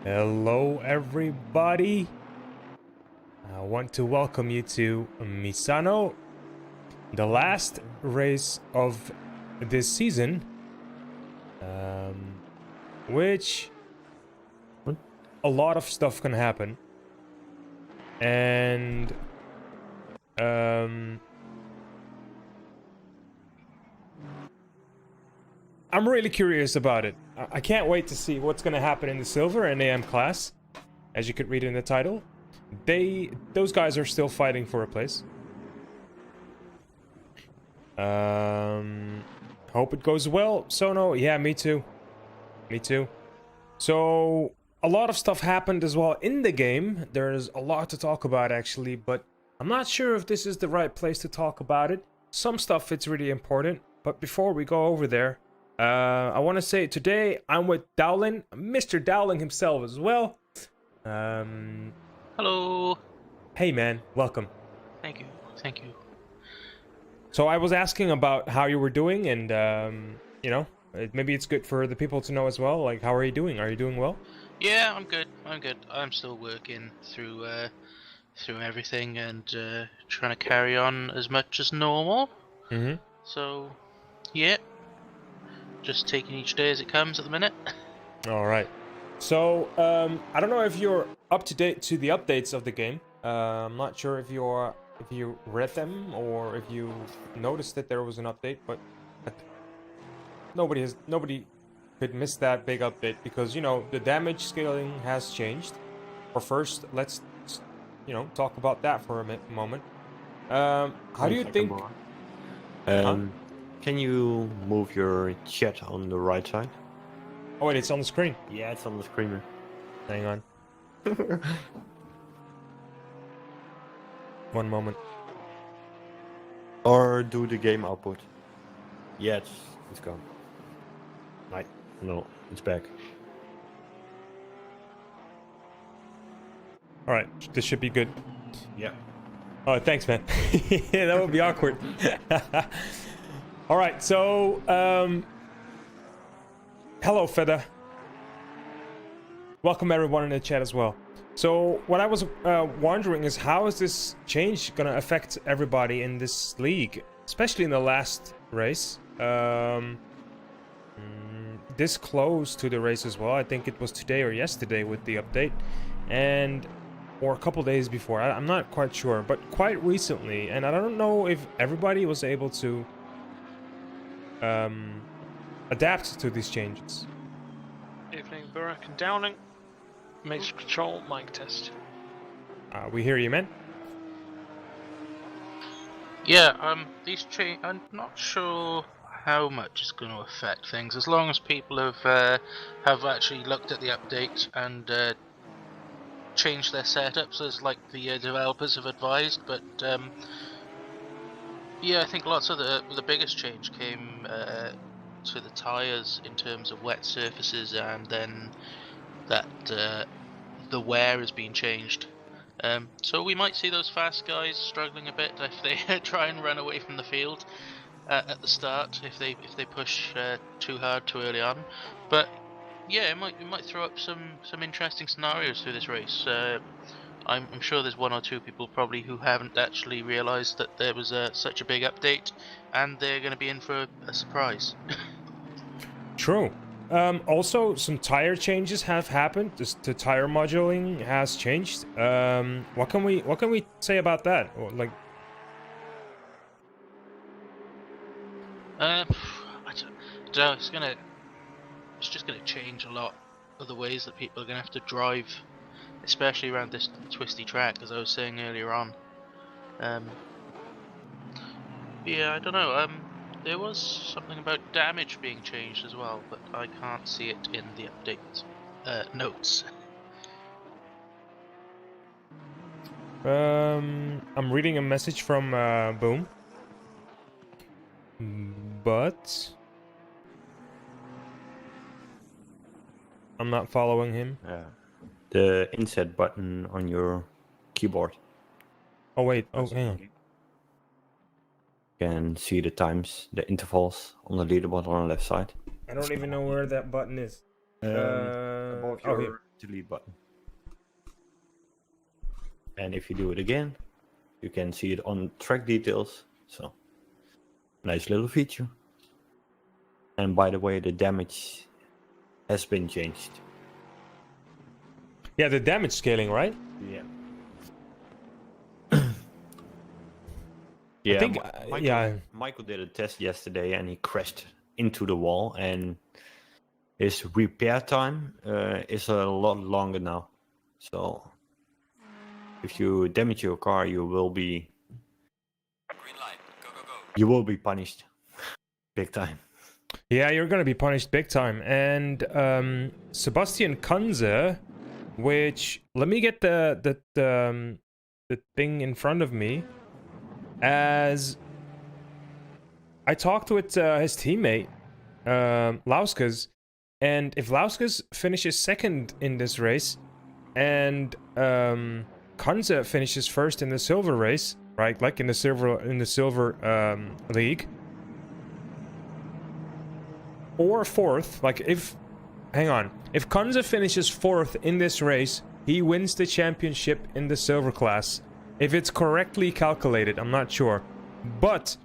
Hello, everybody. I want to welcome you to Misano, the last race of this season, which a lot of stuff can happen, and I'm really curious about it. I can't wait to see what's going to happen in the Silver and AM class, as you could read in the title. Those guys are still fighting for a place. Hope it goes well, Sono. Yeah, me too. Me too. So, a lot of stuff happened as well in the game. There's a lot to talk about, actually, but I'm not sure if this is the right place to talk about it. Some stuff it's really important, but before we go over there, I want to say today I'm with Dowling, Mr. Dowling himself as well. Hello. Hey man, welcome. Thank you. Thank you. So I was asking about how you were doing, and you know, maybe it's good for the people to know as well. Like, how are you doing? Are you doing well? Yeah, I'm good. I'm good. I'm still working through everything and trying to carry on as much as normal. Mm-hmm. So, yeah, just taking each day as it comes at the minute. All right. So I don't know if you're up to date to the updates of the game. I'm not sure if you read them or if you noticed that there was an update, but nobody could miss that big update because the damage scaling has changed. But first, let's talk about that for a moment. How do you think? Can you move your chat on the right side? Oh wait, it's on the screen. Yeah, it's on the screen. Hang on. One moment. Or do the game output. Yeah, it's gone. Right. No, it's back. All right, this should be good. Yeah. Oh, thanks, man. Yeah, that would be awkward. All right, so hello, Feda. Welcome everyone in the chat as well. So what I was wondering is how is this change gonna affect everybody in this league, especially in the last race? This close to the race as well. I think it was today or yesterday with the update, or a couple days before. I'm not quite sure, but quite recently, and I don't know if everybody was able to adapt to these changes. Evening, Burak and Downing. Major control, mic test. We hear you, man. Yeah. These change. I'm not sure how much it's going to affect things. As long as people have actually looked at the update and changed their setups as like the developers have advised, but yeah, I think lots of the biggest change came to the tires in terms of wet surfaces, and then that the wear has been changed. So we might see those fast guys struggling a bit if they try and run away from the field at the start, if they push too hard too early on. But yeah, it might throw up some interesting scenarios through this race. I'm sure there's one or two people probably who haven't actually realised that there was such a big update, and they're going to be in for a surprise. True. Also, some tire changes have happened. The tire moduling has changed. What can we say about that? Or, like, I don't know. It's just gonna change a lot of the ways that people are gonna have to drive, especially around this twisty track, as I was saying earlier on. Yeah, I don't know. There was something about damage being changed as well, but I can't see it in the update notes. I'm reading a message from Boom, but I'm not following him. The inset button on your keyboard. Oh wait. Oh, hang on. You can see the times, the intervals on the leaderboard on the left side. I don't even know where that button is. Above your delete button. And if you do it again, you can see it on track details. So, nice little feature. And by the way, the damage has been changed. Yeah, the damage scaling, right? Yeah. I think, Michael, yeah. Michael did a test yesterday and he crashed into the wall, and his repair time is a lot longer now. So if you damage your car, you will be punished big time. Yeah, you're gonna be punished big time. And Sebastian Kunze, which let me get the thing in front of me. As I talked with his teammate, Lauskas, and if Lauskas finishes second in this race, and Kunze finishes first in the silver race, right? Like in the silver league. Or fourth, like if Kunze finishes fourth in this race, he wins the championship in the silver class. If it's correctly calculated, I'm not sure. But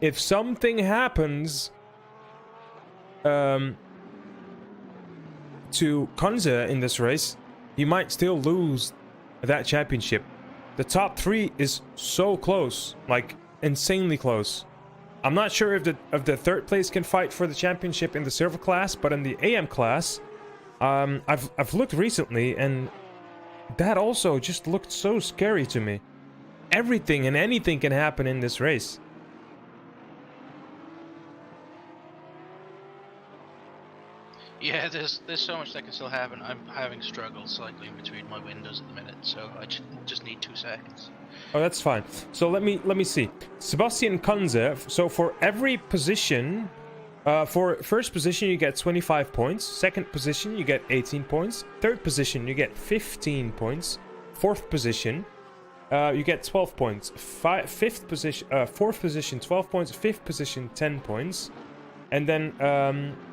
if something happens to Kunze in this race, he might still lose that championship. The top 3 is so close, like insanely close. I'm not sure if the third place can fight for the championship in the silver class, but in the AM class, I've looked recently, and that also just looked so scary to me. Everything and anything can happen in this race. Yeah, there's so much that can still happen. I'm having struggles cycling between my windows at the minute, so I just need 2 seconds. Oh, that's fine. So let me see. Sebastian Kunze. So for every position, for first position you get 25 points. Second position you get 18 points. Third position you get 15 points. Fourth position, you get 12 points. Fourth position 12 points. Fifth position 10 points. And then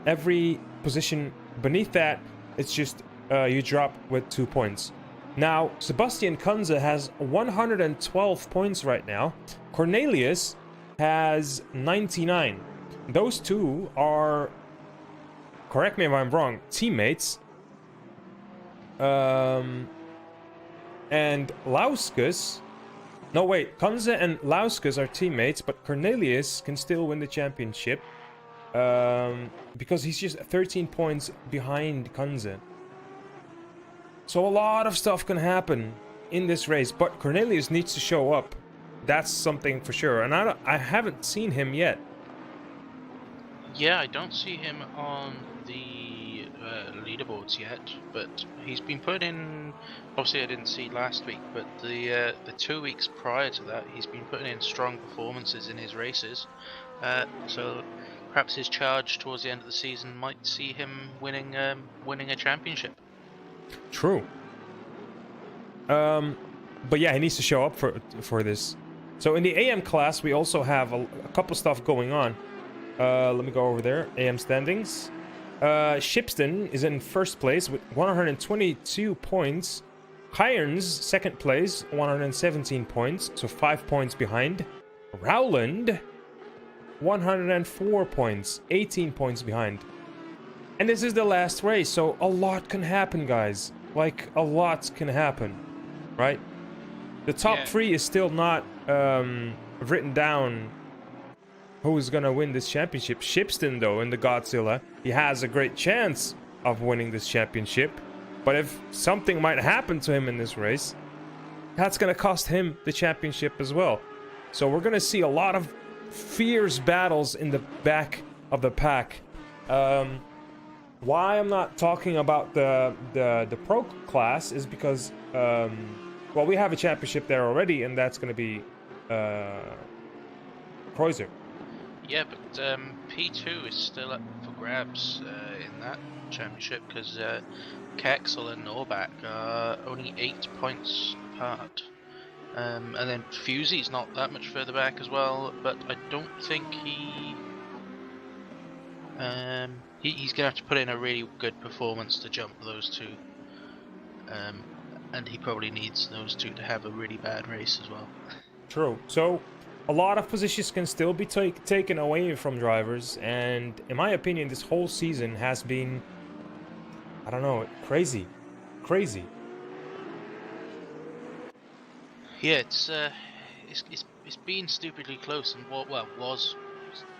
every position beneath that, it's just you drop with 2 points. Now, Sebastian Kunze has 112 points right now. Cornelius has 99. Those two are, correct me if I'm wrong, teammates. And Lauskas... No, wait. Kunze and Lauskas are teammates, but Cornelius can still win the championship. Because he's just 13 points behind Kunze. So a lot of stuff can happen in this race, but Cornelius needs to show up. That's something for sure, and I haven't seen him yet. Yeah, I don't see him on the leaderboards yet, but he's been put in. Obviously, I didn't see last week, but the 2 weeks prior to that, he's been putting in strong performances in his races. So perhaps his charge towards the end of the season might see him winning a championship. True. But yeah, he needs to show up for this. So in the AM class, we also have a couple stuff going on. Let me go over there. AM standings. Shipston is in first place with 122 points. Cairns, second place, 117 points, so 5 points behind. Rowland, 104 points, 18 points behind. And this is the last race, so a lot can happen, guys. Like, a lot can happen, right? The top 3 is still not written down who's gonna win this championship. Shipston, though, in the Godzilla, he has a great chance of winning this championship. But if something might happen to him in this race, that's gonna cost him the championship as well. So we're gonna see a lot of fierce battles in the back of the pack. Why I'm not talking about the pro class is because well, we have a championship there already, and that's going to be Kreuzer. Yeah, but P2 is still up for grabs in that championship because Kexel and Norbach are only 8 points apart. And then Fusey's not that much further back as well, but I don't think he's going to have to put in a really good performance to jump those two. and he probably needs those two to have a really bad race as well. True. So, a lot of positions can still be taken away from drivers, and in my opinion, this whole season has been, I don't know, crazy. Crazy. Yeah, it's been stupidly close, and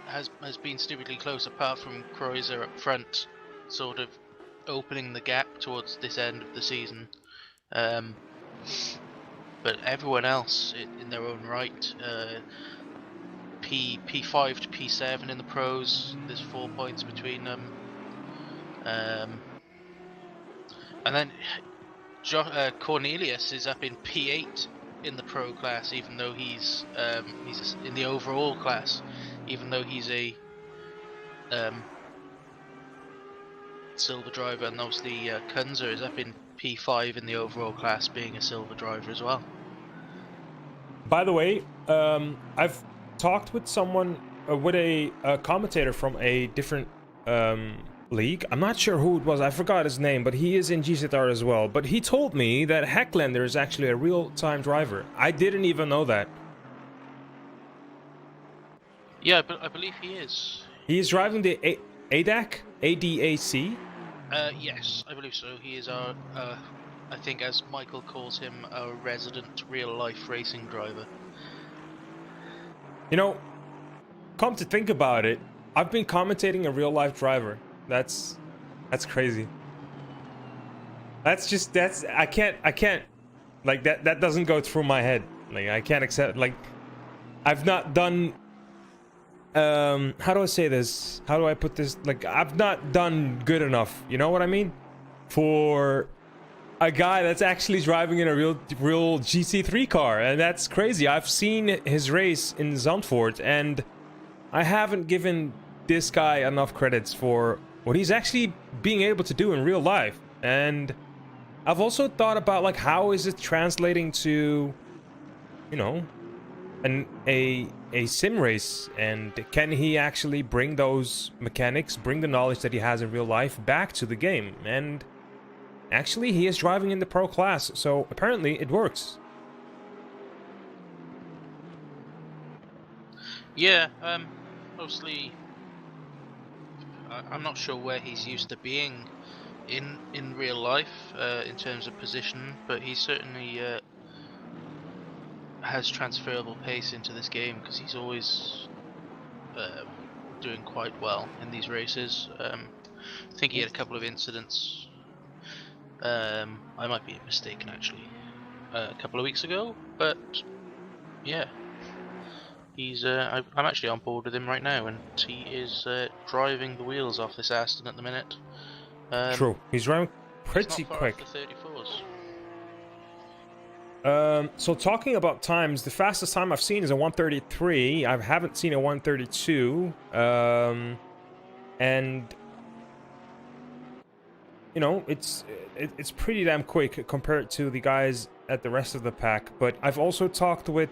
has been stupidly close. Apart from Kreuzer up front, sort of opening the gap towards this end of the season, but everyone else in their own right, P5 to P7 in the pros. There's 4 points between them, and then Cornelius is up in P8 in the pro class, even though he's in the overall class, even though he's a silver driver, and obviously Kunzer is up in P5 in the overall class, being a silver driver as well. By the way, I've talked with someone, with a commentator from a different league. I'm not sure who it was. I forgot his name, but he is in GZR as well. But he told me that Hecklander is actually a real-time driver. I didn't even know that. Yeah, but I believe he is. He's driving the ADAC? ADAC? Yes, I believe so. He is our, I think as Michael calls him, our resident real-life racing driver. You know, come to think about it, I've been commentating a real-life driver. That's crazy. I can't, like, that doesn't go through my head. Like, I can't accept, like, I've not done, how do I say this? How do I put this? Like, I've not done good enough, you know what I mean? For a guy that's actually driving in a real GC3 car, and that's crazy. I've seen his race in Zandvoort, and I haven't given this guy enough credits for what he's actually being able to do in real life. And I've also thought about, like, how is it translating to, you know, a sim race, and can he actually bring those mechanics, bring the knowledge that he has in real life back to the game? And actually, he is driving in the pro class, so apparently it works. Yeah, mostly. I'm not sure where he's used to being in real life in terms of position, but he certainly has transferable pace into this game, because he's always doing quite well in these races. I think he had a couple of incidents. I might be mistaken actually, a couple of weeks ago, but yeah. He's I'm actually on board with him right now, and he is driving the wheels off this Aston at the minute. True, he's driving pretty he's not far quick. off the 34s. So talking about times, the fastest time I've seen is a 133. I haven't seen a 132. And you know, it's pretty damn quick compared to the guys at the rest of the pack. But I've also talked with.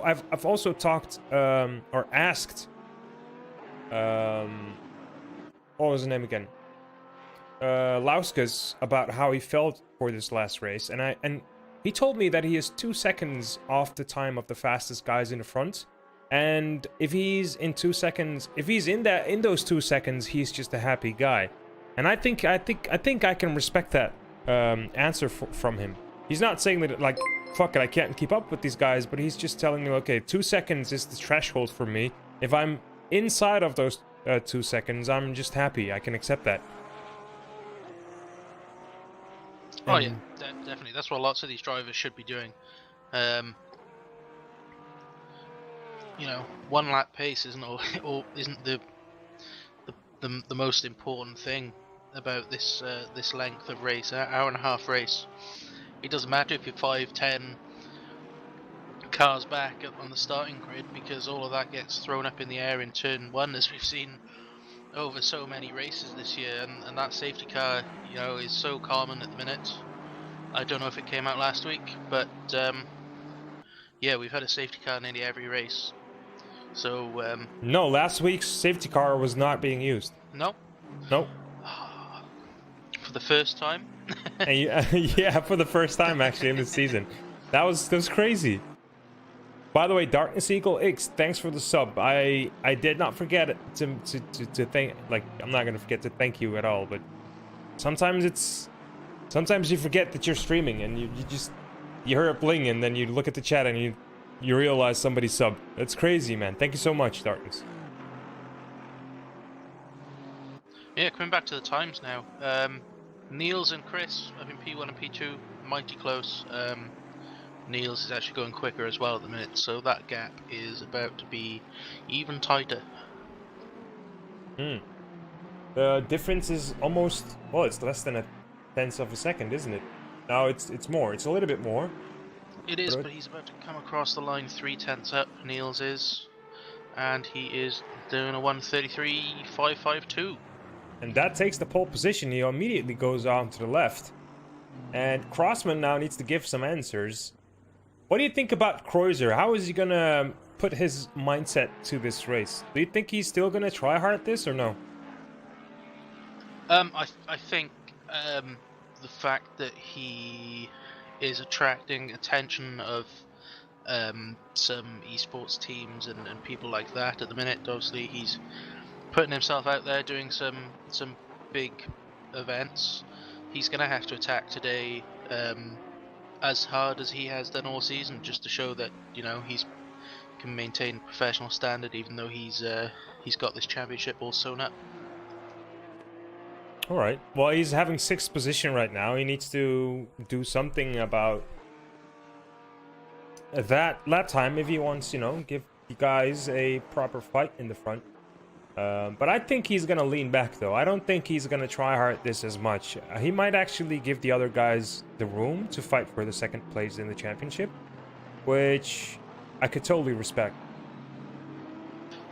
I've also talked or asked what was his name again? Lauskas, about how he felt for this last race, and he told me that he is 2 seconds off the time of the fastest guys in the front, and if he's in 2 seconds, if he's in those 2 seconds, he's just a happy guy, and I think I can respect that answer from him. He's not saying that, like, fuck it, I can't keep up with these guys, but he's just telling me, okay, 2 seconds is the threshold for me. If I'm inside of those 2 seconds, I'm just happy. I can accept that. Oh yeah, definitely. That's what lots of these drivers should be doing. You know, 1 lap pace isn't the most important thing about this this length of race, hour and a half race. It doesn't matter if you're 5-10 cars back on the starting grid, because all of that gets thrown up in the air in turn 1, as we've seen over so many races this year, and that safety car, you know, is so common at the minute. I don't know if it came out last week, but yeah, we've had a safety car in nearly every race. So no, last week's safety car was not being used. no, Nope. for the first time And you, yeah, for the first time actually in this season. That was crazy. By the way, Darkness Eagle X, thanks for the sub. I did not forget to thank, like, I'm not gonna forget to thank you at all, but sometimes you forget that you're streaming and you hear it bling and then you look at the chat and you realize somebody subbed. That's crazy, man. Thank you so much, Darkness. Yeah, coming back to the times now. Niels and Chris, I think P1 and P2, mighty close. Niels is actually going quicker as well at the minute, so that gap is about to be even tighter. The difference is almost, well, it's less than a tenth of a second, isn't it? No, it's more. It's a little bit more. It is, but he's about to come across the line 3/10 up, Niels is. And he is doing a 1:33.552. And that takes the pole position. He immediately goes on to the left. And Crossman now needs to give some answers. What do you think about Kreuzer? How is he gonna put his mindset to this race? Do you think he's still gonna try hard at this or no? I think the fact that he is attracting attention of some esports teams and people like that at the minute. Obviously, he's putting himself out there doing some big events. He's gonna have to attack today as hard as he has done all season, just to show that, you know, he's can maintain professional standard, even though he's got this championship all sewn up. All right. Well, he's having 6th position right now. He needs to do something about that lap time if he wants, you know, give you guys a proper fight in the front. But I think he's gonna lean back though. I don't think he's gonna try hard this as much. He might actually give the other guys the room to fight for the 2nd place in the championship, which I could totally respect.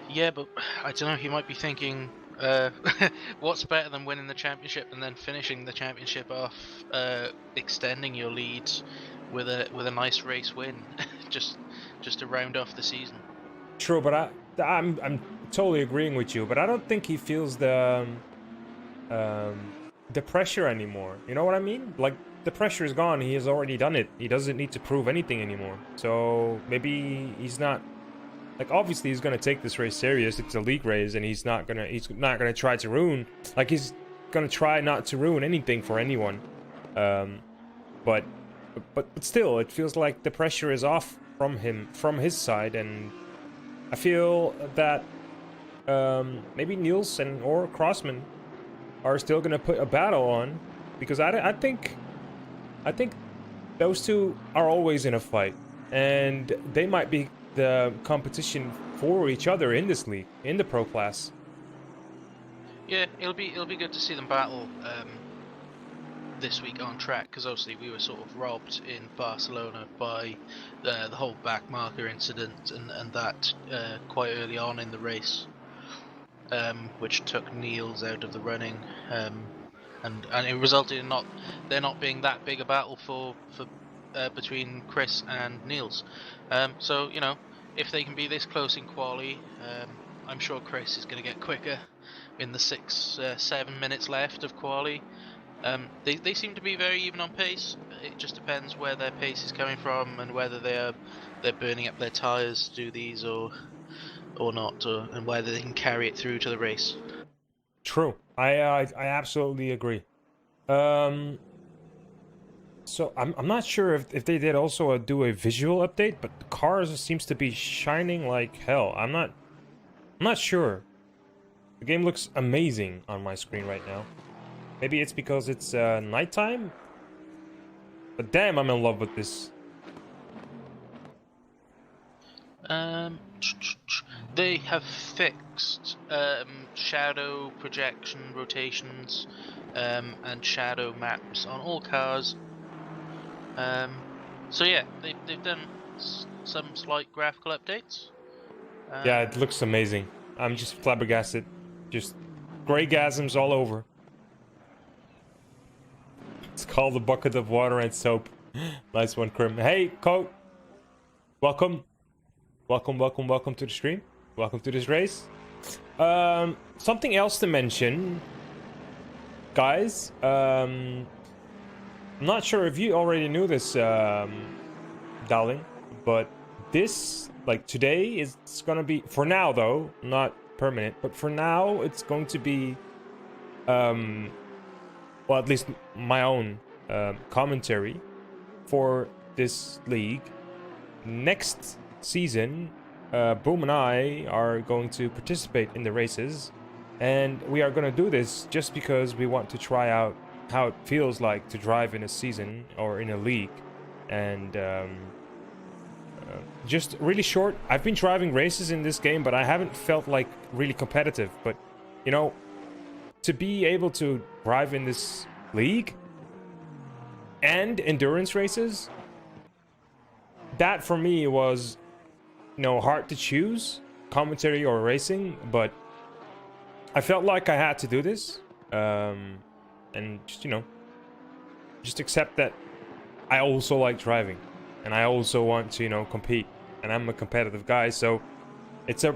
Yeah, but I don't know. He might be thinking, what's better than winning the championship and then finishing the championship off, extending your lead with a nice race win, just to round off the season. True, but I'm totally agreeing with you. But I don't think he feels the pressure anymore. You know what I mean? Like, the pressure is gone. He has already done it. He doesn't need to prove anything anymore. So maybe he's not. Like, obviously he's gonna take this race serious. It's a league race, and he's not gonna try to ruin. Like, he's gonna try not to ruin anything for anyone. But still, it feels like the pressure is off from his side, and I feel that maybe Niels or Crossman are still gonna put a battle on, because I think those two are always in a fight, and they might be the competition for each other in this league, in the pro class. Yeah, it'll be good to see them battle this week on track, because obviously we were sort of robbed in Barcelona by the whole back marker incident and that quite early on in the race, which took Niels out of the running, and it resulted in there not being that big a battle for between Chris and Niels. So, you know, if they can be this close in quali, I'm sure Chris is going to get quicker in the 7 minutes left of quali. They seem to be very even on pace. It just depends where their pace is coming from and whether they're burning up their tyres to do these or not, and whether they can carry it through to the race. True. I absolutely agree. So I'm not sure if they did also do a visual update, but the cars seems to be shining like hell. I'm not sure. The game looks amazing on my screen right now. Maybe it's because it's nighttime, but damn, I'm in love with this. They have fixed shadow projection rotations and shadow maps on all cars. So yeah, they've done some slight graphical updates. Yeah, it looks amazing. I'm just flabbergasted. Just greygasms all over. It's called a bucket of water and soap. Nice one, Krim. Hey, Coat. Welcome. Welcome to the stream. Welcome to this race. Something else to mention, guys. I'm not sure if you already knew this, darling, but this, like today, is gonna be, for now though, not permanent, but for now, it's going to be, well, at least my own commentary for this league. Next season, Boom and I are going to participate in the races, and we are going to do this just because we want to try out how it feels like to drive in a season or in a league. And just really short, I've been driving races in this game, but I haven't felt like really competitive. But you know, to be able to drive in this league and endurance races, that for me was, you know, hard to choose, commentary or racing, but I felt like I had to do this, and just, you know, just accept that I also like driving, and I also want to, you know, compete, and I'm a competitive guy, so it's a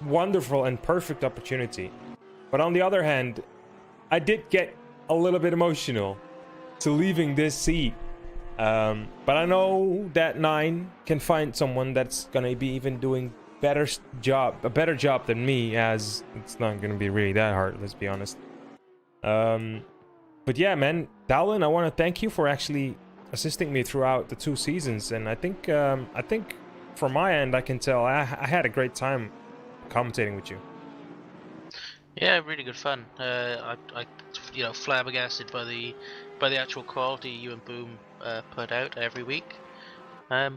wonderful and perfect opportunity. But on the other hand, I did get a little bit emotional to leaving this seat. But I know that 9 can find someone that's gonna be even doing a better job than me, as it's not gonna be really that hard, let's be honest. But yeah, man, Dowlin, I want to thank you for actually assisting me throughout the 2 seasons, and I think from my end, I can tell I had a great time commentating with you. Yeah, really good fun. I you know, flabbergasted by the actual quality you and Boom put out every week. I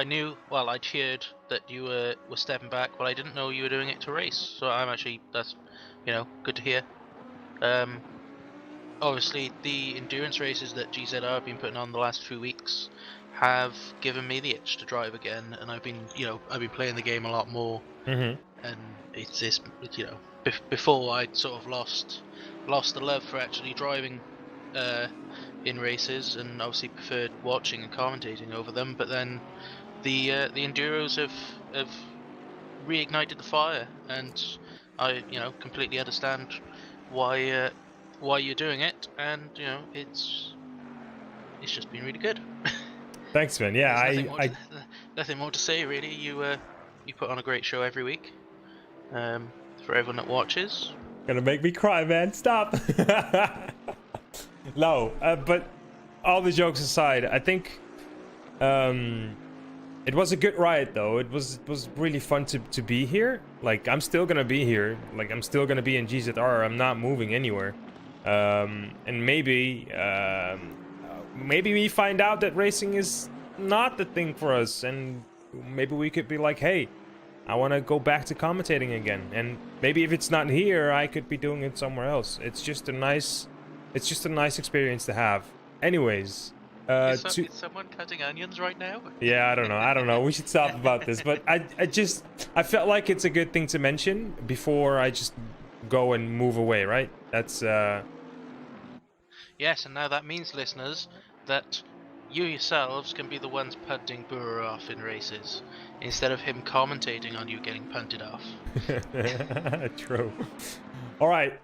knew, well, I'd heard that you were stepping back, but I didn't know you were doing it to race. So I'm actually, that's, you know, good to hear. Obviously, the endurance races that GZR have been putting on the last few weeks have given me the itch to drive again, and I've been playing the game a lot more. Mm-hmm. And it's this, you know, before I'd sort of lost the love for actually driving in races, and obviously preferred watching and commentating over them. But then the enduros have reignited the fire, and I, you know, completely understand why you're doing it, and you know, it's just been really good. Thanks, man. Yeah, There's nothing more to say really. You put on a great show every week. For everyone that watches. Gonna make me cry, man. Stop. No, but all the jokes aside, I think it was a good ride, though. It was really fun to be here. Like, I'm still gonna be here. Like, I'm still gonna be in GZR. I'm not moving anywhere. And maybe we find out that racing is not the thing for us, and maybe we could be like, hey, I want to go back to commentating again, and maybe if it's not here, I could be doing it somewhere else. It's just a nice experience to have. Anyways, is someone cutting onions right now? Yeah, I don't know. We should stop about this, but I felt like it's a good thing to mention before I just go and move away, right? That's Yes, and now that means, listeners, that you yourselves can be the ones punting Burr off in races, instead of him commentating on you getting punted off. True. All right,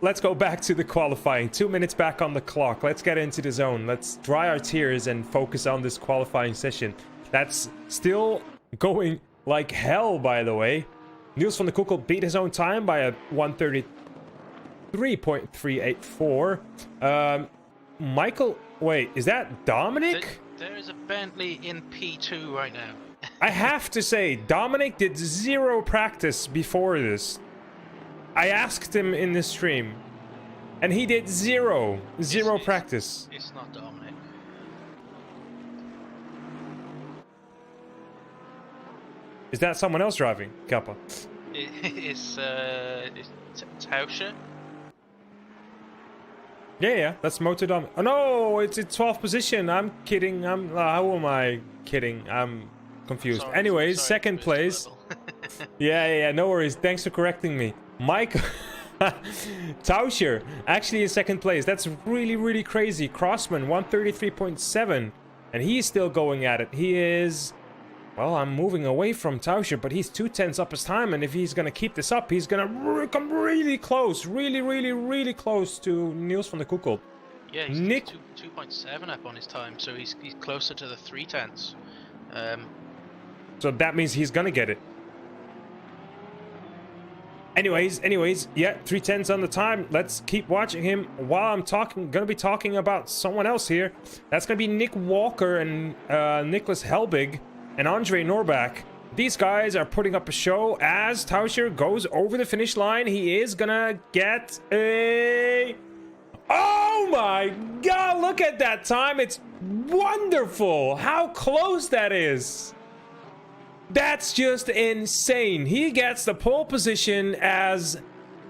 let's go back to the qualifying. 2 minutes back on the clock. Let's get into the zone. Let's dry our tears and focus on this qualifying session. That's still going like hell, by the way. Niels van der Koekel beat his own time by a 133.384. Michael, wait, is that Dominic? There is a Bentley in P2 right now. I have to say, Dominic did 0 practice before this. I asked him in the stream, and he did zero practice. It's not Dominic. Is that someone else driving, Kappa? It's Tauscher. Yeah, that's Moto Dom. Oh no, it's in 12th position. I'm kidding. How am I kidding? I'm confused. Sorry, Anyways, sorry, second Mr. place. Rebel. Yeah, no worries. Thanks for correcting me. Mike Tauscher actually in second place. That's really crazy. Crossman 133.7, and he's still going at it. He is, well, I'm moving away from Tauscher, but he's 2/10 up his time, and if he's gonna keep this up, he's gonna come really close, really close to Niels van der Koekel. Yeah, he's Nick, 2.7 up on his time, so he's closer to the 3/10. so that means he's gonna get it. Anyways, yeah, 3:10's on the time. Let's keep watching him while I'm gonna be talking about someone else here. That's gonna be Nick Walker and Nicholas Helbig and Andre Norbach. These guys are putting up a show as Tauscher goes over the finish line. He is gonna get a... Oh my god, look at that time. It's wonderful how close that is. That's just insane. He gets the pole position as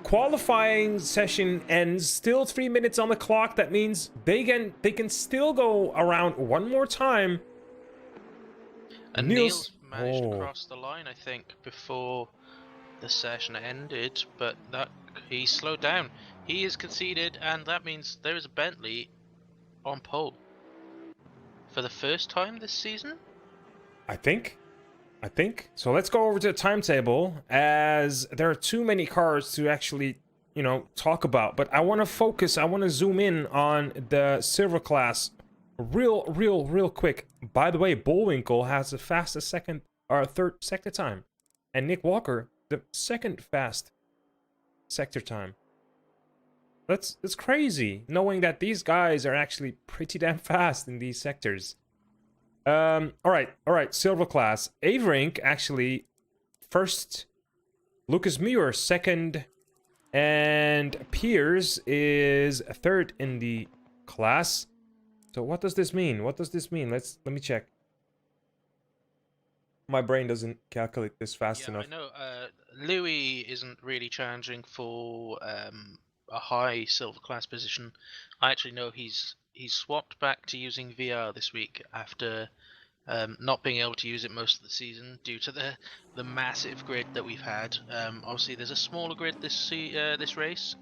qualifying session ends. Still 3 minutes on the clock. That means they can still go around one more time. And Niels managed to cross the line, I think, before the session ended, but that he slowed down. He is conceded, and that means there is a Bentley on pole for the first time this season. I think. So let's go over to the timetable, as there are too many cars to actually, talk about. But I want to focus, I want to zoom in on the silver class real quick. By the way, Bullwinkle has the fastest third sector time. And Nick Walker, the second fast sector time. That's crazy, knowing that these guys are actually pretty damn fast in these sectors. All right, silver class. Averink actually first, Lucas Muir second, and Piers is third in the class. So what does this mean? Let me check. My brain doesn't calculate this fast enough. I know. Louis isn't really challenging for a high silver class position. I actually know he's swapped back to using VR this week after not being able to use it most of the season due to the massive grid that we've had. Obviously, there's a smaller grid this race.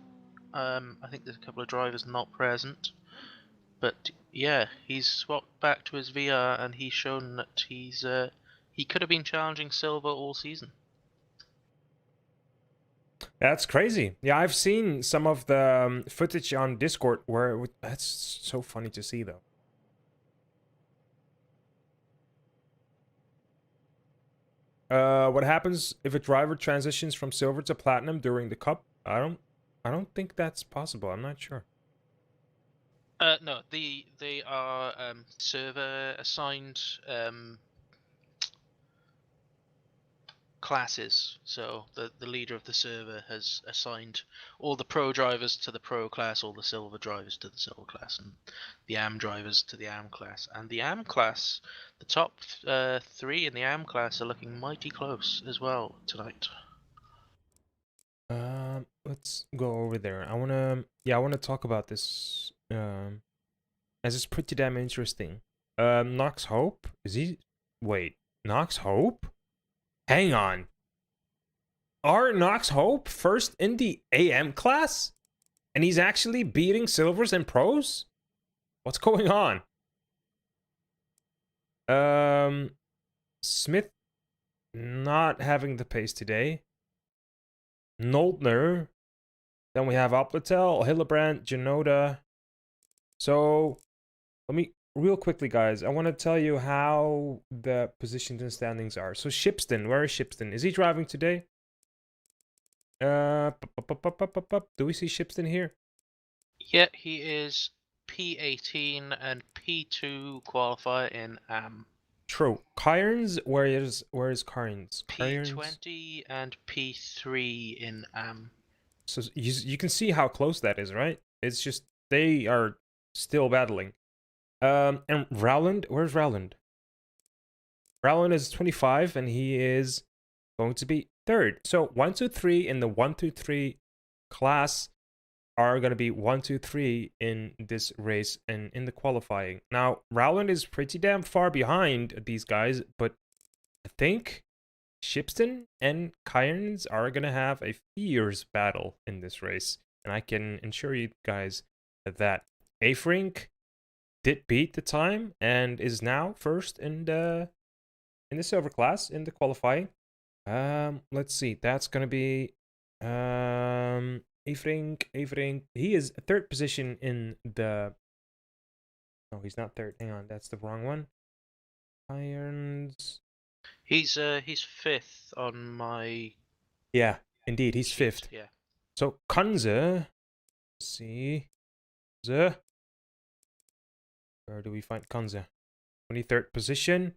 I think there's a couple of drivers not present, but yeah, he's swapped back to his VR, and he's shown that he could have been challenging silver all season. That's crazy. Yeah, I've seen some of the footage on Discord where that's so funny to see, though. What happens if a driver transitions from silver to platinum during the cup? I don't think that's possible. I'm not sure. No, they are server assigned classes. So the leader of the server has assigned all the pro drivers to the pro class, all the silver drivers to the silver class, and the AM drivers to the AM class. And the AM class, the top 3 in the AM class are looking mighty close as well tonight. Let's go over there. I wanna talk about this. As it's pretty damn interesting. Knox Hope? Wait, Knox Hope? Hang on. Are Knox Hope first in the AM class? And he's actually beating silvers and pros? What's going on? Smith not having the pace today. Noldner. Then we have Opletel, Hillebrand, Genoda. So let me real quickly, guys. I want to tell you how the positions and standings are. So Shipston, where is Shipston? Is he driving today? Do we see Shipston here? Yeah, he is P18 and P2 qualifier in AM. True. Cairns, where is Cairns? P20 and P3 in AM. So you can see how close that is, right? It's just they are still battling. And Rowland, where's Rowland? Rowland is 25 and he is going to be third. So 1, 2, 3 in the 1, 2, 3 class are going to be 1, 2, 3 in this race and in the qualifying. Now, Rowland is pretty damn far behind these guys, but I think Shipston and Cairns are going to have a fierce battle in this race. And I can assure you guys that Averink did beat the time and is now first in the silver class in the qualifying. Let's see. That's gonna be Averink. He is third position in the No, he's not third. Hang on, that's the wrong one. Irons. He's fifth on my Yeah, indeed, he's sheet, fifth. Yeah. So Kunze, let's see, Kunze. Where do we find Kunze? 23rd position.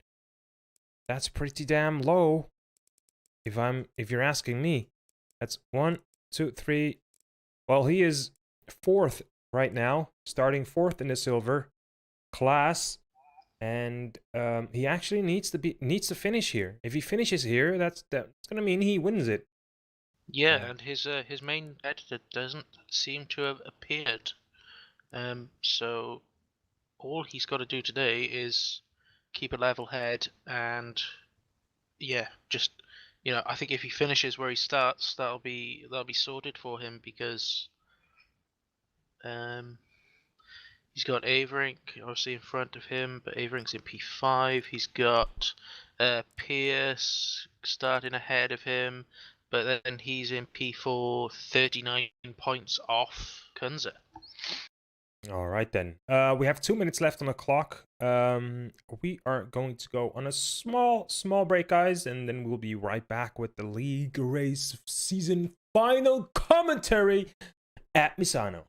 That's pretty damn low. If you're asking me, that's 1, 2, 3. Well, he is fourth right now, starting fourth in the silver class, and he actually needs to finish here. If he finishes here, that's gonna mean he wins it. Yeah, Yeah. and his main editor doesn't seem to have appeared. So all he's got to do today is keep a level head and yeah, just I think if he finishes where he starts, that'll be sorted for him because um he's got Averink obviously in front of him, but Averink's in P5. He's got Pierce starting ahead of him, but then he's in P4, 39 points off Kunze. All right then. We have 2 minutes left on the clock. We are going to go on a small break, guys, and then we'll be right back with the League Race season final commentary at Misano.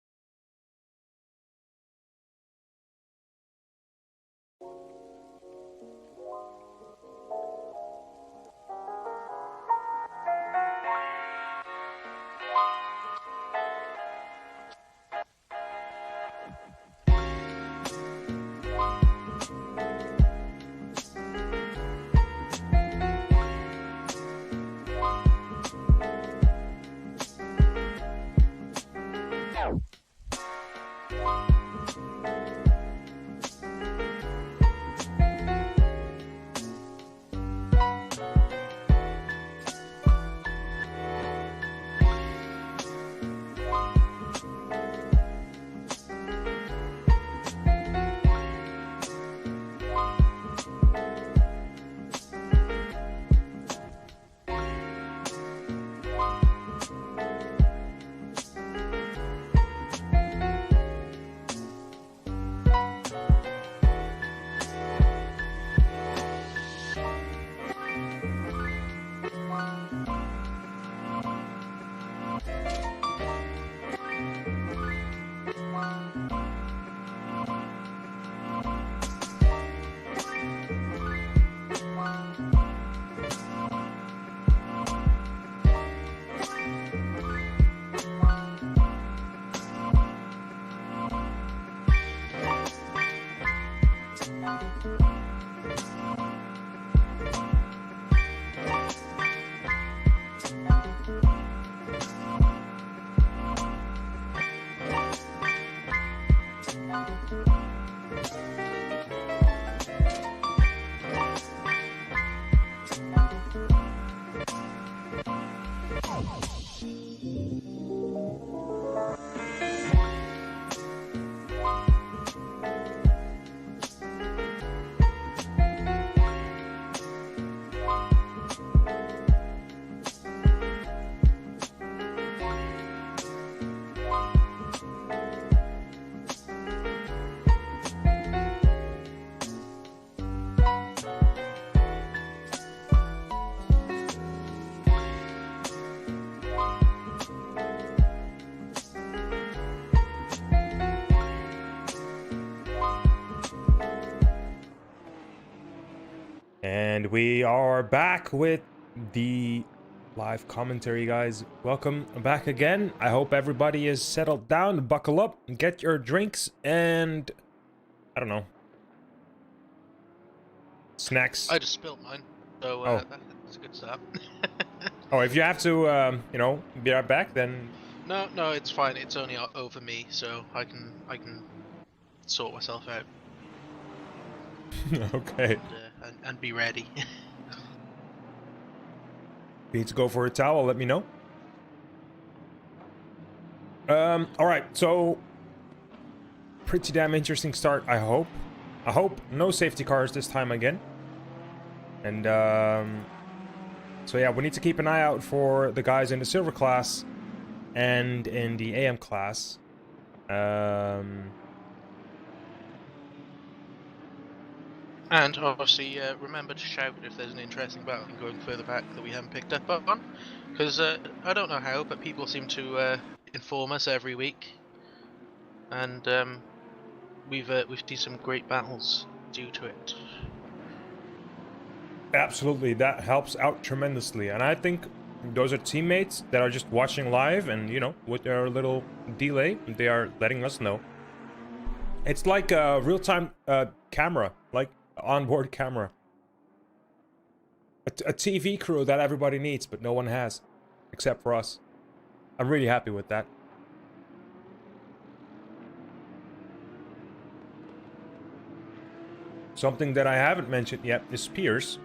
And we are back with the live commentary, guys. Welcome back again. I hope everybody is settled down, buckle up, get your drinks, and I don't know, snacks. I just spilled mine, so Oh. that's a good start. Oh, if you have to, be right back, then No, it's fine. It's only over me, so I can sort myself out okay. and be ready. Need to go for a towel, let me know. All right, so pretty damn interesting start, I hope. I hope no safety cars this time again. And so yeah, we need to keep an eye out for the guys in the silver class and in the AM class. And obviously, remember to shout if there's an interesting battle going further back that we haven't picked up on. Because I don't know how, but people seem to inform us every week. And we've seen some great battles due to it. Absolutely, that helps out tremendously. And I think those are teammates that are just watching live and, you know, with their little delay, they are letting us know. It's like a real-time camera, like onboard camera. A TV crew that everybody needs, but no one has, except for us. I'm really happy with that. Something that I haven't mentioned yet is Spears.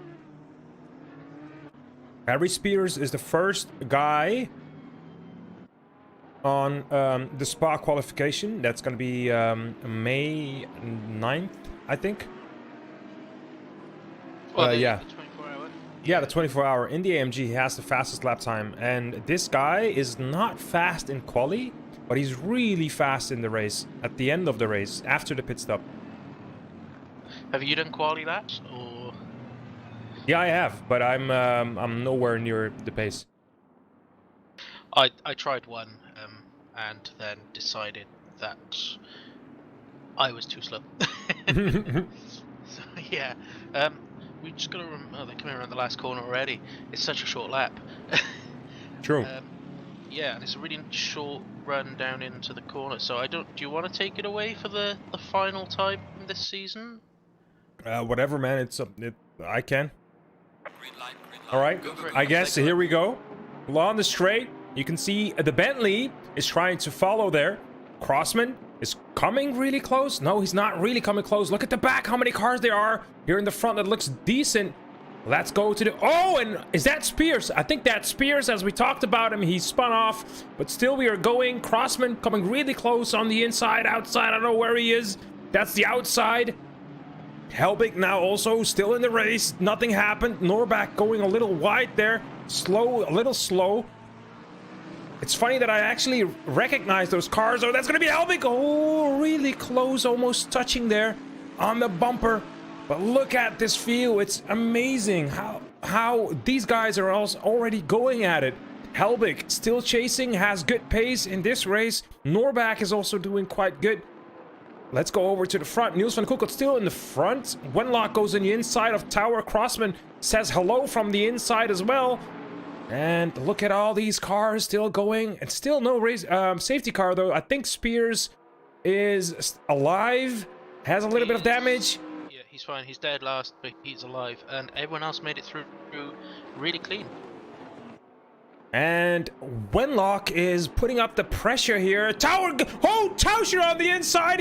Harry Spears is the first guy on the Spa qualification. That's going to be May 9th, I think. Well, yeah. The 24-hour. Yeah, the 24-hour. In the AMG, he has the fastest lap time. And this guy is not fast in quali, but he's really fast in the race. At the end of the race, after the pit stop. Have you done quali laps or? Yeah, I have, but I'm nowhere near the pace. I tried one, and then decided that I was too slow. So yeah, we just gotta remember. Oh, they're coming around the last corner already. It's such a short lap. True. Yeah, and it's a really short run down into the corner. So I don't. Do you want to take it away for the final time this season? Whatever, man. I can. Green light, green light. All right. Go for it. I guess here we go. Along the straight, you can see the Bentley is trying to follow there. Crossman is coming really close. No, he's not really coming close. Look at the back, how many cars there are. Here in the front, that looks decent. Let's go to the... Oh, and is that Spears? I think that's Spears, as we talked about him. He spun off, but still we are going. Crossman coming really close on the inside, outside. I don't know where he is. That's the outside. Helbig now also still in the race. Nothing happened. Norback going a little wide there. Slow, a little slow. It's funny that I actually recognize those cars. Oh, that's going to be Helbig. Oh, really close, almost touching there on the bumper. But look at this view. It's amazing how these guys are also already going at it. Helbig still chasing, has good pace in this race. Norback is also doing quite good. Let's go over to the front. Niels van Koekel still in the front. Wenlock goes in the inside of Tower. Crossman says hello from the inside as well. And look at all these cars still going. And still no race safety car, though. I think Spears is alive. Has a little bit of damage. Yeah, he's fine. He's dead last, but he's alive. And everyone else made it through really clean. And Wenlock is putting up the pressure here. Tower, oh, Tauscher on the inside.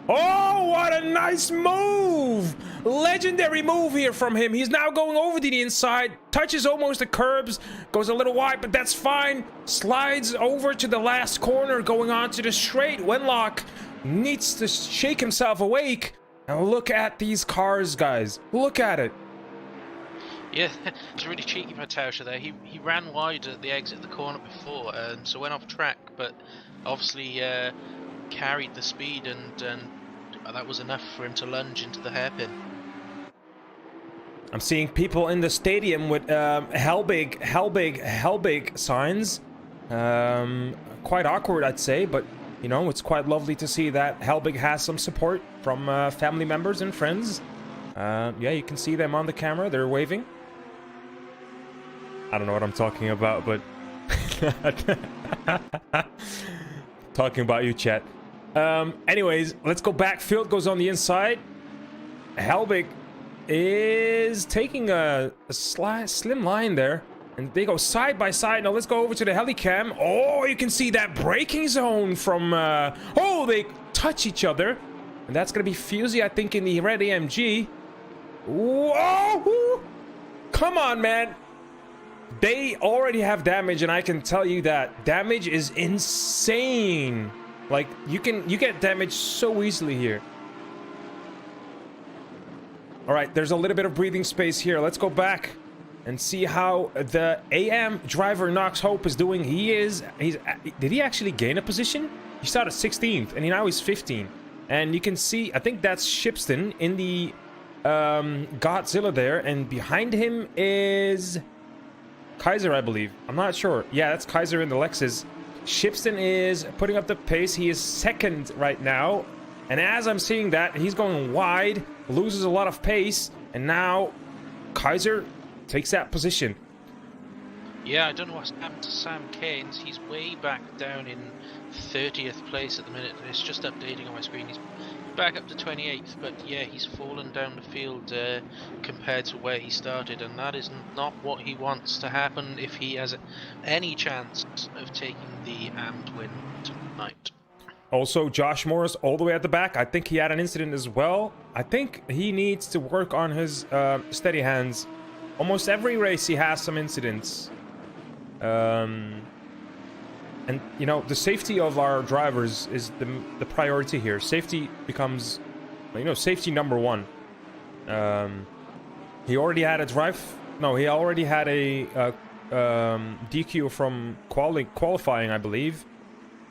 Oh, what a nice move. Legendary move here from him. He's now going over to the inside. Touches almost the curbs. Goes a little wide, but that's fine. Slides over to the last corner, going on to the straight. Wenlock needs to shake himself awake. And look at these cars, guys. Look at it. Yeah, it's really cheeky by Tauscher there. He ran wide at the exit of the corner before, and so went off track, but obviously carried the speed, and that was enough for him to lunge into the hairpin. I'm seeing people in the stadium with Helbig signs. Quite awkward, I'd say, but you know, it's quite lovely to see that Helbig has some support from family members and friends. Yeah, you can see them on the camera. They're waving. I don't know what I'm talking about, but talking about you, chat. Anyways, let's go back. Field goes on the inside. Helbig is taking a slim line there, and they go side by side. Now let's go over to the helicam. Oh, you can see that braking zone from oh, they touch each other, and that's gonna be Fusey, I think, in the red AMG. Whoa! Come on, man. They already have damage, and I can tell you that damage is insane. Like, you get damage so easily here. All right, there's a little bit of breathing space here. Let's go back and see how the AM driver Knox Hope is doing. Did he actually gain a position? He started 16th, and now he's 15. And you can see, I think that's Shipston in the Godzilla there, and behind him is Kaiser, I believe. I'm not sure. Yeah, that's Kaiser in the Lexus. Shipston is putting up the pace. He is second right now. And as I'm seeing that, he's going wide, loses a lot of pace, and now Kaiser takes that position. Yeah, I don't know what's happened to Sam Keynes. He's way back down in 30th place at the minute. It's just updating on my screen. He's back up to 28th, but yeah, he's fallen down the field compared to where he started, and that is not what he wants to happen if he has any chance of taking the amped win tonight. Also, Josh Morris all the way at the back. I think he had an incident as well. I think he needs to work on his steady hands. Almost every race he has some incidents. And, you know, the safety of our drivers is the priority here. Safety becomes, you know, safety number one. He already had a he already had a DQ from qualifying, I believe.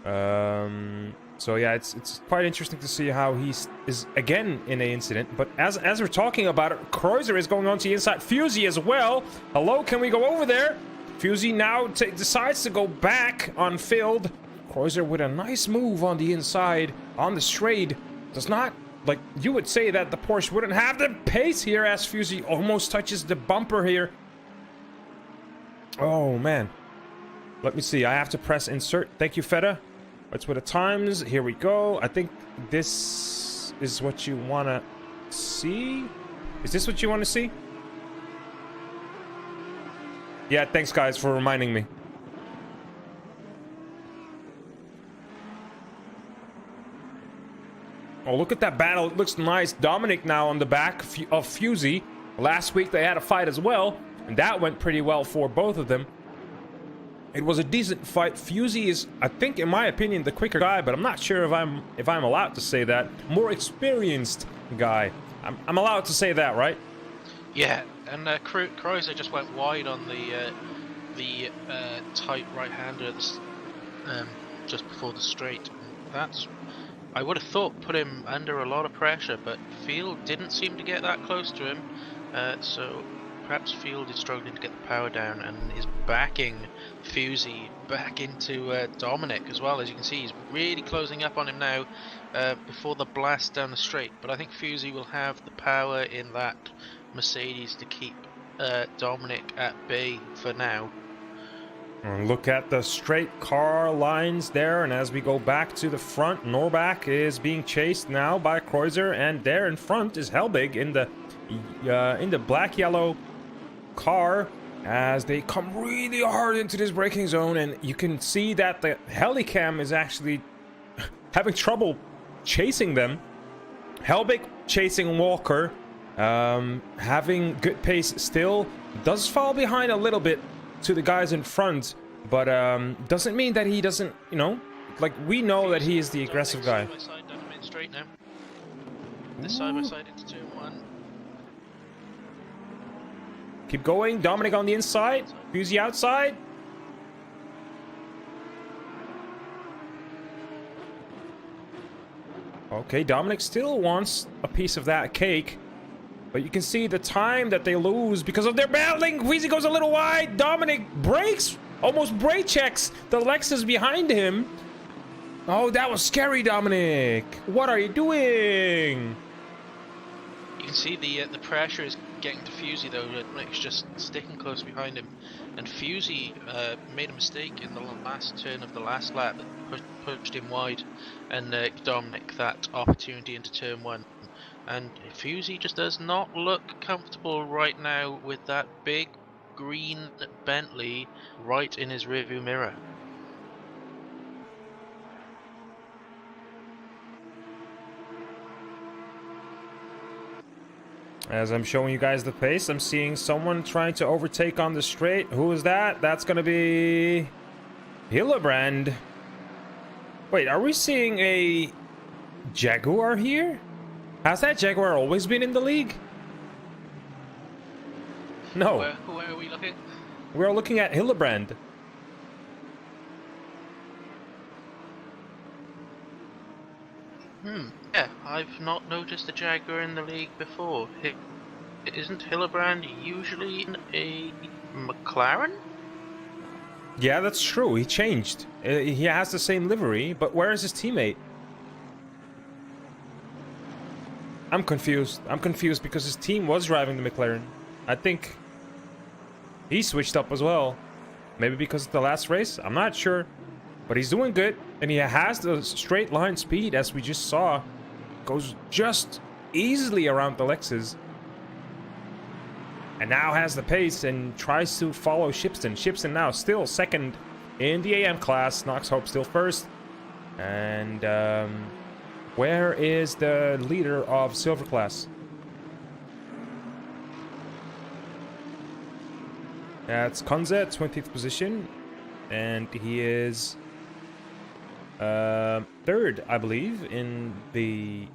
So yeah, it's quite interesting to see how he is again in an incident. But as we're talking about it, Kreuzer is going on to the inside. Fusey as well. Hello, can we go over there? Fusey now decides to go back on field. Kreuzer with a nice move on the inside, on the straight. Does not, like, you would say that the Porsche wouldn't have the pace here as Fusey almost touches the bumper here. Oh, man. Let me see. I have to press insert. Thank you, Feta. That's with the times. Here we go. I think this is what you want to see. Is this what you want to see? Yeah, thanks, guys, for reminding me. Oh, look at that battle. It looks nice. Dominic now on the back of Fusey. Last week they had a fight as well, and that went pretty well for both of them. It was a decent fight. Fusey is, I think, in my opinion, the quicker guy, but I'm not sure if I'm allowed to say that. More experienced guy. I'm allowed to say that, right? Yeah, and Kreuzer just went wide on the tight right-hander just before the straight. That's, I would have thought, put him under a lot of pressure, but Field didn't seem to get that close to him. So perhaps Field is struggling to get the power down and is backing Fusey back into Dominic as well. As you can see, he's really closing up on him now before the blast down the straight. But I think Fusey will have the power in that Mercedes to keep Dominic at bay for now. And look at the straight car lines there, and as we go back to the front, Norbach is being chased now by Kreuzer, and there in front is Helbig in the black-yellow car as they come really hard into this braking zone, and you can see that the Helicam is actually having trouble chasing them. Helbig chasing Walker, having good pace still, does fall behind a little bit to the guys in front, but doesn't mean that he doesn't, you know, like, we know that he is the aggressive guy. Side by side down the main straight now. This side by side into turn one. Keep going. Dominic on the inside. Fusey outside. Okay, Dominic still wants a piece of that cake. But you can see the time that they lose because of their battling. Fusey goes a little wide. Dominic brakes. Almost brake checks the Lexus behind him. Oh, that was scary, Dominic. What are you doing? You can see the pressure is getting to Fusey though. Dominic's just sticking close behind him, and Fusey made a mistake in the last turn of the last lap that pushed him wide, and Dominic that opportunity into turn one. And Fusey just does not look comfortable right now with that big green Bentley right in his rearview mirror. As I'm showing you guys the pace, I'm seeing someone trying to overtake on the straight. Who is that? That's gonna be Hillebrand. Wait, are we seeing a Jaguar here? Has that Jaguar always been in the league? No. Where are we looking? We're looking at Hillebrand. Yeah, I've not noticed a Jaguar in the league before. Isn't Hillebrand usually in a McLaren? Yeah, that's true. He changed. He has the same livery, but where is his teammate? I'm confused. I'm confused because his team was driving the McLaren. I think he switched up as well. Maybe because of the last race? I'm not sure. But he's doing good. And he has the straight line speed, as we just saw. Goes just easily around the Lexus. And now has the pace and tries to follow Shipston. Shipston now still second in the AM class. Knox Hope still first. And where is the leader of Silver class? That's Konze, 20th position. And he is third, I believe, in the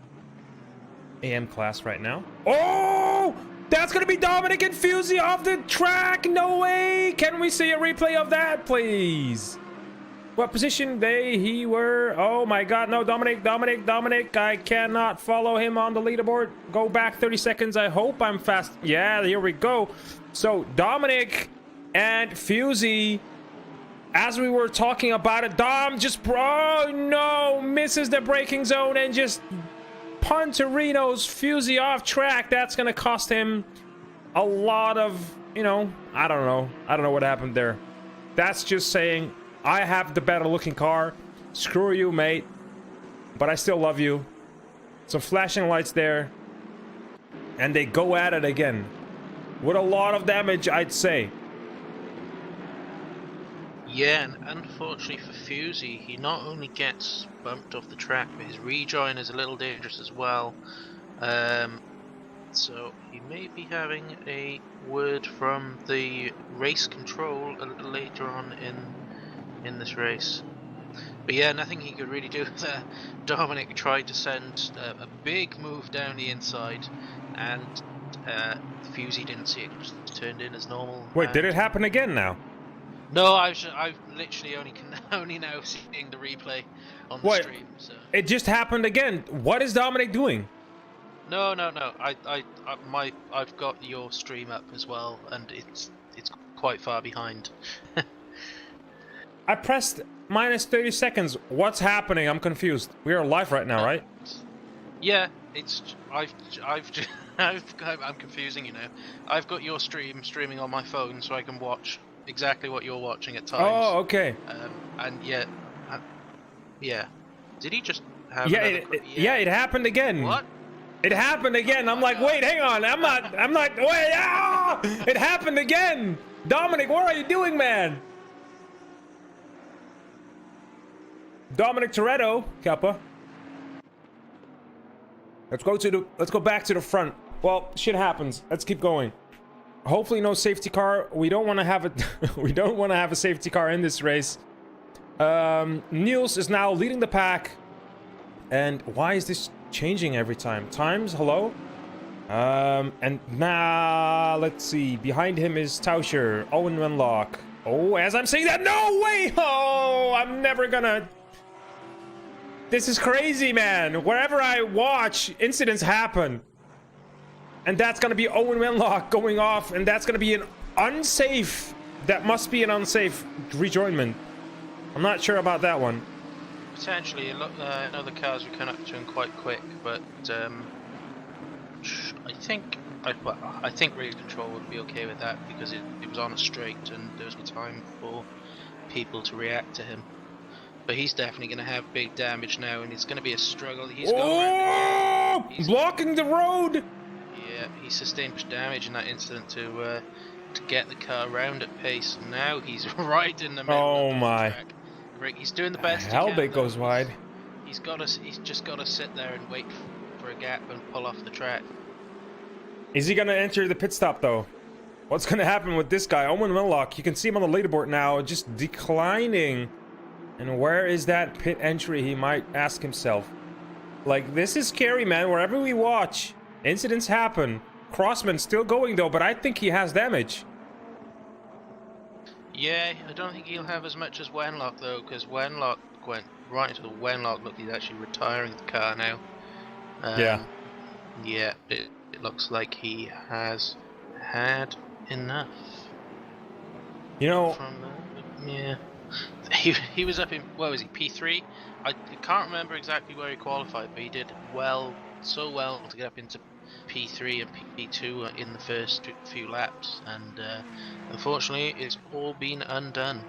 AM class right now. Oh! That's gonna be Dominic and Fusey off the track! No way! Can we see a replay of that, please? What position he were? Oh my god, no, Dominic, I cannot follow him on the leaderboard. Go back 30 seconds, I hope I'm fast. Yeah, here we go. So, Dominic and Fusey, as we were talking about it, Dom just, oh no, misses the braking zone and just Pontorinos Fusey off track. That's gonna cost him a lot of, you know, I don't know what happened there. That's just saying, I have the better looking car. Screw you, mate. But I still love you. Some flashing lights there. And they go at it again. With a lot of damage, I'd say. Yeah, and unfortunately for Fusey, he not only gets bumped off the track, but his rejoin is a little dangerous as well. So he may be having a word from the race control a little later on in this race. But yeah, nothing he could really do there. Dominic tried to send a big move down the inside, and Fusey didn't see it, just turned in as normal. Wait, did it happen again now? No, I've literally only now seeing the replay on the stream. So. It just happened again. What is Dominic doing? No. I've got your stream up as well, and it's quite far behind. I pressed minus 30 seconds. What's happening? I'm confused. We are live right now, right? Yeah, I'm confusing you now. I've got your streaming on my phone, so I can watch exactly what you're watching at times. Oh, okay. And yeah. Did he just have? Yeah, it happened again. What? It happened again. I'm like, wait, hang on. I'm not. Wait, ah! It happened again. Dominic, what are you doing, man? Dominic Toretto, Kappa. Let's go back to the front. Well, shit happens. Let's keep going. Hopefully no safety car. We don't want to have a safety car in this race. Niels is now leading the pack. And why is this changing every time? Times, hello? And now let's see. Behind him is Tauscher, Owen Wenlock. Oh, as I'm saying that, no way! Oh, I'm never gonna. This is crazy, man. Wherever I watch, incidents happen. And that's gonna be Owen Wenlock going off, and that's gonna be an unsafe. That must be an unsafe rejoinment. I'm not sure about that one. Potentially, I know the cars were coming up to him quite quick, but I think race control would be okay with that because it was on a straight and there was time for people to react to him. But he's definitely going to have big damage now, and it's going to be a struggle. He's blocking the road. Yeah, he sustained much damage in that incident to get the car around at pace. And now he's right in the middle. Oh of the my! track. He's doing the best. Helbig goes wide. He's just got to sit there and wait for a gap and pull off the track. Is he going to enter the pit stop though? What's going to happen with this guy, Owen Wenlock? You can see him on the leaderboard now, just declining. And where is that pit entry? He might ask himself. Like, this is scary, man. Wherever we watch, incidents happen. Crossman still going though, but I think he has damage. Yeah, I don't think he'll have as much as Wenlock though, because Wenlock went right into the Wenlock. Look, he's actually retiring the car now. Yeah. Yeah, it looks like he has had enough You know, from that. Yeah. He was up in, what was he, P3? I can't remember exactly where he qualified, but he did well, so well to get up into P3 and P2 in the first few laps, and unfortunately it's all been undone.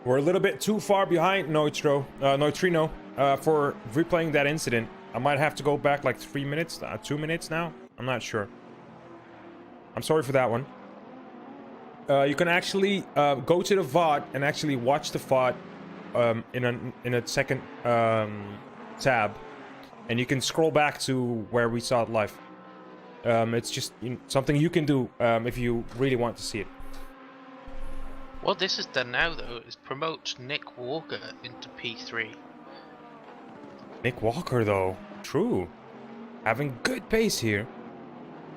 we're a little bit too far behind Neutrino, for replaying that incident. I might have to go back like 3 minutes, 2 minutes now. I'm not sure. I'm sorry for that one. You can actually go to the VOD and actually watch the VOD in a second tab, and you can scroll back to where we saw it live. It's just something you can do if you really want to see it. What this has done now, though, is promote Nick Walker into P3. Nick Walker, though, true, having good pace here.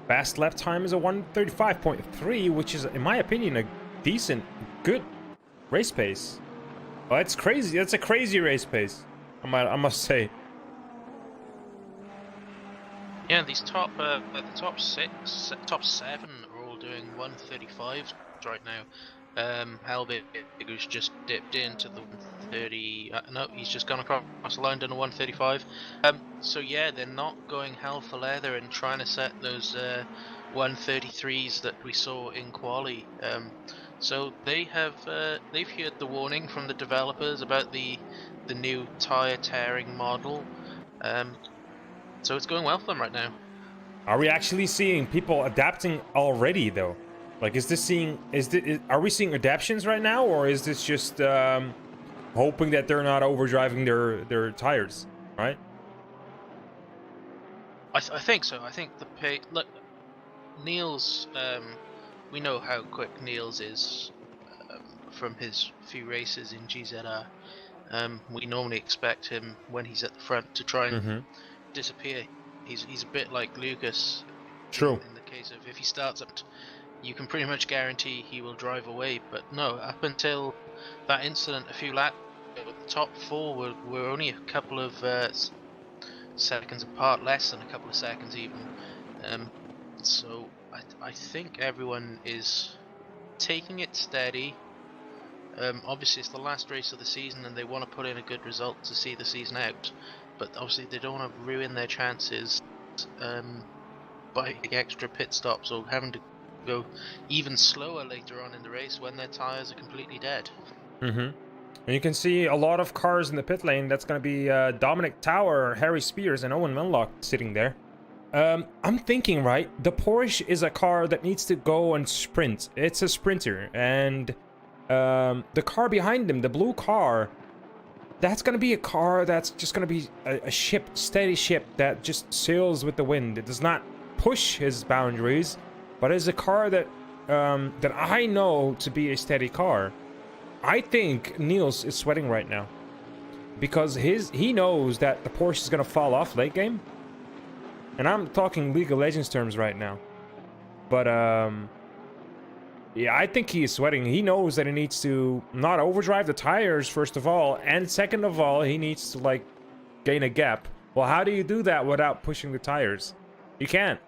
Fast lap time is a 1:35.3, which is, in my opinion, a decent, good race pace. Well, it's crazy. That's a crazy race pace. I must say. Yeah, these the top seven are all doing 135s right now. Helbig, who's just dipped into the 130. No, he's just gone across the line, done a 135. So yeah, they're not going hell for leather and trying to set those 133s that we saw in quali. So they've heard the warning from the developers about the new tire tearing model. So it's going well for them right now. Are we actually seeing people adapting already, though? Like, are we seeing adaptations right now, or is this just hoping that they're not overdriving their tires, right? I think so. I think look, Niels. We know how quick Niels is from his few races in GZR. We normally expect him when he's at the front to try and disappear. He's a bit like Lucas. True. In the case of if he starts up, you can pretty much guarantee he will drive away. But no, up until that incident a few laps, the top four were only a couple of seconds apart, less than a couple of seconds even. So I think everyone is taking it steady. Obviously, it's the last race of the season, and they want to put in a good result to see the season out. But obviously, they don't want to ruin their chances by extra pit stops or having to go even slower later on in the race when their tires are completely dead. And you can see a lot of cars in the pit lane. That's going to be Dominic Tower, Harry Spears, and Owen Wenlock sitting there. I'm thinking, right, the Porsche is a car that needs to go and sprint. It's a sprinter, and the car behind him, the blue car, that's going to be a car that's just going to be a steady ship that just sails with the wind. It does not push his boundaries, but is a car that that I know to be a steady car. I think Niels is sweating right now because he knows that the Porsche is going to fall off late game. And I'm talking League of Legends terms right now. But yeah, I think he is sweating. He knows that he needs to not overdrive the tires, first of all, and second of all, he needs to, like, gain a gap. Well, how do you do that without pushing the tires? You can't.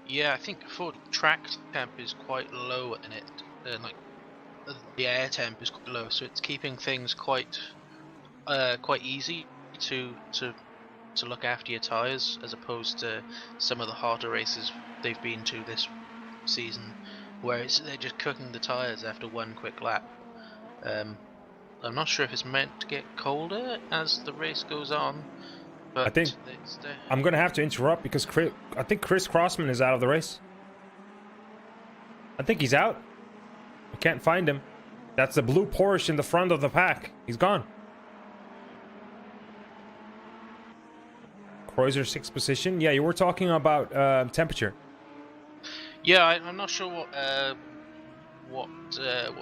Yeah, I think for track temp is quite low in it. Like the air temp is quite low, so it's keeping things quite easy to look after your tires, as opposed to some of the harder races they've been to this season, where they're just cooking the tires after one quick lap. I'm not sure if it's meant to get colder as the race goes on, but I think I'm gonna have to interrupt because I think Chris Crossman is out of the race. I think he's out. I can't find him. That's the blue Porsche in the front of the pack. He's gone. Kreuzer 6th position. Yeah, you were talking about temperature. Yeah, I'm not sure what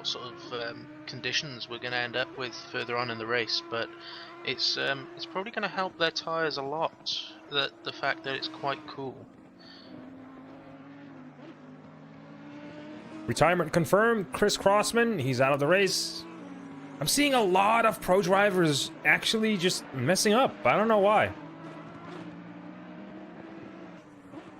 sort of conditions we're going to end up with further on in the race, but it's probably going to help their tires a lot. The fact that it's quite cool. Retirement confirmed. Chris Crossman, he's out of the race. I'm seeing a lot of pro drivers actually just messing up. I don't know why.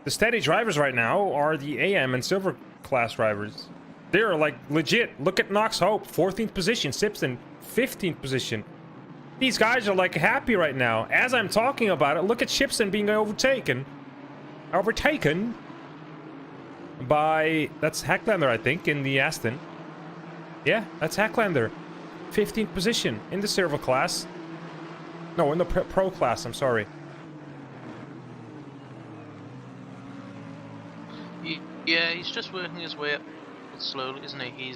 The steady drivers right now are the AM and Silver class drivers. They're like legit. Look at Knox Hope, 14th position. Simpson, 15th position. These guys are like happy right now. As I'm talking about it, look at Shipson being overtaken. Overtaken by, that's Hacklander, I think, in the Aston. Yeah, that's Hacklander. 15th position in the Silver class. No, in the Pro class, I'm sorry. Yeah, he's just working his way up slowly, isn't he?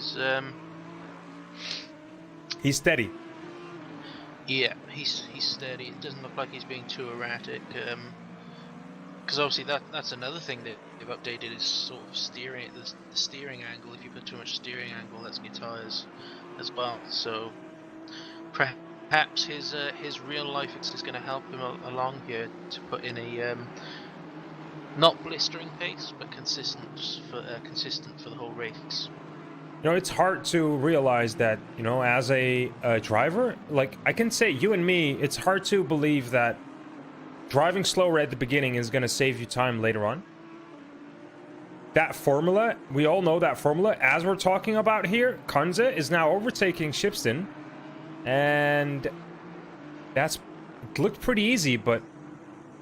He's steady. Yeah, he's steady. It doesn't look like he's being too erratic. Because obviously that's another thing that they've updated is sort of steering. The steering angle. If you put too much steering angle, that's your tires as well. So perhaps his real life is going to help him along here to put in a not blistering pace, but consistent for the whole race. You know, it's hard to realize that, you know, as a driver, like, I can say, you and me, it's hard to believe that driving slower at the beginning is going to save you time later on. That formula, we all know that formula. As we're talking about here, Kunze is now overtaking Shipston. And that's looked pretty easy, but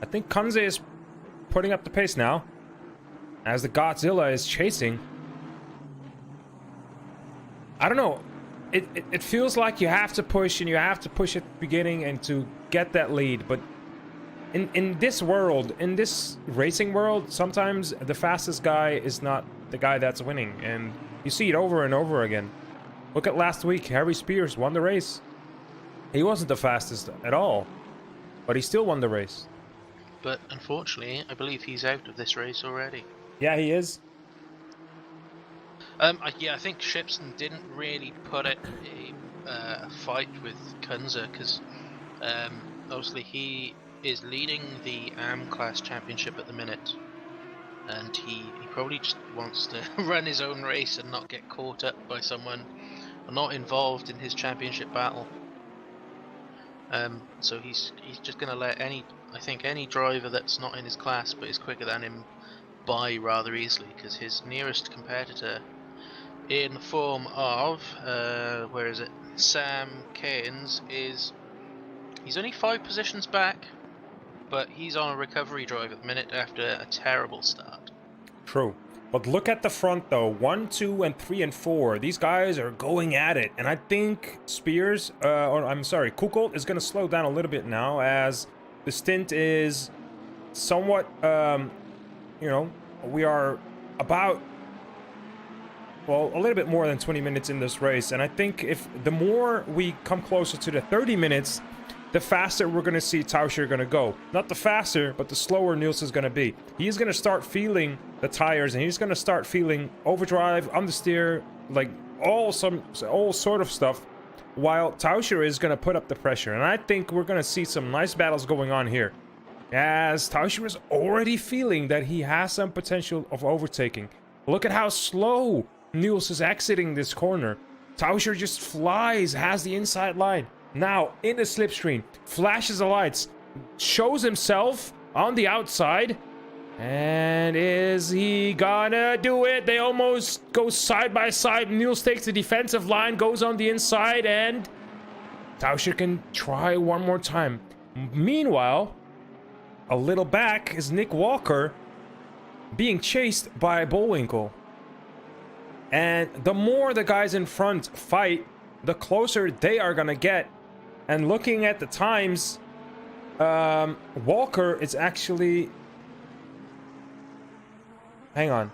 I think Kunze is putting up the pace now. As the Godzilla is chasing. I don't know. It feels like you have to push, and you have to push at the beginning and to get that lead. But in this world, in this racing world, sometimes the fastest guy is not the guy that's winning. And you see it over and over again. Look at last week. Harry Spears won the race. He wasn't the fastest at all. But he still won the race. But unfortunately, I believe he's out of this race already. Yeah, he is. Yeah, I think Shipson didn't really put it a fight with Kunze because obviously he is leading the AM class championship at the minute, and he probably just wants to run his own race and not get caught up by someone not involved in his championship battle. So he's just going to let any driver that's not in his class but is quicker than him by rather easily, because his nearest competitor in the form of where is it? Sam Keynes he's only 5 positions back, but he's on a recovery drive at the minute after a terrible start. True. But look at the front though. 1, 2, and 3, and 4. These guys are going at it. And I think Spears, Kukolt is going to slow down a little bit now as the stint is somewhat, you know, we are about, well, a little bit more than 20 minutes in this race. And I think if the more we come closer to the 30 minutes, the faster we're going to see Tauscher going to go. Not the faster, but the slower Niels is going to be. He's going to start feeling the tires, and he's going to start feeling overdrive, understeer, like all sort of stuff, while Tauscher is going to put up the pressure. And I think we're going to see some nice battles going on here, as Tauscher is already feeling that he has some potential of overtaking. Look at how slow Niels is exiting this corner. Tauscher just flies, has the inside line. Now, in the slipstream, flashes the lights, shows himself on the outside, and is he gonna do it? They almost go side by side. Niels takes the defensive line, goes on the inside, and Tauscher can try one more time. Meanwhile, a little back is Nick Walker being chased by Bullwinkle. And the more the guys in front fight, the closer they are gonna get. And looking at the times, Walker is actually, hang on,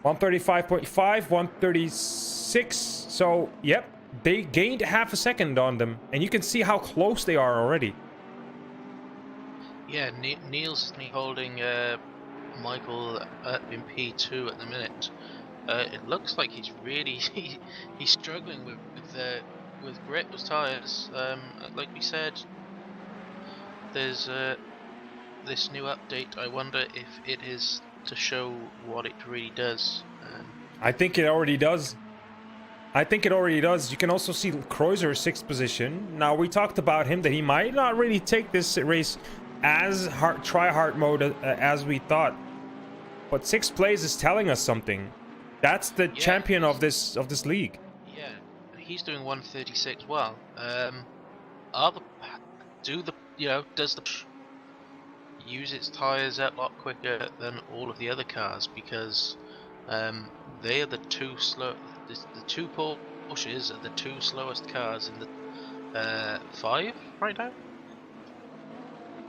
135.5, 136. So, yep, they gained half a second on them. And you can see how close they are already. Yeah, Niels is holding Michael in P2 at the minute. It looks like he's really he's struggling with grip with tires. Like we said, there's this new update. I wonder if it is to show what it really does. I think it already does. I think it already does. You can also see Kreuzer 6th position. Now, we talked about him that he might not really take this race as try-hard mode as we thought. But 6th place is telling us something. That's the champion of this league. Yeah, he's doing 136 well. Does the use its tires a lot quicker than all of the other cars, because they are the two slow. The two Porsches are the two slowest cars in the 5 right now.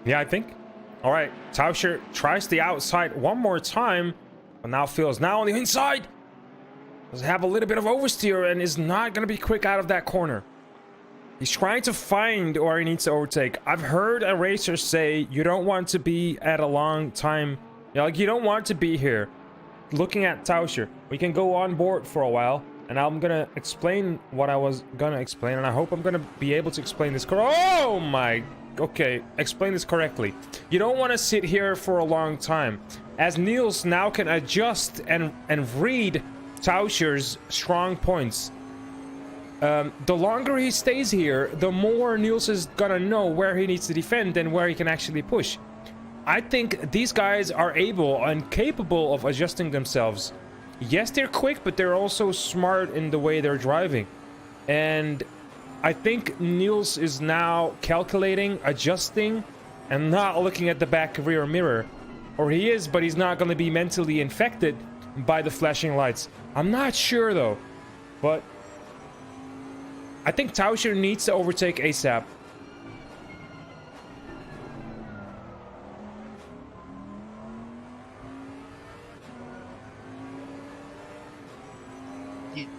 Yeah, I think. All right, Tauscher tries the outside one more time, but now feels now on the inside. Does have a little bit of oversteer and is not going to be quick out of that corner. He's trying to find where he needs to overtake. I've heard a racer say you don't want to be at a long time. Like, you don't want to be here. Looking at Tauscher, we can go on board for a while, and I'm gonna explain what I was gonna explain, and I hope I'm gonna be able to explain this. Oh my, okay, explain this correctly. You don't want to sit here for a long time, as Niels now can adjust and read Tauscher's strong points. The longer he stays here, the more Niels is gonna know where he needs to defend and where he can actually push. I think these guys are able and capable of adjusting themselves. Yes, they're quick, but they're also smart in the way they're driving. And I think Niels is now calculating, adjusting, and not looking at the back rear mirror. Or he is, but he's not going to be mentally infected by the flashing lights. I'm not sure, though. But I think Tauscher needs to overtake ASAP.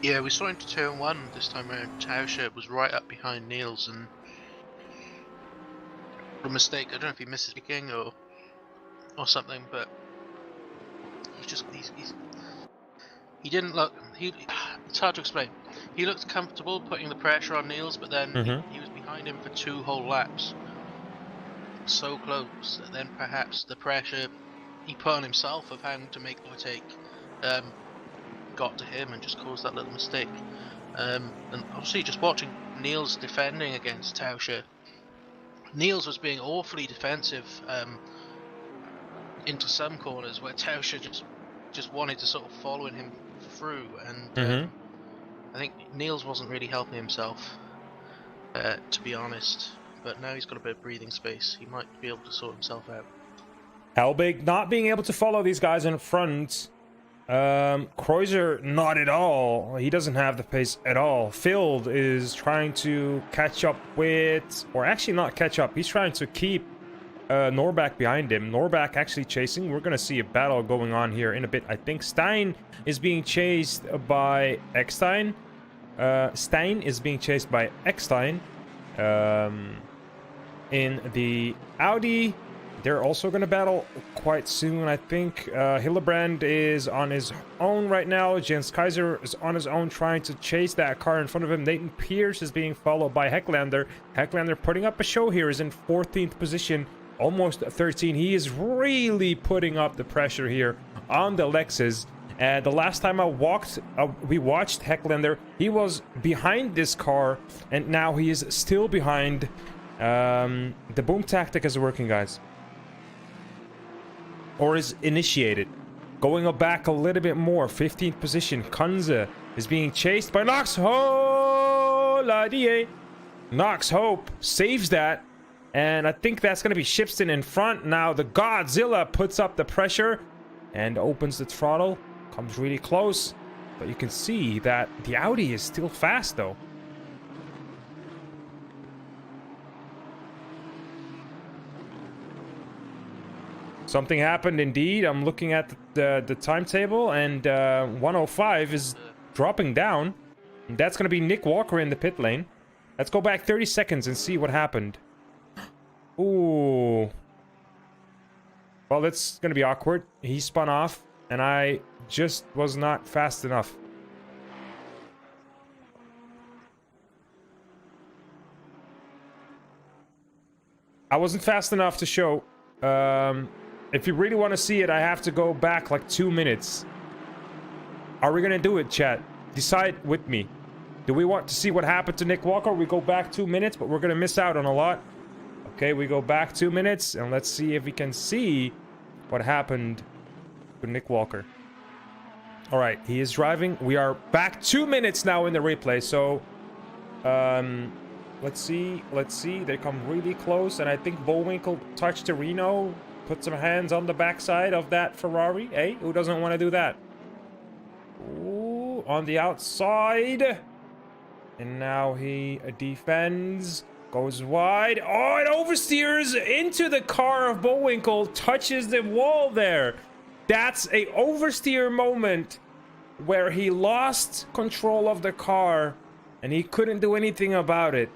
Yeah, we saw into turn 1 this time around. Tauscher was right up behind Niels, and a mistake. I don't know if he misses kicking or something, but he didn't look. It's hard to explain. He looked comfortable putting the pressure on Niels, but then he was behind him for 2 whole laps. So close that then perhaps the pressure he put on himself of having to make the overtake got to him and just caused that little mistake. And obviously, just watching Niels defending against Tauscher, Niels was being awfully defensive into some corners where Tauscher just wanted to sort of follow him through, and I think Niels wasn't really helping himself, to be honest. But now he's got a bit of breathing space. He might be able to sort himself out. Helbig not being able to follow these guys in front. Kreuzer not at all. He doesn't have the pace at all. Field is trying to catch up with, or actually not catch up. He's trying to keep Norback behind him. Norback actually chasing. We're gonna see a battle going on here in a bit. I think Stein is being chased by Eckstein. Stein is being chased by Eckstein. In the Audi, they're also going to battle quite soon, I think. Hillebrand is on his own right now. Jens Kaiser is on his own trying to chase that car in front of him. Nathan Pierce is being followed by Hecklander. Hecklander putting up a show here, is in 14th position, almost 13. He is really putting up the pressure here on the Lexus. And the last time we watched Hecklander, he was behind this car, and now he is still behind. The boom tactic is working, guys. Or is initiated. Going back a little bit more. 15th position. Kunze is being chased by Knox. Hola die. Knox Hope saves that. And I think that's going to be Shipston in front. Now the Godzilla puts up the pressure and opens the throttle. Comes really close. But you can see that the Audi is still fast, though. Something happened indeed. I'm looking at the timetable, and 105 is dropping down. And that's going to be Nick Walker in the pit lane. Let's go back 30 seconds and see what happened. Ooh. Well, that's going to be awkward. He spun off, and I just was not fast enough. I wasn't fast enough to show. If you really want to see it, I have to go back like 2 minutes. Are we gonna do it, chat? Decide with me. Do we want to see what happened to Nick Walker? We go back 2 minutes, but we're gonna miss out on a lot. Okay, we go back 2 minutes, and let's see if we can see what happened to Nick Walker. All right, he is driving. We are back 2 minutes now in the replay, so let's see. They come really close, and I think Bullwinkle touched the Reno, put some hands on the backside of that Ferrari. Hey, who doesn't want to do that? Ooh, on the outside, and now he defends, goes wide. Oh, it oversteers into the car of Bullwinkle, touches the wall there. That's a oversteer moment where he lost control of the car and he couldn't do anything about it.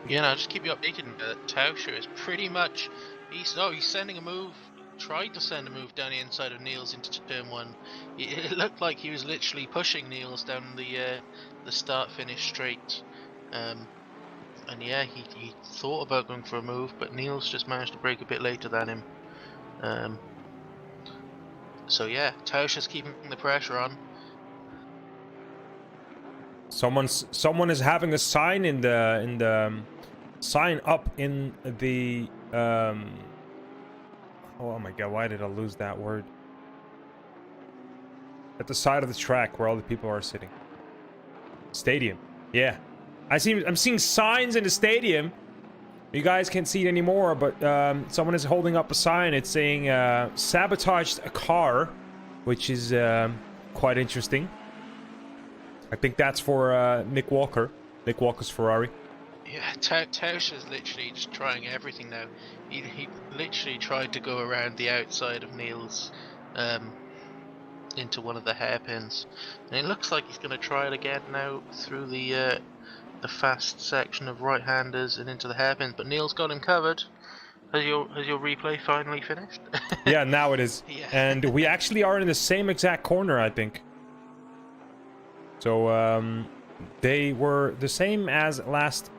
Yeah, no, just keep you updated. Tauscher is pretty much he's sending a move. Tried to send a move down the inside of Niels into turn 1. It looked like he was literally pushing Niels down the start-finish straight. And yeah, he thought about going for a move, but Niels just managed to brake a bit later than him. So yeah, Tauscher's keeping the pressure on. Someone is having a sign in the sign up in the oh my god, why did I lose that word? At the side of the track where all the people are sitting. Stadium. Yeah. I'm seeing signs in the stadium. You guys can't see it anymore, but someone is holding up a sign. It's saying sabotaged a car, which is quite interesting. I think that's for Nick Walker. Nick Walker's Ferrari. Yeah, Tauscher's literally just trying everything now. He literally tried to go around the outside of Niels into one of the hairpins. And it looks like he's going to try it again now through the fast section of right-handers and into the hairpins. But Niels got him covered. Has your replay finally finished? Yeah, now it is. Yeah. And we actually are in the same exact corner, I think. So they were the same as last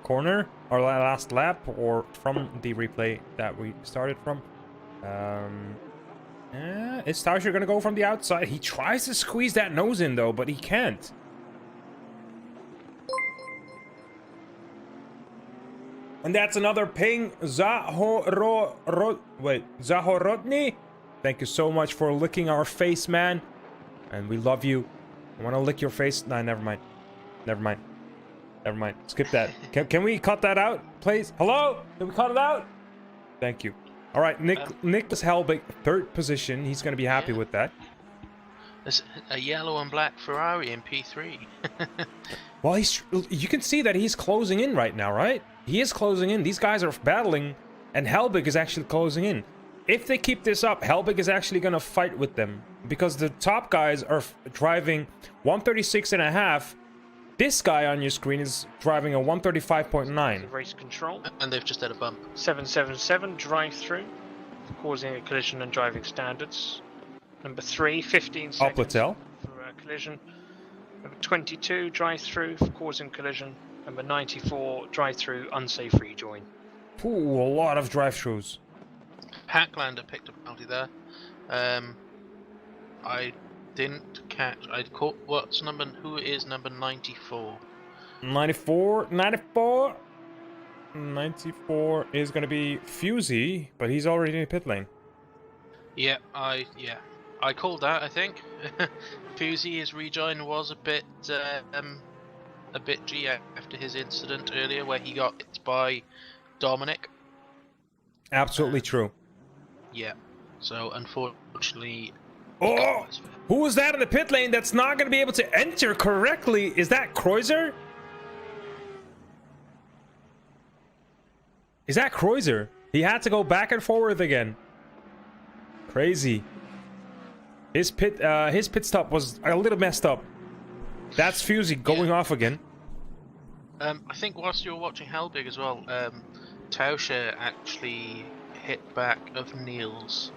corner or last lap, or from the replay that we started from. Is Tauscher gonna go from the outside? He tries to squeeze that nose in though, but he can't. And that's another ping. Zahorodny. Thank you so much for licking our face, man. And we love you. I want to lick your face. Nah, never mind. Never mind. Never mind. Skip that. Can we cut that out, please? Hello? Can we cut it out? Thank you. All right, Nicholas Helbig, 3rd position. He's going to be happy with that. There's a yellow and black Ferrari in P3. Well, you can see that he's closing in right now, right? He is closing in. These guys are battling, and Helbig is actually closing in. If they keep this up, Helbig is actually going to fight with them, because the top guys are driving 136.5. This guy on your screen is driving a 135.9. Race control. And they've just had a bump. 777 drive-through for causing a collision and driving standards. Number 3, 15 seconds Uplatel. for a collision. Number 22, drive-through for causing collision. Number 94, drive-through unsafe rejoin. Ooh, a lot of drive-throughs. Hacklander picked up a penalty there. I didn't catch. I caught who is number 94? 94 is going to be Fusey, but he's already in the pit lane. Yeah, I called that. I think Fusey, his rejoin was a bit G after his incident earlier where he got hit by Dominic. Absolutely true. Yeah. So unfortunately. Oh, who was that in the pit lane that's not going to be able to enter correctly? Is that Kreuzer? Is that Kreuzer? He had to go back and forward again. Crazy. His pit stop was a little messed up. That's Fusey going off again. I think whilst you were watching Helbig as well, Tauscher actually hit back of Niels.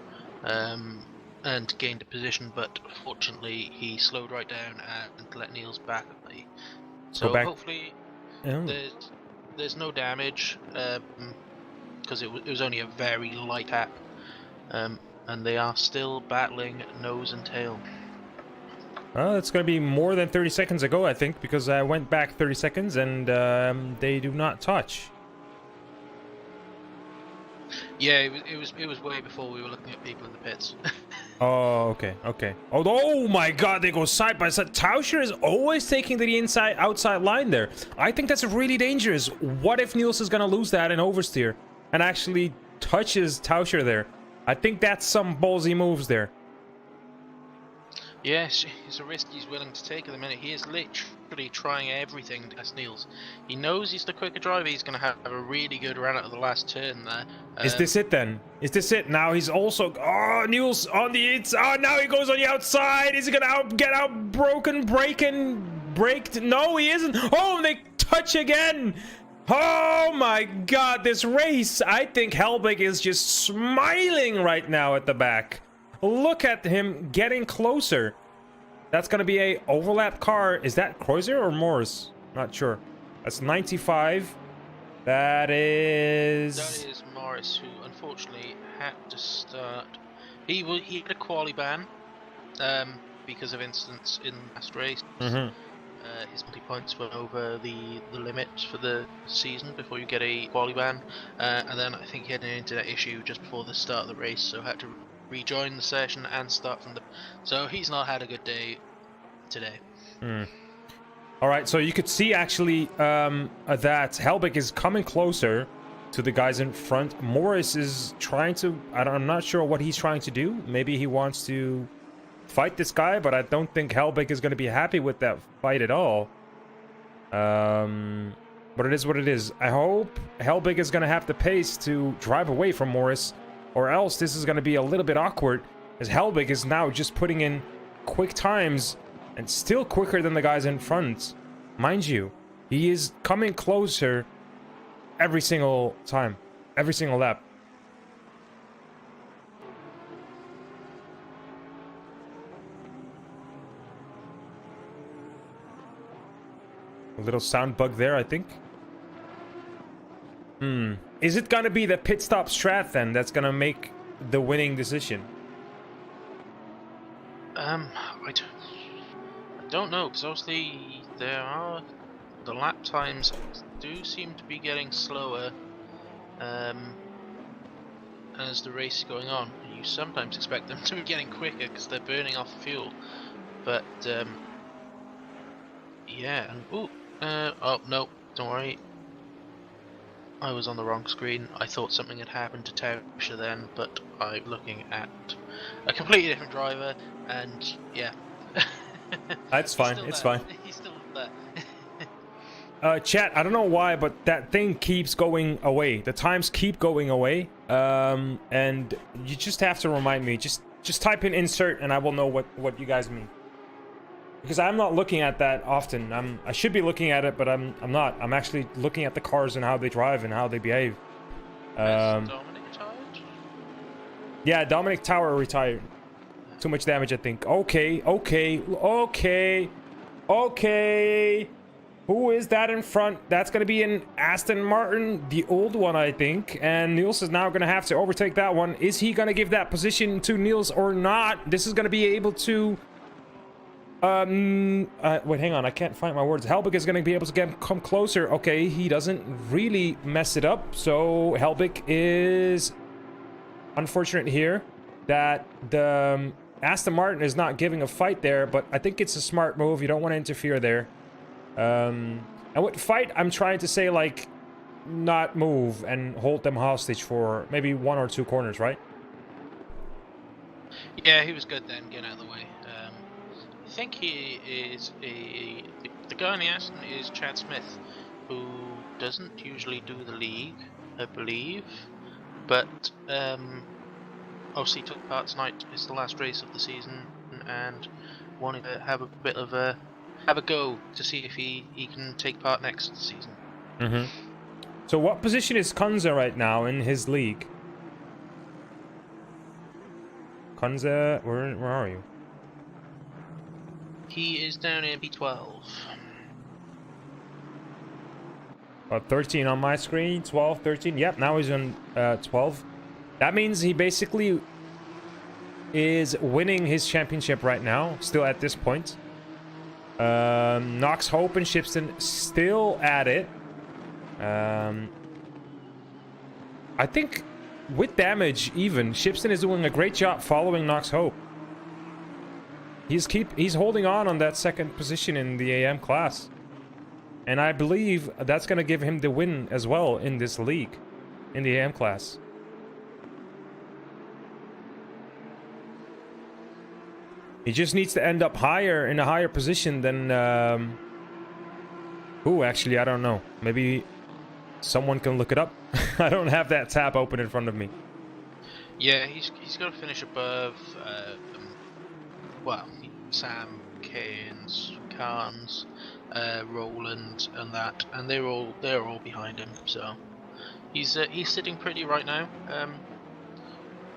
And gained a position, but fortunately he slowed right down and let Niels back. So hopefully there's no damage, because it was only a very light tap, and they are still battling nose and tail. It's going to be more than 30 seconds ago, I think, because I went back 30 seconds and they do not touch. Yeah, it was way before we were looking at people in the pits. Oh, okay, okay. Oh my god, they go side by side. Tauscher is always taking the outside line there. I think that's really dangerous. What if Niels is gonna lose that in oversteer and actually touches Tauscher there? I think that's some ballsy moves there. Yes, it's a risk he's willing to take at the minute. He is literally trying everything as Niels. He knows he's the quicker driver. He's going to have a really good run out of the last turn there. Is this it then? Is this it? Now he's also... Oh, Niels on the inside. Oh, now he goes on the outside. Is he going to get out broken, braked? No, he isn't. Oh, they touch again. Oh my god, this race. I think Helbig is just smiling right now at the back. Look at him getting closer. That's going to be a overlap car. Is that Kreuzer or Morris? Not sure. That's 95. That is Morris, who unfortunately had to start. He had a quali ban because of incidents in the last race. His multi-points went over the limit for the season before you get a quali ban. And then I think he had an internet issue just before the start of the race, so had to rejoin the session and start from the... So he's not had a good day today. All right, so you could see actually that Helbig is coming closer to the guys in front. Morris is trying to... I'm not sure what he's trying to do. Maybe he wants to fight this guy, but I don't think Helbig is going to be happy with that fight at all. But it is what it is. I hope Helbig is going to have the pace to drive away from Morris, or else this is going to be a little bit awkward, as Helbig is now just putting in quick times and still quicker than the guys in front. Mind you, he is coming closer every single time, every single lap. A little sound bug there, I think. Is it gonna be the pit stop strat then that's gonna make the winning decision? I don't know, because obviously the lap times do seem to be getting slower as the race is going on. You sometimes expect them to be getting quicker because they're burning off fuel, but yeah. And oh no, don't worry. I was on the wrong screen. I thought something had happened to Tauscher then, but I'm looking at a completely different driver, and yeah. That's fine, it's fine. He's still there. Chat, I don't know why, but that thing keeps going away. The times keep going away, and you just have to remind me. Just type in insert, and I will know what you guys mean. Because I'm not looking at that often. I should be looking at it, but I'm not. I'm actually looking at the cars and how they drive and how they behave. Dominic retired? Yeah, Dominic Tower retired. Too much damage, I think. Okay. Who is that in front? That's going to be an Aston Martin, the old one, I think. And Niels is now going to have to overtake that one. Is he going to give that position to Niels or not? This is going to be able to... wait, hang on. I can't find my words. Helbig is going to be able to come closer. Okay, he doesn't really mess it up. So Helbig is unfortunate here that the Aston Martin is not giving a fight there, but I think it's a smart move. You don't want to interfere there. And with fight, I'm trying to say, like, not move and hold them hostage for maybe 1 or 2 corners, right? Yeah, he was good then, getting out of the way. I think he is the guy in the Aston is Chad Smith, who doesn't usually do the league, I believe, but obviously took part tonight. It's the last race of the season, and wanted to have a bit of a go to see if he can take part next season. So what position is Konza right now in his league? Konza, where are you? He is down in P12. 13 on my screen, 12, 13. Yep, now he's on 12. That means he basically is winning his championship right now, still at this point. Knox Hope and Shipston still at it. I think with damage even, Shipston is doing a great job following Knox Hope. He's holding on that second position in the AM class. And I believe that's going to give him the win as well in this league, in the AM class. He just needs to end up higher, in a higher position than... Ooh, actually, I don't know. Maybe someone can look it up. I don't have that tab open in front of me. Yeah, he's got to finish above, well, Sam, Keynes, Carnes, Roland, and that, and they're all behind him. So he's sitting pretty right now.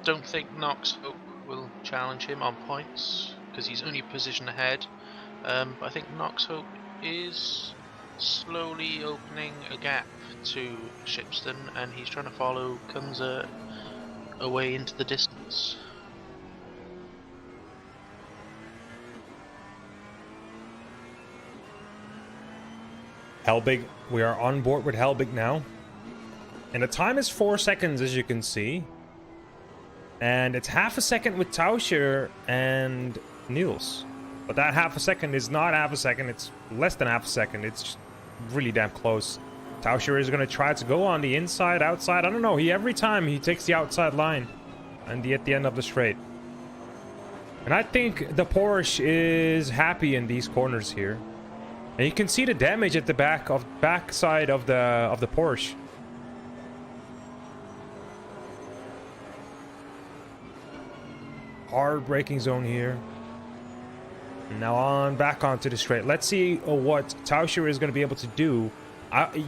Don't think Knox Hope will challenge him on points because he's only a position ahead. But I think Knox Hope is slowly opening a gap to Shipston, and he's trying to follow Kunze away into the distance. Helbig, we are on board with Helbig now. And the time is 4 seconds, as you can see. And it's half a second with Tauscher and Niels. But that half a second is not half a second, it's less than half a second. It's just really damn close. Tauscher is going to try to go on the inside, outside. I don't know, every time he takes the outside line. And at the end of the straight. And I think the Porsche is happy in these corners here. And you can see the damage at the backside of the Porsche. Hard braking zone here. And now back onto the straight. Let's see what Tauscher is going to be able to do.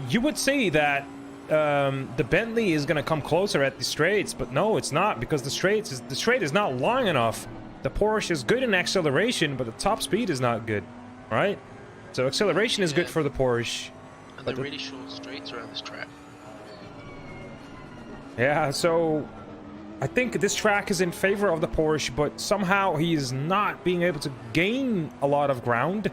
You would say that the Bentley is going to come closer at the straights, but no, it's not, because the straight is not long enough. The Porsche is good in acceleration, but the top speed is not good, right? So acceleration is good for the Porsche. And they're really short straights around this track. Yeah, so I think this track is in favor of the Porsche, but somehow he is not being able to gain a lot of ground.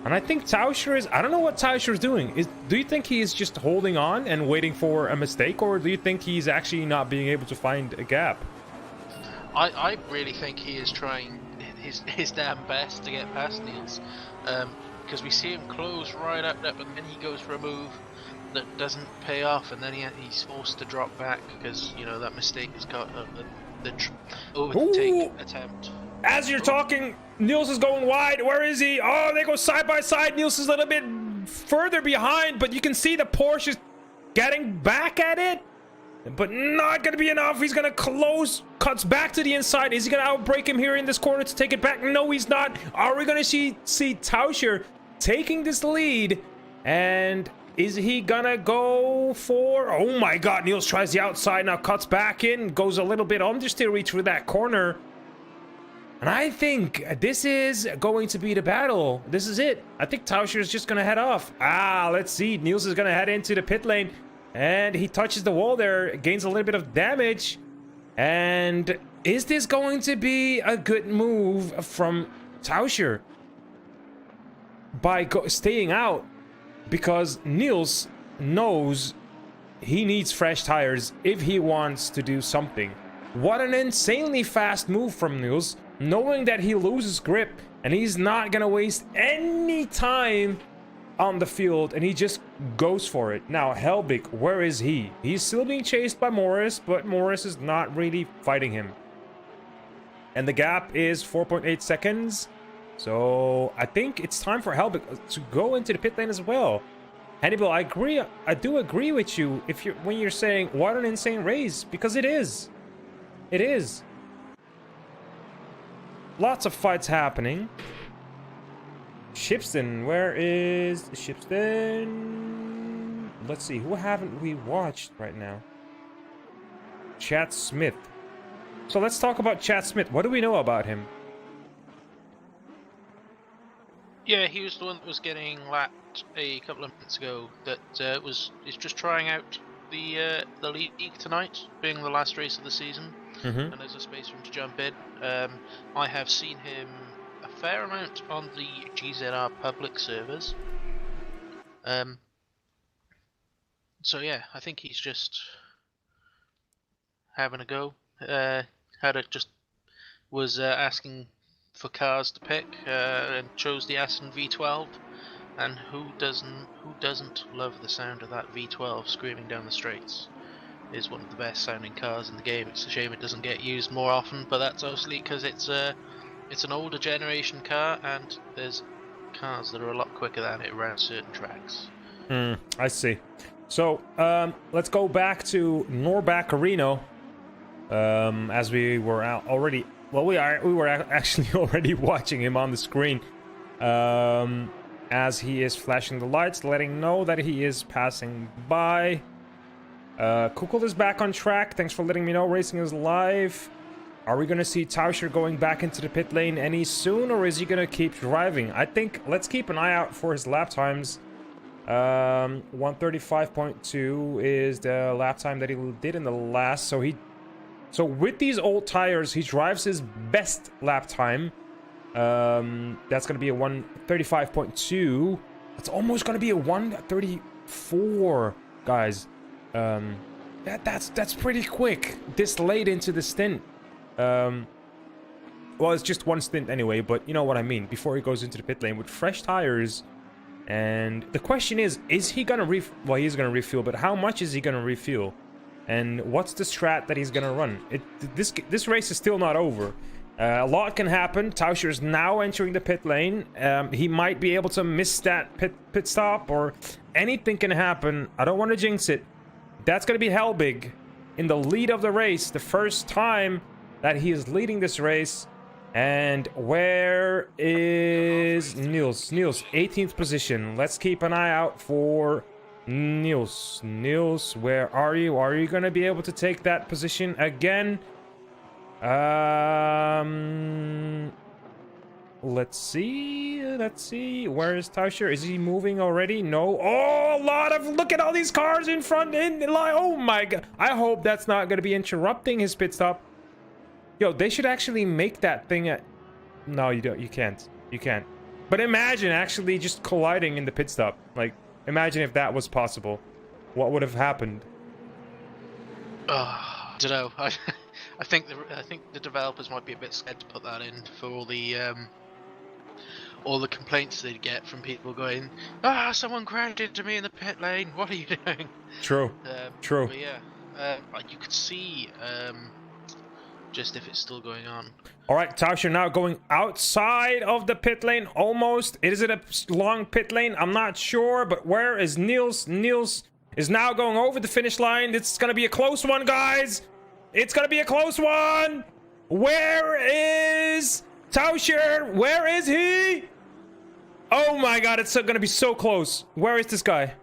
And I think Tauscher is... I don't know what Tauscher is doing. Do you think he is just holding on and waiting for a mistake, or do you think he's actually not being able to find a gap? I really think he is trying his damn best to get past Niels. Because we see him close right up there, but then he goes for a move that doesn't pay off, and then he's forced to drop back because, you know, that mistake has got the overtake attempt. As you're talking, Niels is going wide. Where is he? Oh, they go side by side. Niels is a little bit further behind, but you can see the Porsche is getting back at it, but not going to be enough. He's going to close, cuts back to the inside. Is he going to outbrake him here in this corner to take it back? No, he's not. Are we going to see Tauscher taking this lead? And is he gonna go for... Oh my god, Niels tries the outside, now cuts back in, goes a little bit understeery through that corner. And I think this is going to be the battle. This is it. I think Tauscher is just gonna head off. Let's see. Niels is gonna head into the pit lane, and he touches the wall there, gains a little bit of damage. And is this going to be a good move from Tauscher by staying out? Because Niels knows he needs fresh tires if he wants to do something. What an insanely fast move from Niels, knowing that he loses grip and he's not gonna waste any time on the field, and he just goes for it. Now Helbig, where is he? He's still being chased by Morris, but Morris is not really fighting him. And the gap is 4.8 seconds. So I think it's time for Helbig to go into the pit lane as well. Hannibal, I agree. I do agree with you when you're saying what an insane race, because it is. It is. Lots of fights happening. Shipston, where is Shipston? Let's see, who haven't we watched right now? Chad Smith. So let's talk about Chad Smith. What do we know about him? Yeah, he was the one that was getting lapped a couple of minutes ago. That is just trying out the league tonight, being the last race of the season, and there's a space for him to jump in. I have seen him a fair amount on the GZR public servers. So yeah, I think he's just having a go. Was asking for cars to pick and chose the Aston V12. And who doesn't love the sound of that V12 screaming down the straights? Is one of the best sounding cars in the game. It's a shame it doesn't get used more often, but that's obviously because it's an older generation car, and there's cars that are a lot quicker than it around certain tracks. I see. So let's go back to Norbak Areno. As we were out already. Well, we were actually already watching him on the screen. As he is flashing the lights, letting know that he is passing by. Kukul is back on track. Thanks for letting me know. Racing is live. Are we going to see Tauscher going back into the pit lane any soon, or is he going to keep driving? I think let's keep an eye out for his lap times. 135.2 is the lap time that he did in the last. So with these old tires, he drives his best lap time. That's going to be a 135.2. It's almost going to be a 134, guys. That's pretty quick this late into the stint. Well, it's just one stint anyway, but you know what I mean. Before he goes into the pit lane with fresh tires. And the question is he going to well, he's going to refuel, but how much is he going to refuel? And what's the strat that he's going to run? This race is still not over. A lot can happen. Tauscher is now entering the pit lane. He might be able to miss that pit stop, or anything can happen. I don't want to jinx it. That's going to be hell big in the lead of the race. The first time that he is leading this race. And where is Niels? Niels, 18th position. Let's keep an eye out for Niels. Niels, where are you? Are you going to be able to take that position again? Let's see. Where is Tauscher? Is he moving already? No. Oh, look at all these cars in front in line. Oh my god. I hope that's not going to be interrupting his pit stop. Yo, they should actually make that thing at... No, you don't. You can't. You can't. But imagine actually just colliding in the pit stop. Like, imagine if that was possible. What would have happened? I don't know. I think the developers might be a bit scared to put that in for all the complaints they'd get from people going, someone crashed into me in the pit lane. What are you doing? True. True. But yeah, you could see just if it's still going on. All right, Tauscher now going outside of the pit lane almost. Is it a long pit lane? I'm not sure, but where is Niels? Niels is now going over the finish line. It's going to be a close one, guys. It's going to be a close one. Where is Tauscher? Where is he? Oh my god, it's going to be so close. Where is this guy?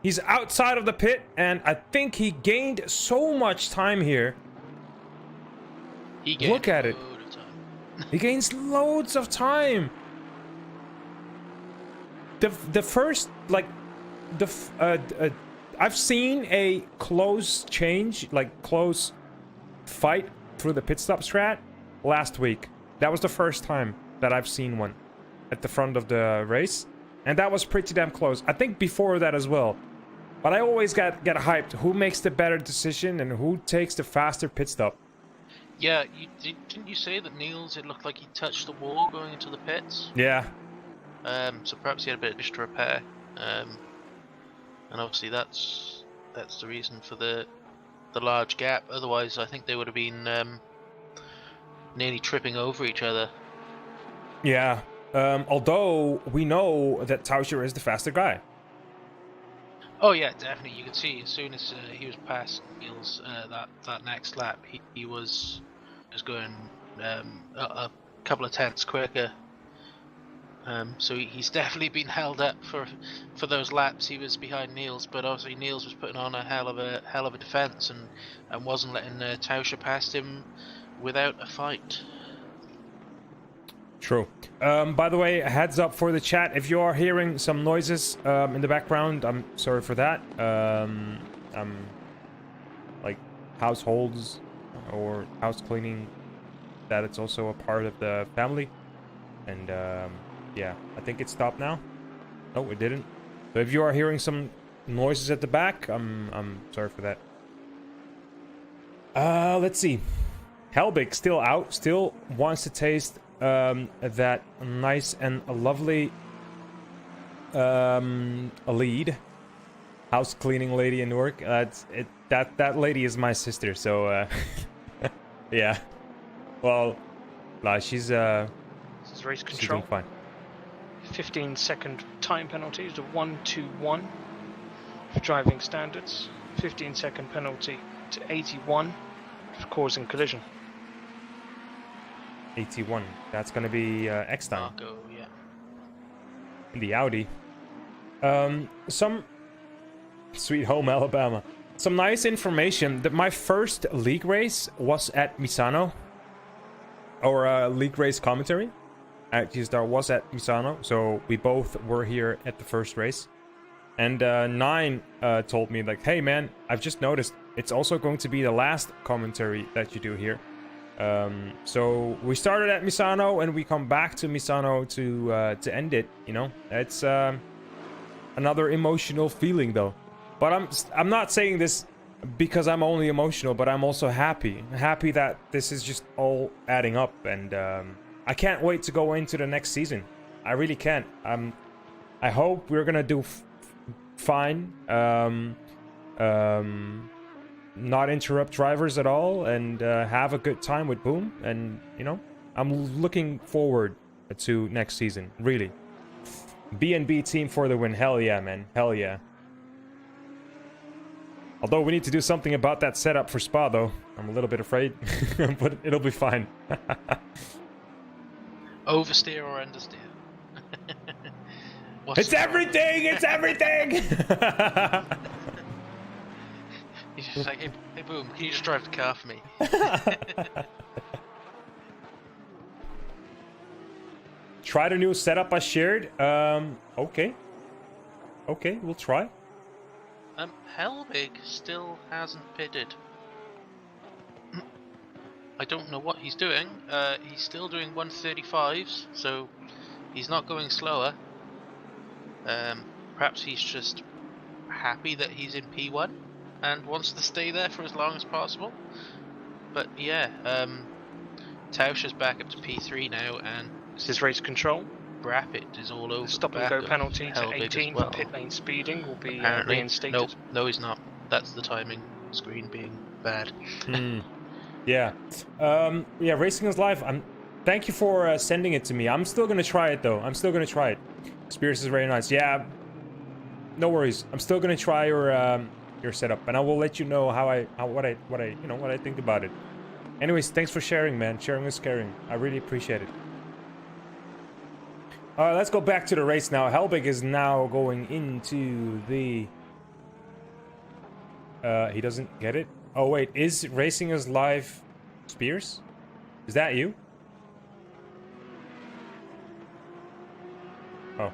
He's outside of the pit, and I think he gained so much time here. Look at it. He gains loads of time. The first, like, I've seen a close change, like close fight through the pit stop strat last week. That was the first time that I've seen one at the front of the race, and that was pretty damn close. I think before that as well. But I always get hyped. Who makes the better decision and who takes the faster pit stop? Yeah, didn't you say that Niels, it looked like he touched the wall going into the pits? Yeah. So perhaps he had a bit of dish to repair. And obviously that's the reason for the large gap. Otherwise, I think they would have been nearly tripping over each other. Yeah. Although we know that Tauscher is the faster guy. Oh yeah, definitely. You could see as soon as he was past Niels that next lap, he was going a couple of tenths quicker. So he's definitely been held up for those laps. He was behind Niels, but obviously Niels was putting on a hell of a defense and wasn't letting Tauscher past him without a fight. True. By the way, a heads up for the chat. If you are hearing some noises in the background, I'm sorry for that. Like households or house cleaning, that it's also a part of the family. And yeah, I think it stopped now. No, it didn't. So if you are hearing some noises at the back, I'm sorry for that. Let's see. Helbig still out, still wants to taste that nice and lovely a lead house cleaning lady in Newark. That lady is my sister, so yeah. Well, nah, she's This is race doing control. fine. 15-second time penalty to 121 for driving standards. 15-second penalty to 81 for causing collision. 81. That's gonna be X time Marco, yeah. in the Audi. Some sweet home Alabama. Some nice information that my first league race was at Misano, or league race commentary at GZR was at Misano, so we both were here at the first race. And Nine told me like, hey man, I've just noticed it's also going to be the last commentary that you do here. So we started at Misano and we come back to Misano to end it. You know, it's another emotional feeling though. But I'm not saying this because I'm only emotional, but I'm also happy that this is just all adding up, and I can't wait to go into the next season. I really can't. I hope we're gonna do fine. Not interrupt drivers at all, and have a good time with Boom. And you know, I'm looking forward to next season. Really, B&B team for the win. Hell yeah, man. Hell yeah. Although we need to do something about that setup for Spa, though. I'm a little bit afraid, but it'll be fine. Oversteer or understeer? It's everything! It's everything! He's just like, hey, Boom, can you just drive the car for me? Try the new setup I shared. Okay. Okay, we'll try. Helbig still hasn't pitted. I don't know what he's doing. He's still doing 135s, so he's not going slower. Perhaps he's just happy that he's in P1 and wants to stay there for as long as possible. But yeah, Tausch is back up to P3 now, and This is race control. Rapid is all over. The stop the and go back of penalty to Helbig 18 as well. for pit lane speeding will be Apparently, reinstated. no, he's not. That's the timing screen being bad. Yeah. Yeah, Racing is live. Thank you for sending it to me. I'm still gonna try it though. I'm still gonna try it. Experience is very nice. Yeah. No worries. I'm still gonna try your setup, and I will let you know what I think about it. Anyways, thanks for sharing, man. Sharing is caring. I really appreciate it. Let's go back to the race now. Helbig is now going into the... he doesn't get it. Oh, wait. Is Racing is live Spears? Is that you? Oh.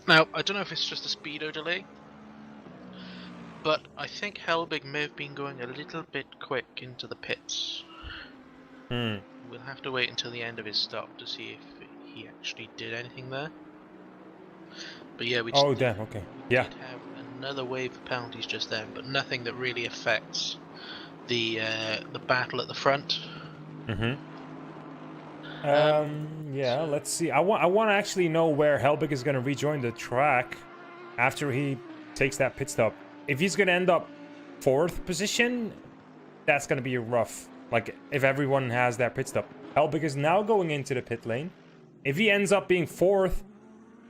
Now, I don't know if it's just a speedo delay, but I think Helbig may have been going a little bit quick into the pits. We'll have to wait until the end of his stop to see if he actually did anything there. But yeah, we just Oh, damn. Okay. Yeah. did have another wave of penalties just then, but nothing that really affects the battle at the front. Yeah, let's see. I want to actually know where Helbig is going to rejoin the track after he takes that pit stop. If he's going to end up 4th position, that's going to be rough. Like, if everyone has that pit stop. Helbig is now going into the pit lane. If he ends up being 4th,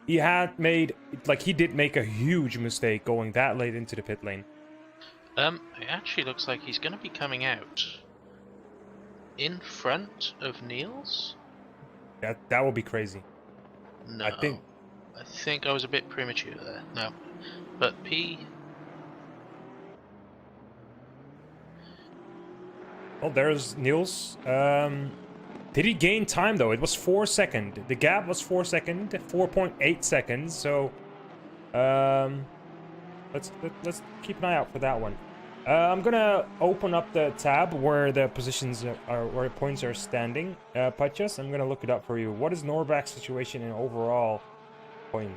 he did make a huge mistake going that late into the pit lane. It actually looks like he's going to be coming out in front of Niels. That would be crazy. No, I think I was a bit premature there. No, but P. Oh, there's Niels. Did he gain time though? It was 4 seconds. The gap was 4 seconds, 4.8 seconds. So, let's keep an eye out for that one. I'm gonna open up the tab where the positions are, where points are standing. Patches, I'm gonna look it up for you. What is Norback's situation in overall point?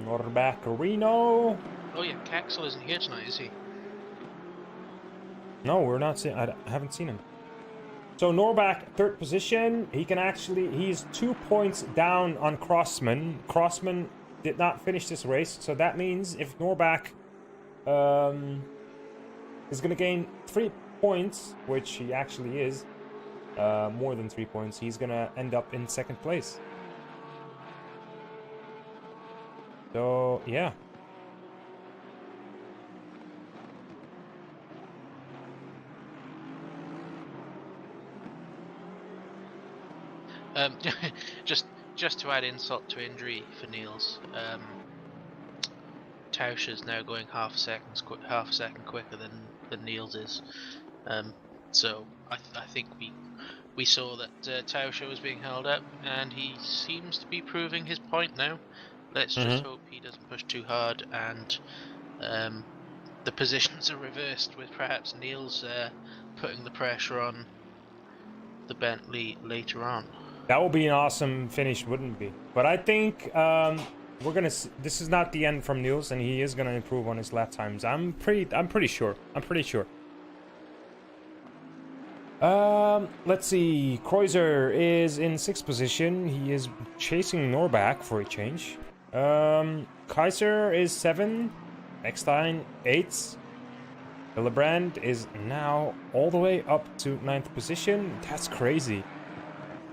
Norback Reno. Oh yeah, Caxel isn't here tonight, is he? No, we're not seeing. I haven't seen him. So Norback, third position. He can actually. He's 2 points down on Crossman. Crossman did not finish this race, so that means if Norback is gonna gain 3 points, which he actually is, more than 3 points, he's gonna end up in second place. So yeah. Just to add insult to injury for Niels, Tauscher's now going half a second quicker than Niels is. So I think we saw that Tauscher was being held up, and he seems to be proving his point now. Let's just hope he doesn't push too hard, and the positions are reversed with perhaps Niels putting the pressure on the Bentley later on. That would be an awesome finish, wouldn't it be? But I think we're gonna. This is not the end from Niels, and he is gonna improve on his lap times. I'm pretty sure. Let's see. Kreuzer is in 6th position. He is chasing Norback for a change. Kaiser is 7. Eckstein 8. Hillebrand is now all the way up to 9th position. That's crazy.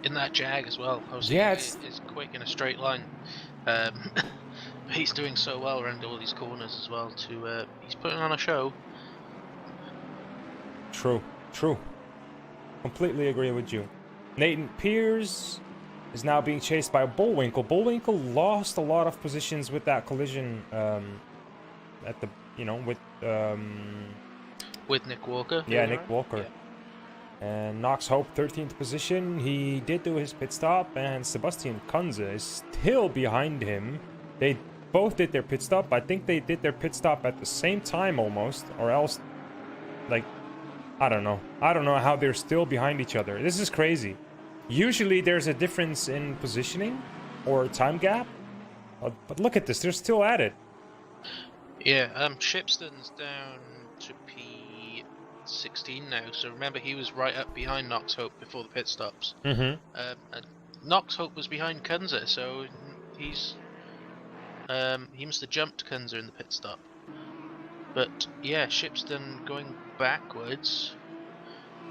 In that Jag as well. Yeah, it's quick in a straight line. He's doing so well around all these corners as well. He's putting on a show. True. Completely agree with you. Nathan Pierce is now being chased by Bullwinkle. Bullwinkle lost a lot of positions with that collision. At the With Nick Walker. Yeah, Nick Walker. Yeah. And Knox Hope, 13th position. He did do his pit stop, and Sebastian Kunze is still behind him. They both did their pit stop. I think they did their pit stop at the same time almost, or else, like, I don't know. I don't know how they're still behind each other. This is crazy. Usually there's a difference in positioning or time gap, but look at this. They're still at it. Yeah, Shipston's down to P16 now, so remember he was right up behind Knox Hope before the pit stops. Mm-hmm. And Knox Hope was behind Kunze, so he must have jumped Kunze in the pit stop. But yeah, Shipston going backwards,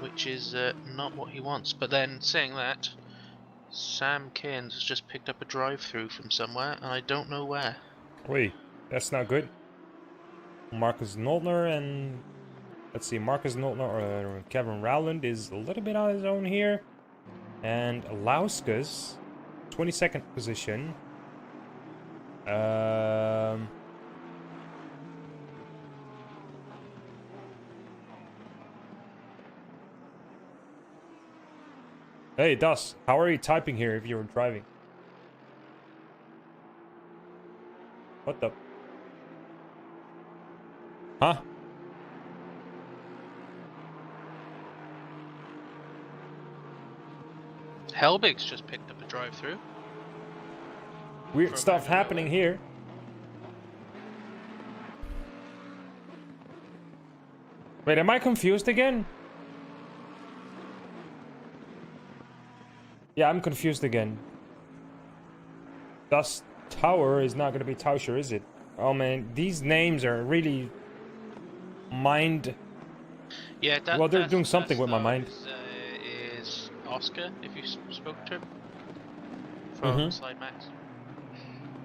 which is not what he wants. But then saying that, Sam Cairns has just picked up a drive-through from somewhere, and I don't know where. Wait, that's not good. Marcus Noltner and... Let's see, Marcus Noltner or Kevin Rowland is a little bit on his own here. And Lauskas, 22nd position. Hey, Das, how are you typing here if you were driving? What the... Huh? Helbig's just picked up a drive-through. Weird From stuff nowhere. happening here. Wait, am I confused again? Yeah, I'm confused again. Das Tower is not going to be Tauscher, is it? Oh man, these names are really mind. Yeah, Well, they're doing something with my mind. Is Oscar, if you spoke to him from Slide Max.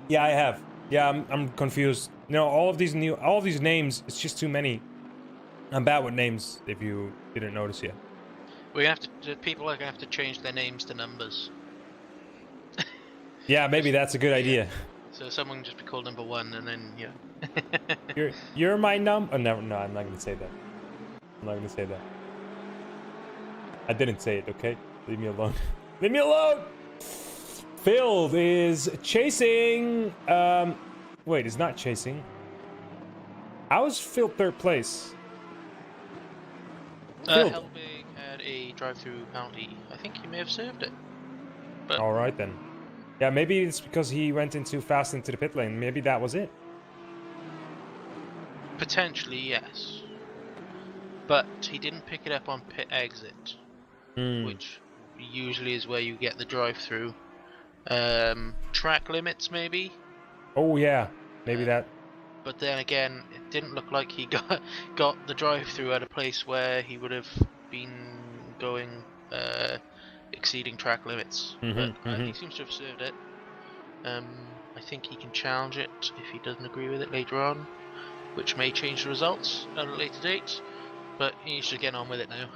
Yeah, I have. Yeah, I'm confused. You know, all of these names, it's just too many. I'm bad with names, if you didn't notice yet. People are gonna have to change their names to numbers. Yeah, maybe that's a good idea. So someone can just be called number 1, and then yeah. You're my no, no, I'm not gonna say that. I'm not gonna say that. I didn't say it, okay? Leave me alone. Leave me alone! Field is chasing... Wait, it's not chasing. How's Phil third place? Phil. Helbig had a drive-through penalty. I think he may have served it. But All right then. Yeah, maybe it's because he went in too fast into the pit lane. Maybe that was it. potentially, yes. But he didn't pick it up on pit exit, which usually is where you get the drive-through. Track limits, maybe? Oh yeah, maybe that. But then again, it didn't look like he got the drive-through at a place where he would have been going exceeding track limits. But he seems to have served it. I think he can challenge it if he doesn't agree with it later on, which may change the results at a later date. But he needs to get on with it now.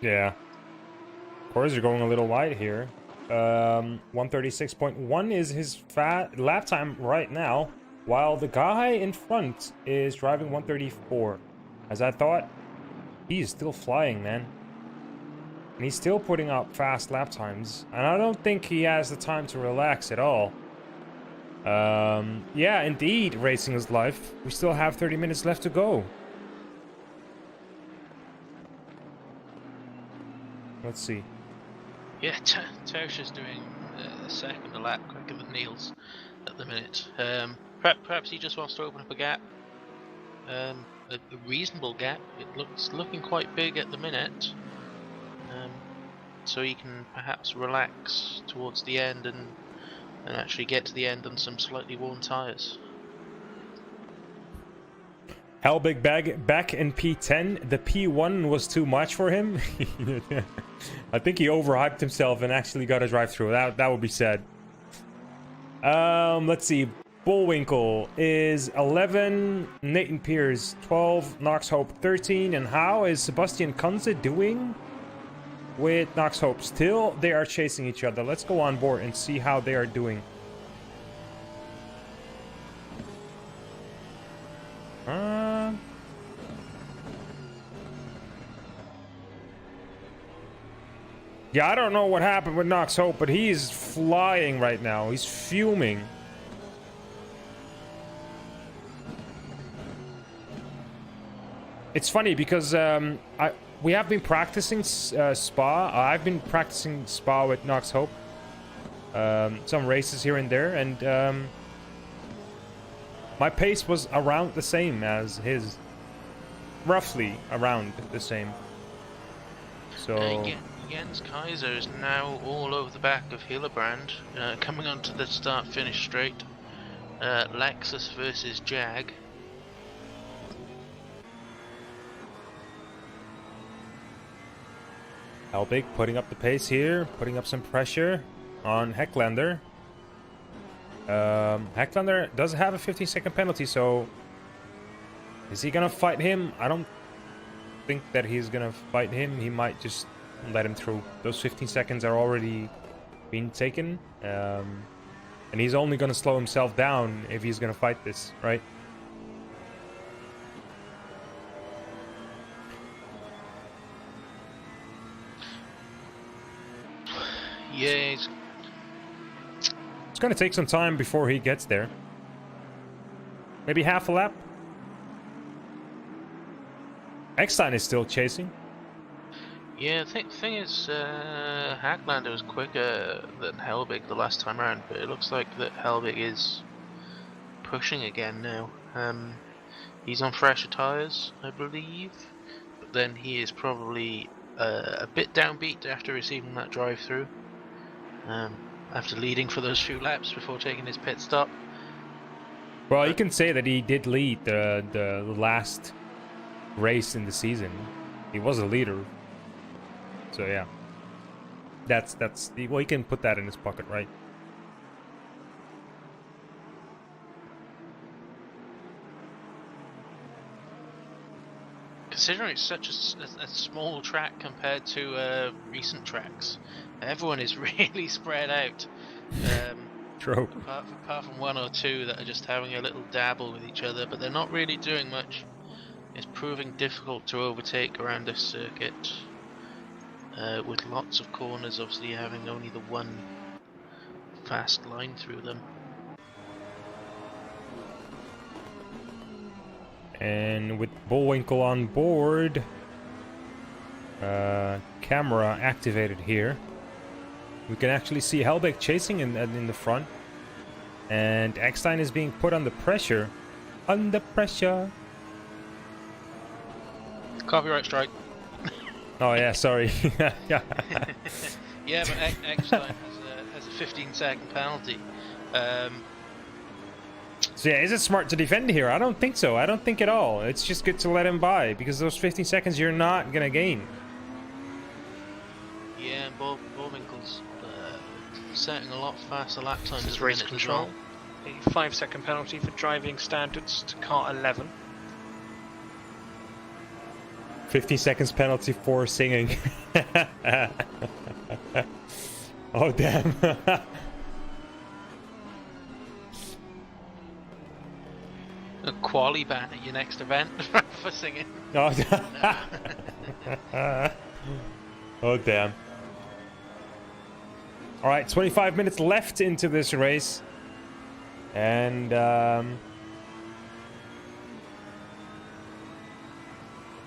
Yeah. Of course, you're going a little wide here. 136.1 is his lap time right now, while the guy in front is driving 134. As I thought, he's still flying, man. And he's still putting up fast lap times. And I don't think he has the time to relax at all. Yeah, indeed, racing is life. We still have 30 minutes left to go. Let's see. Yeah, Tosh is doing a second a lap quicker than Niels at the minute. Perhaps he just wants to open up a gap. A reasonable gap. It looking quite big at the minute. So he can perhaps relax towards the end and actually get to the end on some slightly worn tyres. Helbig back in P10. The P1 was too much for him. I think he overhyped himself and actually got a drive-through. That would be sad. Let's see. Bullwinkle is 11. Nathan Pierce 12. Knox Hope 13. And how is Sebastian Kunze doing with Knox Hope? Still, they are chasing each other. Let's go on board and see how they are doing. Yeah, I don't know what happened with Knox Hope, but he's flying right now. He's fuming. It's funny because we have been practicing Spa. I've been practicing Spa with Knox Hope. Some races here and there, and my pace was around the same as his. Roughly around the same. So... Jens Kaiser is now all over the back of Hillebrand, coming onto the start-finish straight. Lexus versus Jag. Helbig putting up the pace here, putting up some pressure on Hecklander. Hecklander does have a 15-second penalty, so is he gonna fight him? I don't think that he's gonna fight him. He might just let him through. Those 15 seconds are already being taken, and he's only gonna slow himself down if he's gonna fight this, right? Yeah, It's gonna take some time before he gets there. Maybe half a lap. Eckstein is still chasing. Yeah, the thing is, Haglander was quicker than Helbig the last time around, but it looks like that Helbig is pushing again now. He's on fresher tyres, I believe, but then he is probably a bit downbeat after receiving that drive-through. After leading for those few laps before taking his pit stop. Well, you can say that he did lead the last race in the season. He was a leader. So yeah, that's well, he can put that in his pocket, right? Considering it's such a small track compared to recent tracks, everyone is really spread out. True. Apart from one or two that are just having a little dabble with each other, but they're not really doing much. It's proving difficult to overtake around this circuit. With lots of corners obviously having only the one fast line through them. And with Bullwinkle on board, camera activated here, we can actually see Helbeck chasing in the front. And Eckstein is being put under pressure. Under pressure. Copyright strike. Oh yeah, sorry. Yeah. Yeah, but Eckstein has a 15-second penalty. So yeah, is it smart to defend here? I don't think so. I don't think at all. It's just good to let him by, because those 15 seconds you're not gonna gain. Yeah, and Bullwinkle's setting a lot faster lap times. This is at the race minute as control. well. A 5-second penalty for driving standards to car 11. 15 seconds penalty for singing. Oh damn. A quali ban at your next event for singing. Oh, oh damn. All right, 25 minutes left into this race. And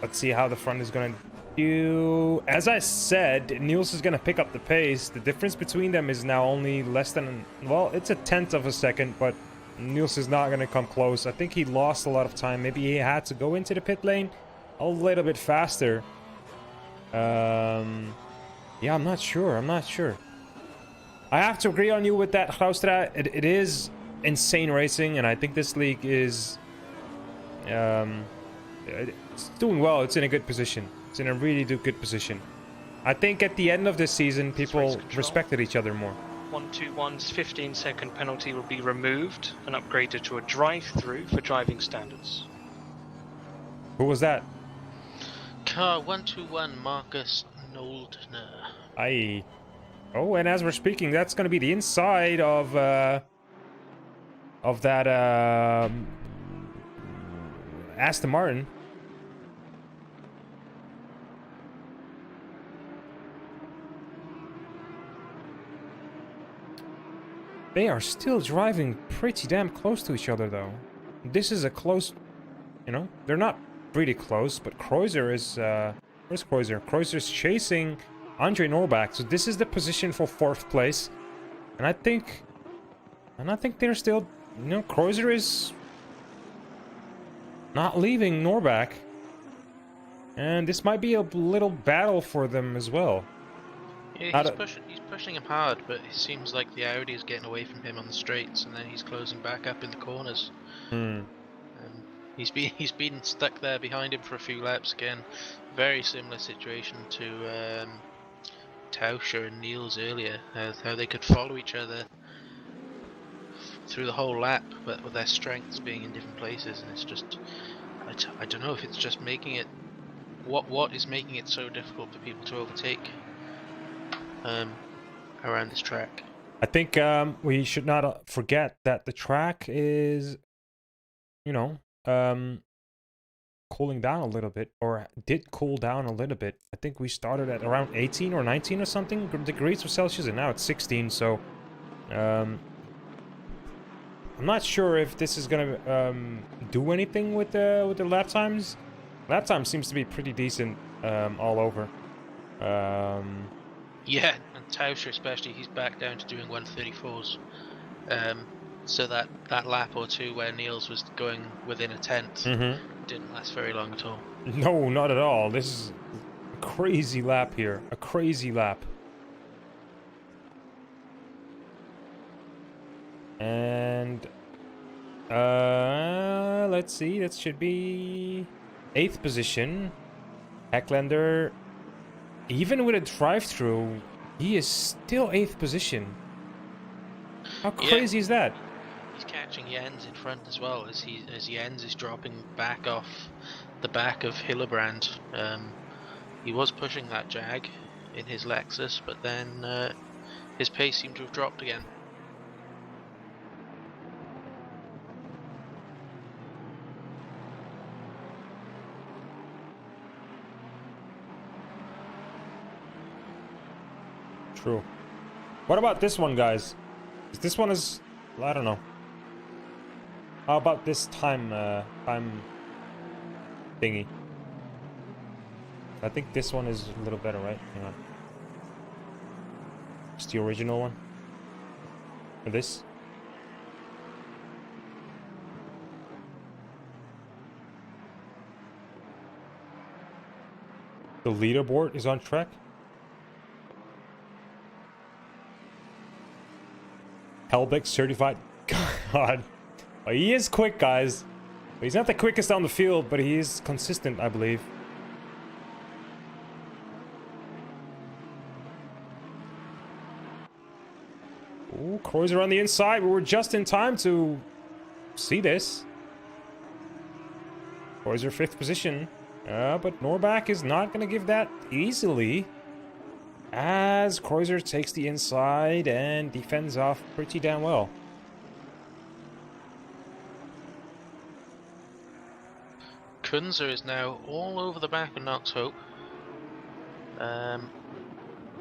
let's see how the front is going to do. As I said, Niels is going to pick up the pace. The difference between them is now only less than, well, it's a tenth of a second, but Niels is not going to come close. I think he lost a lot of time. Maybe he had to go into the pit lane a little bit faster. Yeah, I'm not sure. I'm not sure. I have to agree on you with that, Graustra. It is insane racing, and I think this league is it's doing well. It's in a good position. It's in a really good position. I think at the end of this season, people respected each other more. 121's 15-second penalty will be removed and upgraded to a drive-through for driving standards. Who was that? Car 121 Marcus Noldner. Aye. Oh, and as we're speaking, that's going to be the inside of that Aston Martin. They are still driving pretty damn close to each other, though. This is a close, you know, they're not really close, but Kreuzer is, where's Kreuzer? Kreuzer's chasing Andre Norbach, so this is the position for 4th place. And I think they're still, you know, Kreuzer is not leaving Norbach. And this might be a little battle for them as well. Yeah, he's pushing him hard, but it seems like the Audi is getting away from him on the straights, and then he's closing back up in the corners. He's been stuck there behind him for a few laps again. Very similar situation to Tauscher and Niels earlier, how they could follow each other through the whole lap, but with their strengths being in different places, and it's just, I don't know if it's just making it, what is making it so difficult for people to overtake around this track. I think we should not forget that the track is, you know, cooling down a little bit, or did cool down a little bit. I think we started at around 18 or 19 or something degrees of Celsius, and now it's 16. So I'm not sure if this is gonna do anything with the lap times. Lap time seems to be pretty decent all over. Yeah, and Tauscher especially, he's back down to doing 134s. So that lap or two where Niels was going within a tenth didn't last very long at all. No, not at all. This is a crazy lap here. A crazy lap. And let's see. That should be 8th position. Hecklander, even with a drive-through, he is still 8th position. How crazy is that? He's catching Jens in front as well as Jens is dropping back off the back of Hillebrand. He was pushing that Jag in his Lexus, but then his pace seemed to have dropped again. True. What about this one, guys? This one is, I don't know. How about this time thingy. I think this one is a little better, right? Hang on. It's the original one. Or this? The leaderboard is on track. Helbeck certified. God. Well, he is quick, guys. He's not the quickest on the field, but he is consistent, I believe. Ooh, Kreuzer on the inside. We were just in time to see this. Kreuzer 5th position. But Norbach is not going to give that easily. As Kreuzer takes the inside and defends off pretty damn well. Kunzer is now all over the back of Knox Hope. They're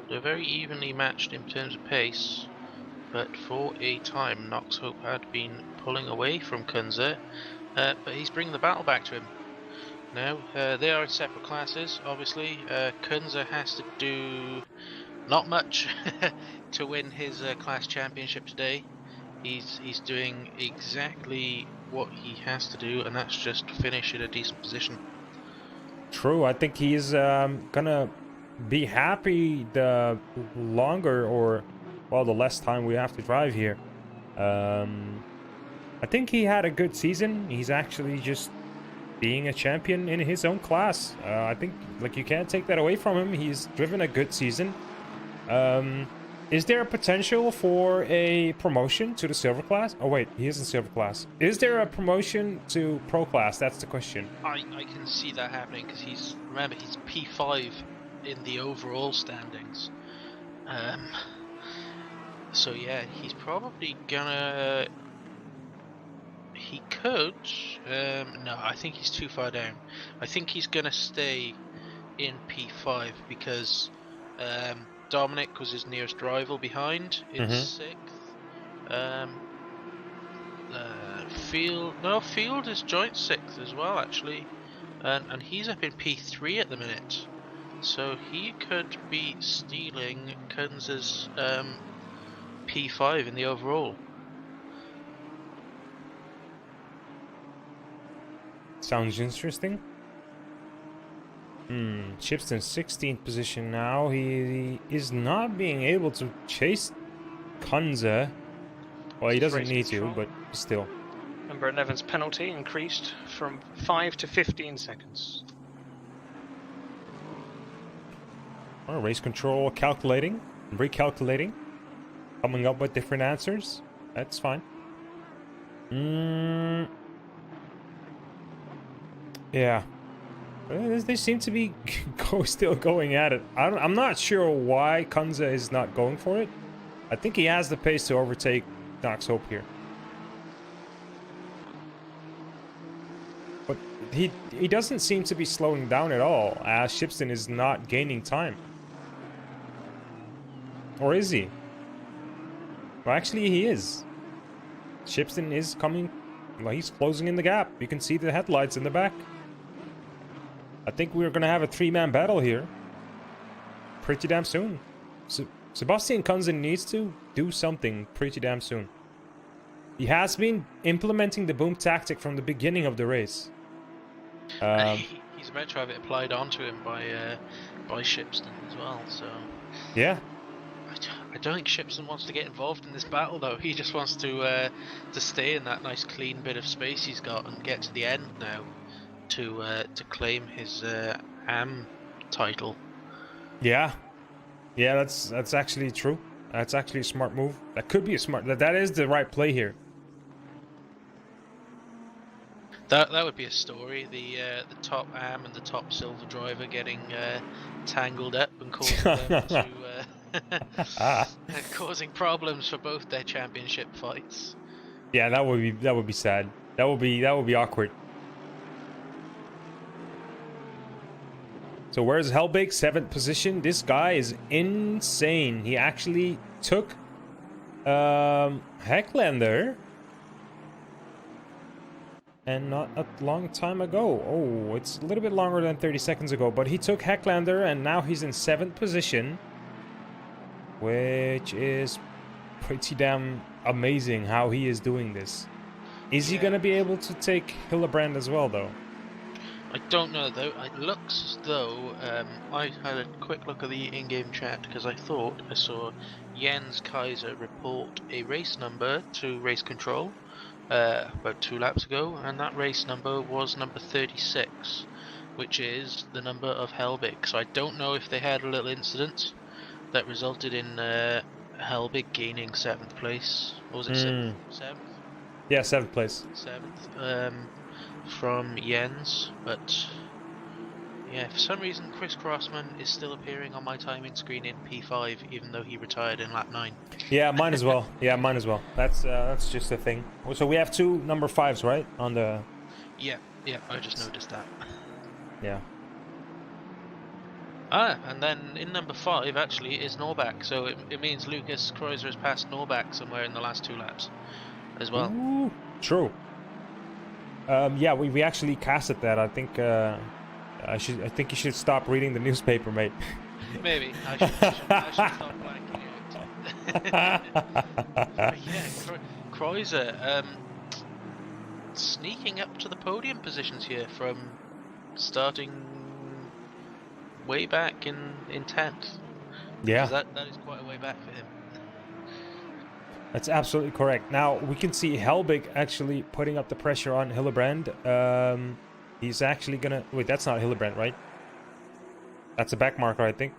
very evenly matched in terms of pace, but for a time Knox Hope had been pulling away from Kunzer, but he's bringing the battle back to him. Now, they are in separate classes, obviously. Kunzer has to do not much to win his class championship today. He's doing exactly what he has to do, and that's just finish in a decent position. True, I think he's gonna be happy the longer or, well, the less time we have to drive here. I think he had a good season. He's actually just being a champion in his own class. I think, like, you can't take that away from him. He's driven a good season. Is there a potential for a promotion to the silver class? Oh wait, he is in silver class. Is there a promotion to pro class? That's the question. I can see that happening because he's P5 in the overall standings. So yeah, he's probably gonna. He could. No, I think he's too far down. I think he's gonna stay in P5 because Dominic was his nearest rival behind in 6th. Field is joint 6th as well, actually, and he's up in P3 at the minute. So he could be stealing Kunz's P5 in the overall. Sounds interesting. Chip's in 16th position now. He is not being able to chase Kunze. Well, he doesn't need to, but still. Number 11's penalty increased from 5 to 15 seconds. Race control calculating, recalculating, coming up with different answers. That's fine. Yeah. They seem to be still going at it. I'm not sure why Kunze is not going for it. I think he has the pace to overtake Knox Hope here. But he doesn't seem to be slowing down at all, as Shipston is not gaining time. Or is he? Well, actually he is. Shipston is coming, well, he's closing in the gap. You can see the headlights in the back. I think we're gonna have a 3-man battle here pretty damn soon. Sebastian Kunze needs to do something pretty damn soon. He has been implementing the boom tactic from the beginning of the race. He's about to have it applied onto him by Shipston as well. So yeah, I don't think Shipston wants to get involved in this battle though. He just wants to stay in that nice clean bit of space he's got and get to the end now to claim his AM title. Yeah, that's actually true. That's actually a smart move. That could be a smart. That is the right play here. That would be a story. The top AM and the top silver driver getting tangled up and causing them to causing problems for both their championship fights. Yeah, that would be sad. That would be awkward. So where's Helbeek? 7th position. This guy is insane. He actually took Hecklander. and not a long time ago. Oh, it's a little bit longer than 30 seconds ago, but he took Hecklander and now he's in 7th position, which is pretty damn amazing how he is doing this. Is he gonna be able to take Hillebrand as well, though? I don't know though. It looks as though I had a quick look at the in-game chat because I thought I saw Jens Kaiser report a race number to race control about 2 laps ago, and that race number was number 36, which is the number of Helbig. So I don't know if they had a little incident that resulted in Helbig gaining 7th place. Or was it 7th? 7th? Yeah, 7th place. 7th. From Jens, but yeah, for some reason Chris Crossman is still appearing on my timing screen in P5, even though he retired in lap 9. Yeah, mine as well. Yeah, mine as well. That's just a thing. So we have 2 number 5s, right? On the... Yeah, I just noticed that. Yeah. And then in number 5 actually is Norback, so it means Lucas Kreuzer has passed Norback somewhere in the last 2 laps as well. Ooh, true. Yeah, we actually casted that. I think I think you should stop reading the newspaper, mate. Maybe I should stop blanking out. But yeah, Kreuzer sneaking up to the podium positions here from starting way back in 10th. Yeah, that is quite a way back for him. that's absolutely correct. Now we can see Helbig actually putting up the pressure on Hillebrand. He's actually gonna wait. That's not Hillebrand, right? That's a back marker, I think.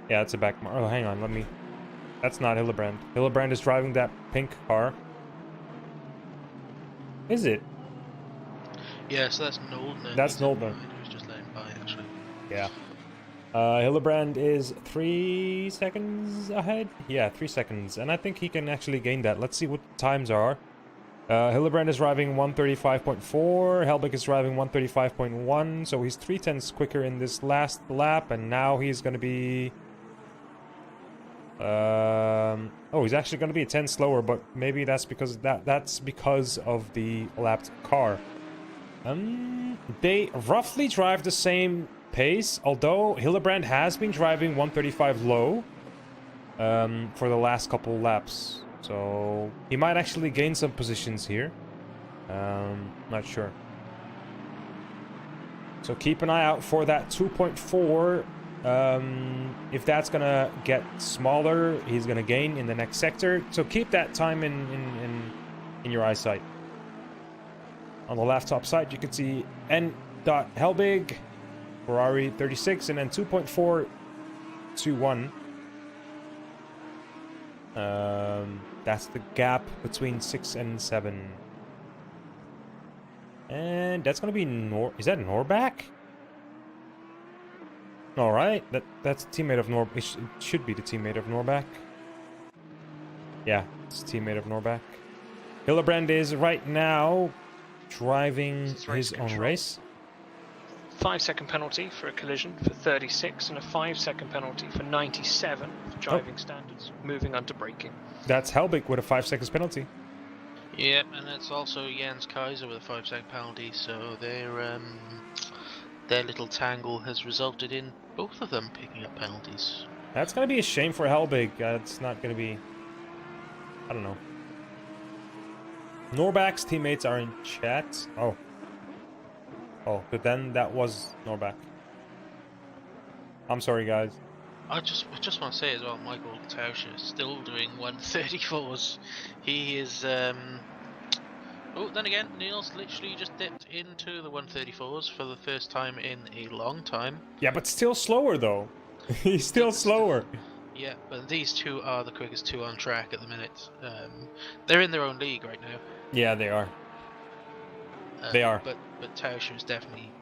Yeah, it's a back marker. Oh, hang on, let me. That's not Hillebrand. Hillebrand is driving that pink car. Is it? Yeah, so that's Noldner. That's Noldner. He was just letting by, actually. Yeah. Hillebrand is 3 seconds ahead. Yeah, 3 seconds, and I think he can actually gain that. Let's see what the times are. Hillebrand is driving 135.4. Helbig is driving 135.1. So he's 3/10 quicker in this last lap, and now he's going to be. Oh, he's actually going to be a 10 slower, but maybe that's because of the lapped car. They roughly drive the same pace, although Hillebrand has been driving 135 low for the last couple laps. So he might actually gain some positions here. Not sure. So keep an eye out for that 2.4. If that's gonna get smaller, he's gonna gain in the next sector. So keep that time in your eyesight. On the left top side, you can see N. Helbig, Ferrari 36, and then 2.421. That's the gap between 6 and 7. And that's gonna be is that Norback? Alright, that's a teammate of it should be the teammate of Norback. Yeah, it's a teammate of Norback. Hillebrand is right now driving his own race. 5-second penalty for a collision for 36 and a 5-second penalty for 97 for driving standards, moving under braking. That's Helbig with a 5 seconds penalty. Yep, and it's also Jens Kaiser with a 5-second penalty, so their little tangle has resulted in both of them picking up penalties. That's gonna be a shame for Helbig. It's not gonna be... I don't know. Norback's teammates are in chat. Oh, but then that was Norback. I'm sorry, guys. I just want to say as well, Michael Tauscher is still doing 134s. He is. Oh, then again, Niels literally just dipped into the 134s for the first time in a long time. Yeah, but still slower though. He's still slower. Yeah, but these two are the quickest two on track at the minute. They're in their own league right now. Yeah, they are. They are. But Tauscher is definitely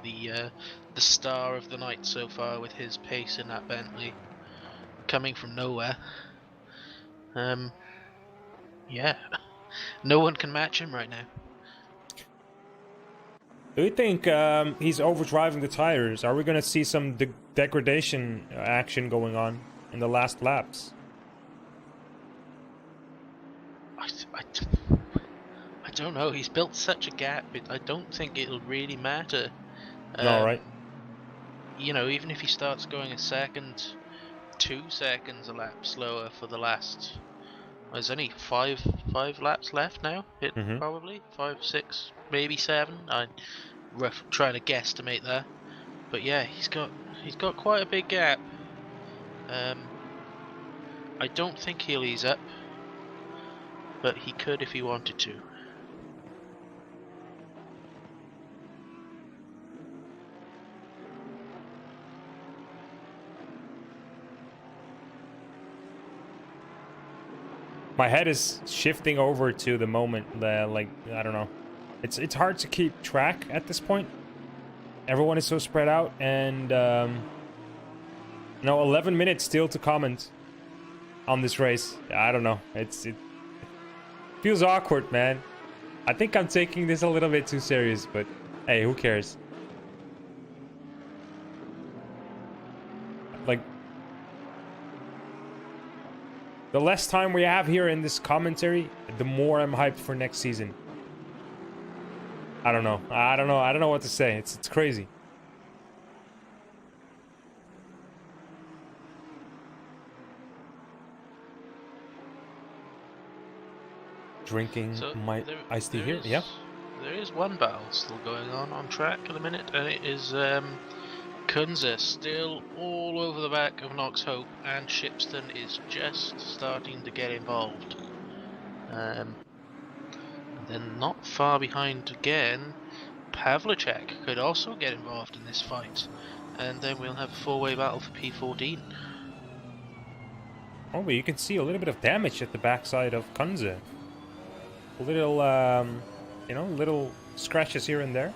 the star of the night so far with his pace in that Bentley, coming from nowhere. Yeah, no one can match him right now. Do you think he's overdriving the tires? Are we gonna see some degradation action going on in the last laps? I don't know. He's built such a gap. I don't think it'll really matter. All right. You know, even if he starts going a second, 2 seconds a lap slower for the last. There's only five laps left now. Probably 5, 6, maybe 7. I'm trying to guesstimate there, but yeah, he's got quite a big gap. I don't think he'll ease up, but he could if he wanted to. My head is shifting over to the moment that, like, I don't know. It's hard to keep track at this point. Everyone is so spread out, and 11 minutes still to comment on this race. I don't know. It feels awkward, man. I think I'm taking this a little bit too serious, but hey, who cares? Like, the less time we have here in this commentary, the more I'm hyped for next season. I don't know. I don't know what to say. It's crazy. Drinking my iced tea here. Yeah. There is one battle still going on track at the minute, and it is Kunze still all over the back of Knox Hope, and Shipston is just starting to get involved. Then not far behind again, Pavlicek could also get involved in this fight, and then we'll have a 4-way battle for P14. Oh, but you can see a little bit of damage at the backside of Kunze. A little, little scratches here and there.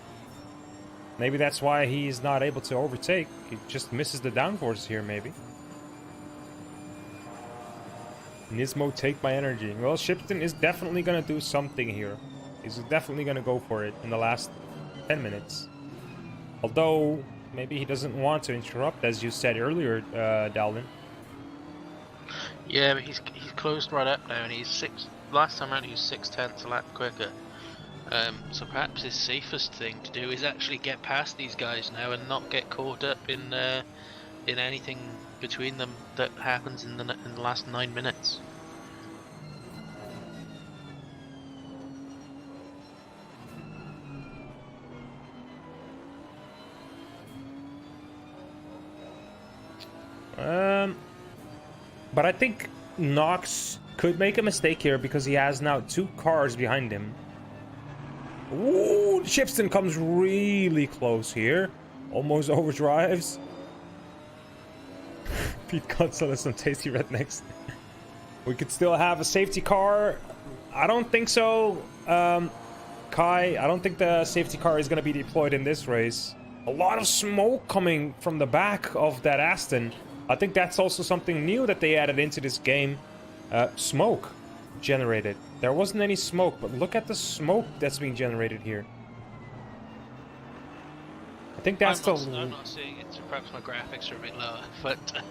Maybe that's why he's not able to overtake. He just misses the downforce here, maybe. Nismo, take my energy. Well, Shipton is definitely going to do something here. He's definitely going to go for it in the last 10 minutes. Although, maybe he doesn't want to interrupt, as you said earlier, Dalvin. Yeah, but he's closed right up now, and he's last time around he was 6/10 a lap quicker. So perhaps his safest thing to do is actually get past these guys now and not get caught up in anything between them that happens in the last 9 minutes. But I think Knox could make a mistake here because he has now 2 cars behind him. Ooh, Shipston comes really close here. Almost overdrives. Pete Gonzalez, some tasty rednecks. We could still have a safety car. I don't think so, Kai. I don't think the safety car is going to be deployed in this race. A lot of smoke coming from the back of that Aston. I think that's also something new that they added into this game. Smoke generated. There wasn't any smoke, but look at the smoke that's being generated here. I think that's I'm not seeing it, so perhaps my graphics are a bit lower, but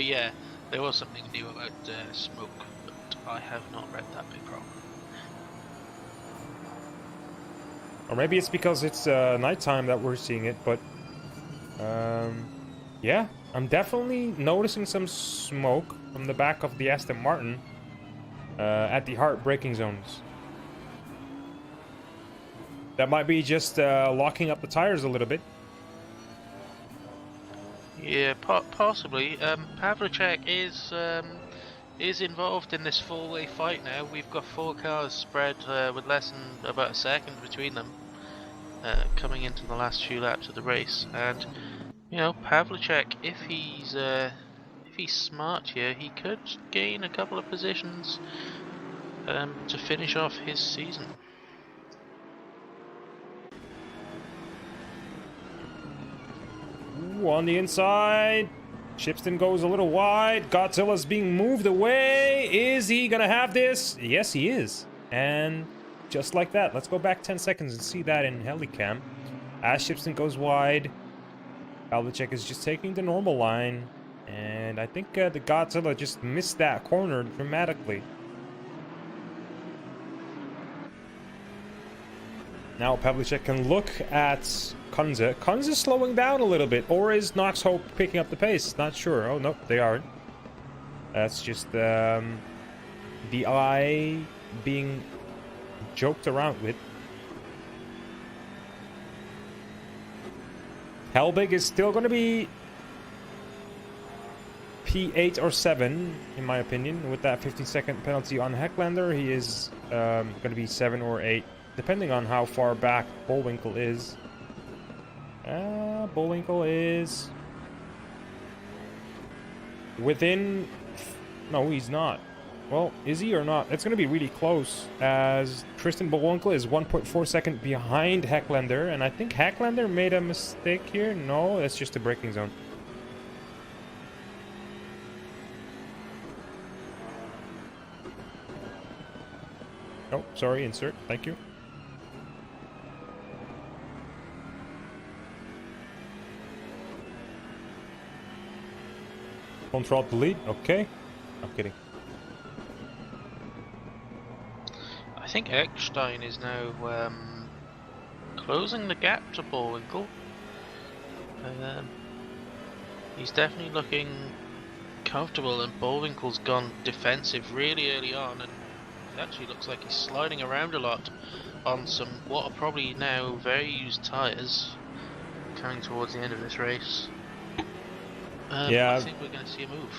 yeah, there was something new about smoke, but I have not read that bit properly. Or maybe it's because it's nighttime that we're seeing it, but yeah, I'm definitely noticing some smoke from the back of the Aston Martin at the hard braking zones. That might be just locking up the tires a little bit. Yeah, possibly. Pavlicek is involved in this 4-way fight now. We've got 4 cars spread with less than about a second between them, coming into the last few laps of the race. And you know, Pavlicek, if he's smart here, he could gain a couple of positions to finish off his season. Ooh, on the inside, Shipston goes a little wide. Godzilla's being moved away. Is he gonna have this? Yes, he is. And just like that, let's go back 10 seconds and see that in Helicam. As Shipston goes wide, Pavlicek is just taking the normal line. And I think the Godzilla just missed that corner dramatically. Now Pavlicek can look at Kunze. Kunze slowing down a little bit, or is Knox Hope picking up the pace? Not sure. Oh no, they aren't. That's just the eye being joked around with. Helbig is still going to be P8 or 7, in my opinion. With that 15-second penalty on Hecklander, he is going to be 7 or 8, depending on how far back Bullwinkle is. Bullwinkle is within... No, he's not. Well, is he or not? It's going to be really close, as Tristan Bullwinkle is 1.4 seconds behind Hecklander, and I think Hecklander made a mistake here. No, that's just a braking zone. Oh, sorry, insert. Thank you. Control delete. Okay. I'm kidding. I think Eckstein is now closing the gap to Bullwinkle. He's definitely looking comfortable, and Bullwinkle's gone defensive really early on, and it actually looks like he's sliding around a lot on some what are probably now very used tyres coming towards the end of this race. Yeah, I think we're going to see a move.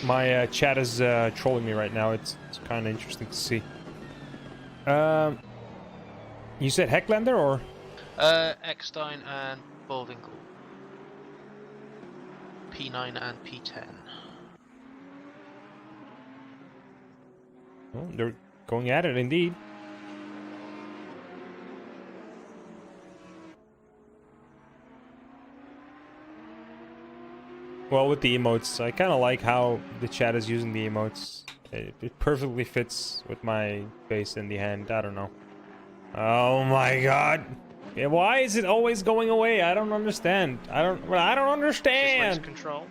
My chat is trolling me right now. It's kind of interesting to see. You said Hecklander or? Eckstein and Bullwinkle. P9 and P10. Well, they're going at it indeed. Well, with the emotes, I kind of like how the chat is using the emotes. It perfectly fits with my face in the hand. I don't know. Oh my god. Yeah, why is it always going away? I don't understand. I don't This race understand. control.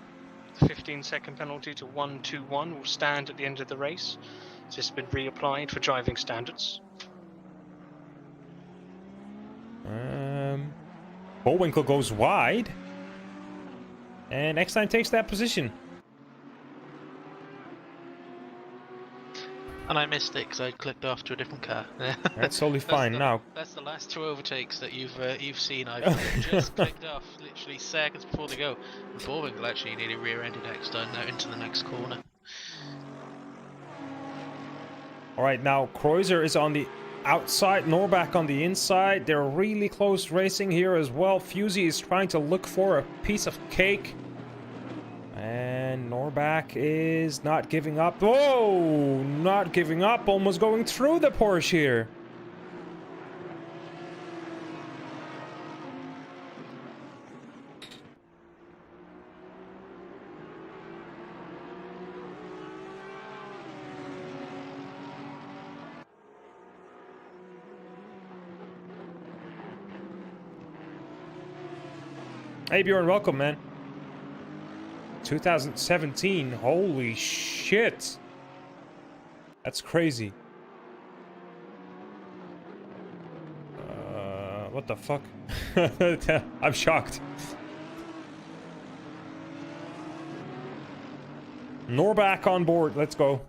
The 15-second penalty to 121 will stand at the end of the race. This has been reapplied for driving standards. Bullwinkle goes wide. And Eckstein takes that position. And I missed it because I clicked off to a different car. That's totally fine now. That's the last two overtakes that you've seen. I've just clicked off literally seconds before they go. And Bullwinkle actually nearly rear-ended Eckstein now into the next corner. Alright, now Kreuzer is on the outside, Norbach on the inside. They're really close racing here as well. Fusey is trying to look for a piece of cake. And Norbach is not giving up. Whoa! Not giving up. Almost going through the Porsche here. Hey Bjorn, welcome, man. 2017, holy shit. That's crazy. What the fuck? I'm shocked. Norbach on board, let's go.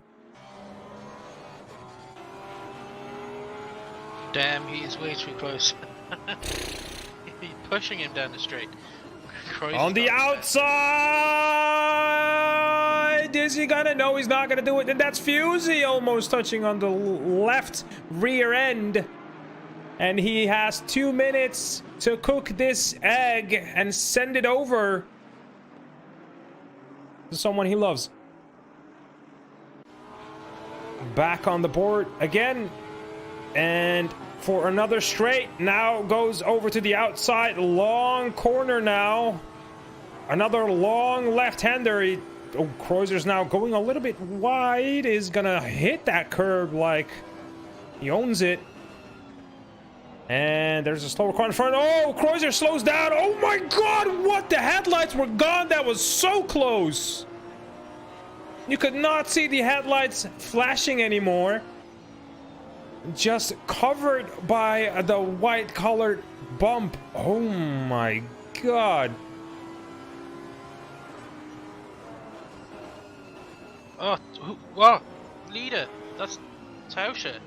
Damn, he is way too close. He's pushing him down the straight. On the outside! Is he gonna? No, he's not gonna do it. And that's Fusey almost touching on the left rear end. And he has 2 minutes to cook this egg and send it over to someone he loves. Back on the board again. And for another straight, now goes over to the outside. Long corner now. Another long left-hander. Oh, Kreuzer's now going a little bit wide. Is gonna hit that curb like he owns it. And there's a slower car in front. Oh, Kreuzer slows down. Oh my god, what? The headlights were gone. That was so close. You could not see the headlights flashing anymore. just covered by the white colored bump. Oh my god. Oh, what? Leader, that's Tauscher.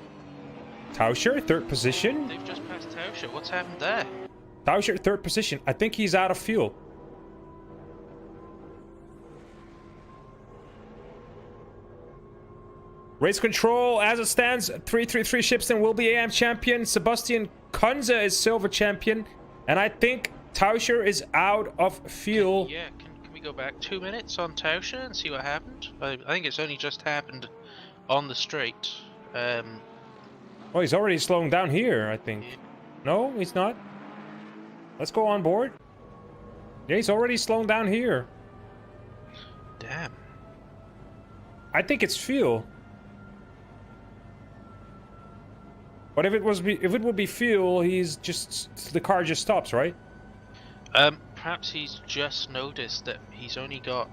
Tauscher, third position. They've just passed Tauscher. What's happened there? Tauscher, third position. I think he's out of fuel. Race control, as it stands, 333 Shipston will be AM champion. Sebastian Kunze is silver champion. And I think Tauscher is out of fuel. Yeah, can we go back 2 minutes on Tauscher and see what happened? I think it's only just happened on the straight. Oh, he's already slowing down here, I think. Yeah. No, he's not. Let's go on board. Yeah, he's already slowing down here. Damn. I think it's fuel. But if it would be fuel, the car just stops, right? Perhaps he's just noticed that he's only got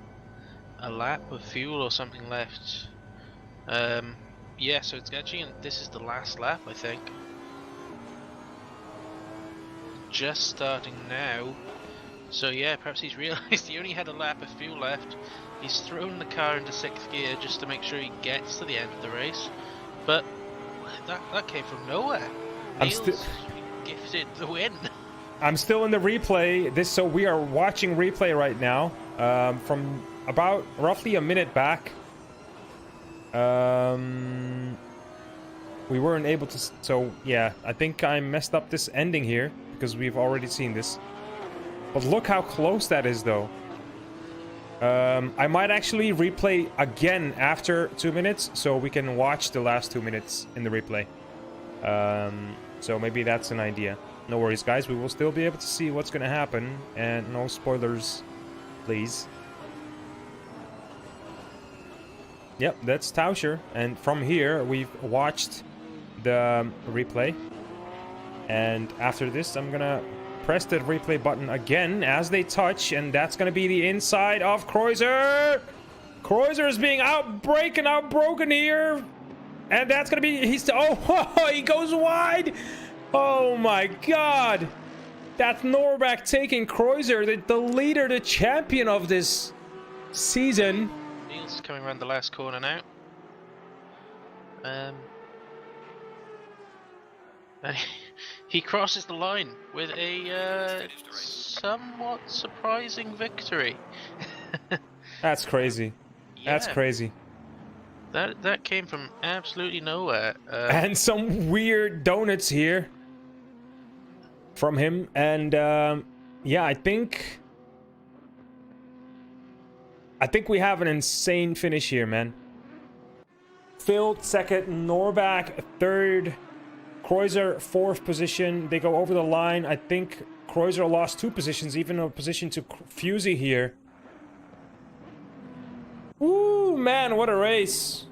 a lap of fuel or something left. Yeah, so it's actually, this is the last lap, I think. Just starting now. So yeah, perhaps he's realised he only had a lap of fuel left. He's thrown the car into 6th gear just to make sure he gets to the end of the race. But that came from nowhere. Niels gifted the win. I'm still in the replay. So we are watching replay right now. From about roughly a minute back. We weren't able to. So yeah, I think I messed up this ending here because we've already seen this. But look how close that is, though. I might actually replay again after 2 minutes, so we can watch the last 2 minutes in the replay. So maybe that's an idea. No worries, guys. We will still be able to see what's going to happen, and no spoilers, please. Yep, that's Tauscher, and from here we've watched the replay. And after this, I'm gonna press the replay button again as they touch, and that's gonna be the inside of Kreuzer. Kreuzer is being outbroken here, and that's gonna be he goes wide. Oh my god, that's Norbeck taking Kreuzer, the leader, the champion of this season. Niels coming around the last corner now. He crosses the line with a somewhat surprising victory. That's crazy. Yeah, That's crazy. That came from absolutely nowhere. And some weird donuts here from him. And yeah, I think we have an insane finish here, man. Phil second, Norbeck third, Kreuzer fourth position. They go over the line. I think Kreuzer lost 2 positions, even a position to Fusey here. Woo, man, what a race.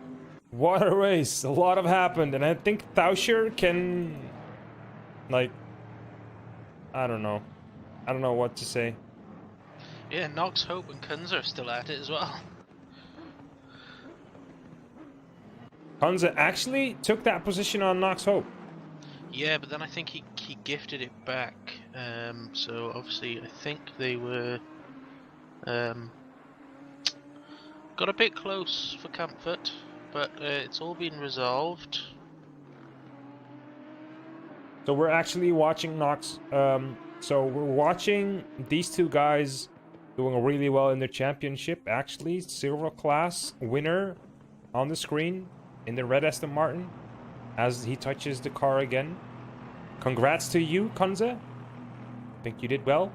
What a race. A lot have happened. And I think Tauscher can, like, I don't know. I don't know what to say. Yeah, Knox, Hope and Kunze are still at it as well. Kunze actually took that position on Knox Hope. Yeah, but then I think he gifted it back. So obviously I think they were got a bit close for comfort, but it's all been resolved. So we're actually watching Knox. So we're watching these 2 guys doing really well in their championship. Actually, silver class winner on the screen in the red Aston Martin as he touches the car again. Congrats to you, Kunze. I think you did well.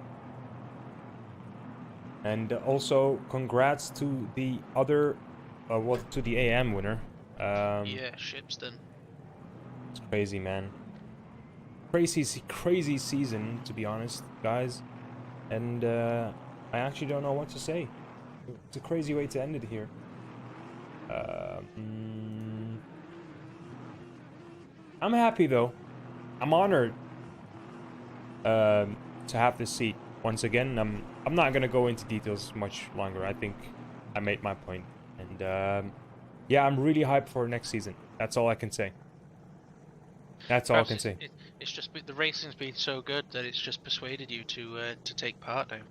And also congrats to the other, to the AM winner. Yeah, Shipston. It's crazy, man. Crazy season, to be honest, guys. And I actually don't know what to say. It's a crazy way to end it here. I'm happy though. I'm honored to have this seat once again. I'm not gonna go into details much longer. I think I made my point. And yeah, I'm really hyped for next season. That's all I can say. That's all I Perhaps can say. it's just the racing's been so good that it's just persuaded you to take part now.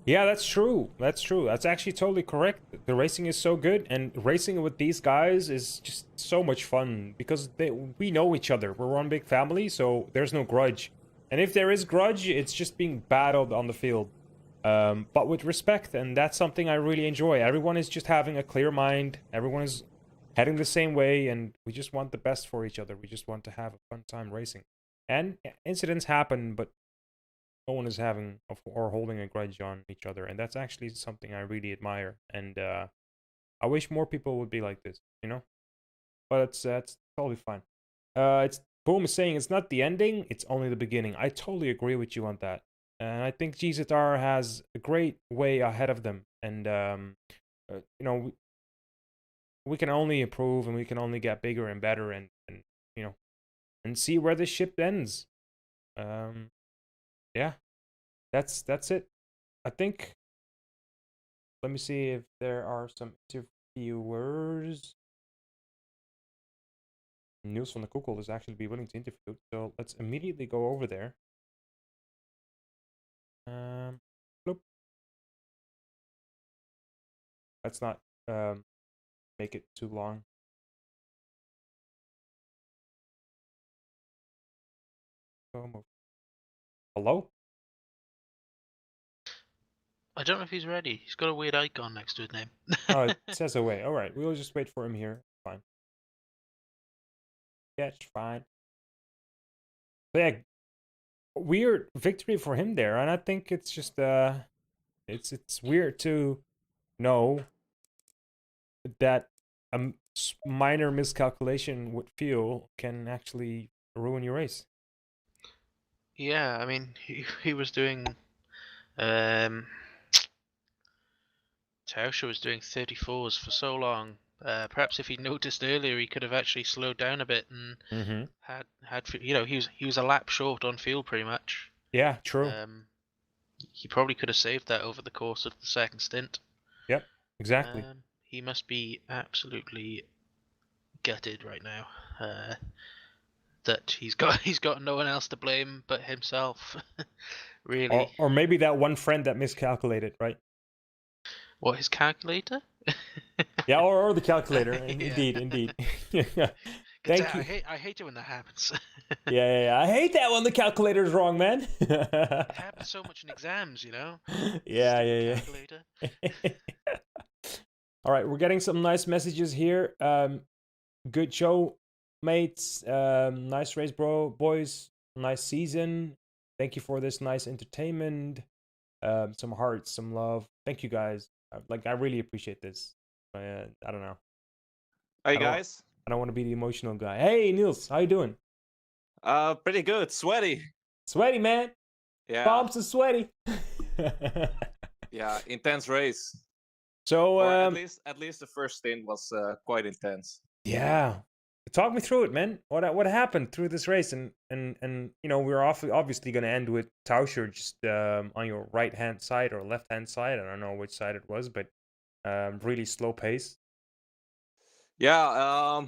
Yeah, that's true. That's true. That's actually totally correct. The racing is so good, and racing with these guys is just so much fun because we know each other. We're one big family, so there's no grudge. And if there is grudge, it's just being battled on the field, but with respect, and that's something I really enjoy. Everyone is just having a clear mind. Everyone is heading the same way, and we just want the best for each other. We just want to have a fun time racing. And incidents happen, but no one is having or holding a grudge on each other, and that's actually something I really admire. And I wish more people would be like this, you know. But that's totally fine. It's Boom is saying it's not the ending; it's only the beginning. I totally agree with you on that, and I think GZR has a great way ahead of them. And you know, we can only improve, and we can only get bigger and better, and you know, and see where this ship ends. Yeah. That's it. I think. Let me see if there are some interviewers. Niels van der Koekel is actually be willing to interview, so let's immediately go over there. Bloop. Let's not make it too long. Hello? I don't know if he's ready. He's got a weird icon next to his name. Oh, it says away. All right, we'll just wait for him here. Fine. Yeah, it's fine. So yeah, weird victory for him there, and I think it's just it's weird to know that a minor miscalculation with fuel can actually ruin your race. Yeah, I mean, he was doing. Tauscher was doing 34s for so long. Perhaps if he'd noticed earlier, he could have actually slowed down a bit and Mm-hmm. had he was a lap short on fuel pretty much. Yeah, true. He probably could have saved that over the course of the second stint. Yep, exactly. He must be absolutely gutted right now. That he's got no one else to blame but himself. Really. Or maybe that one friend that miscalculated, right? What, his calculator? Yeah, or the calculator. Yeah. Indeed. Thank you. I hate it when that happens. Yeah. I hate that when the calculator's wrong, man. It happens so much in exams, you know. Yeah. Calculator. All right, we're getting some nice messages here. Good show, mates. Nice race, boys. Nice season. Thank you for this nice entertainment. Some hearts, some love. Thank you guys. I really appreciate this. I don't know. Hey guys. I don't want to be the emotional guy. Hey Niels, how you doing? Pretty good. Sweaty. Sweaty, man. Yeah. Palms are sweaty. Yeah, intense race. So Or at least the first stint was quite intense. Yeah. Talk me through it, man. What happened through this race? And you know, we're obviously going to end with Tauscher just on your right hand side or left hand side. I don't know which side it was, but really slow pace. Yeah,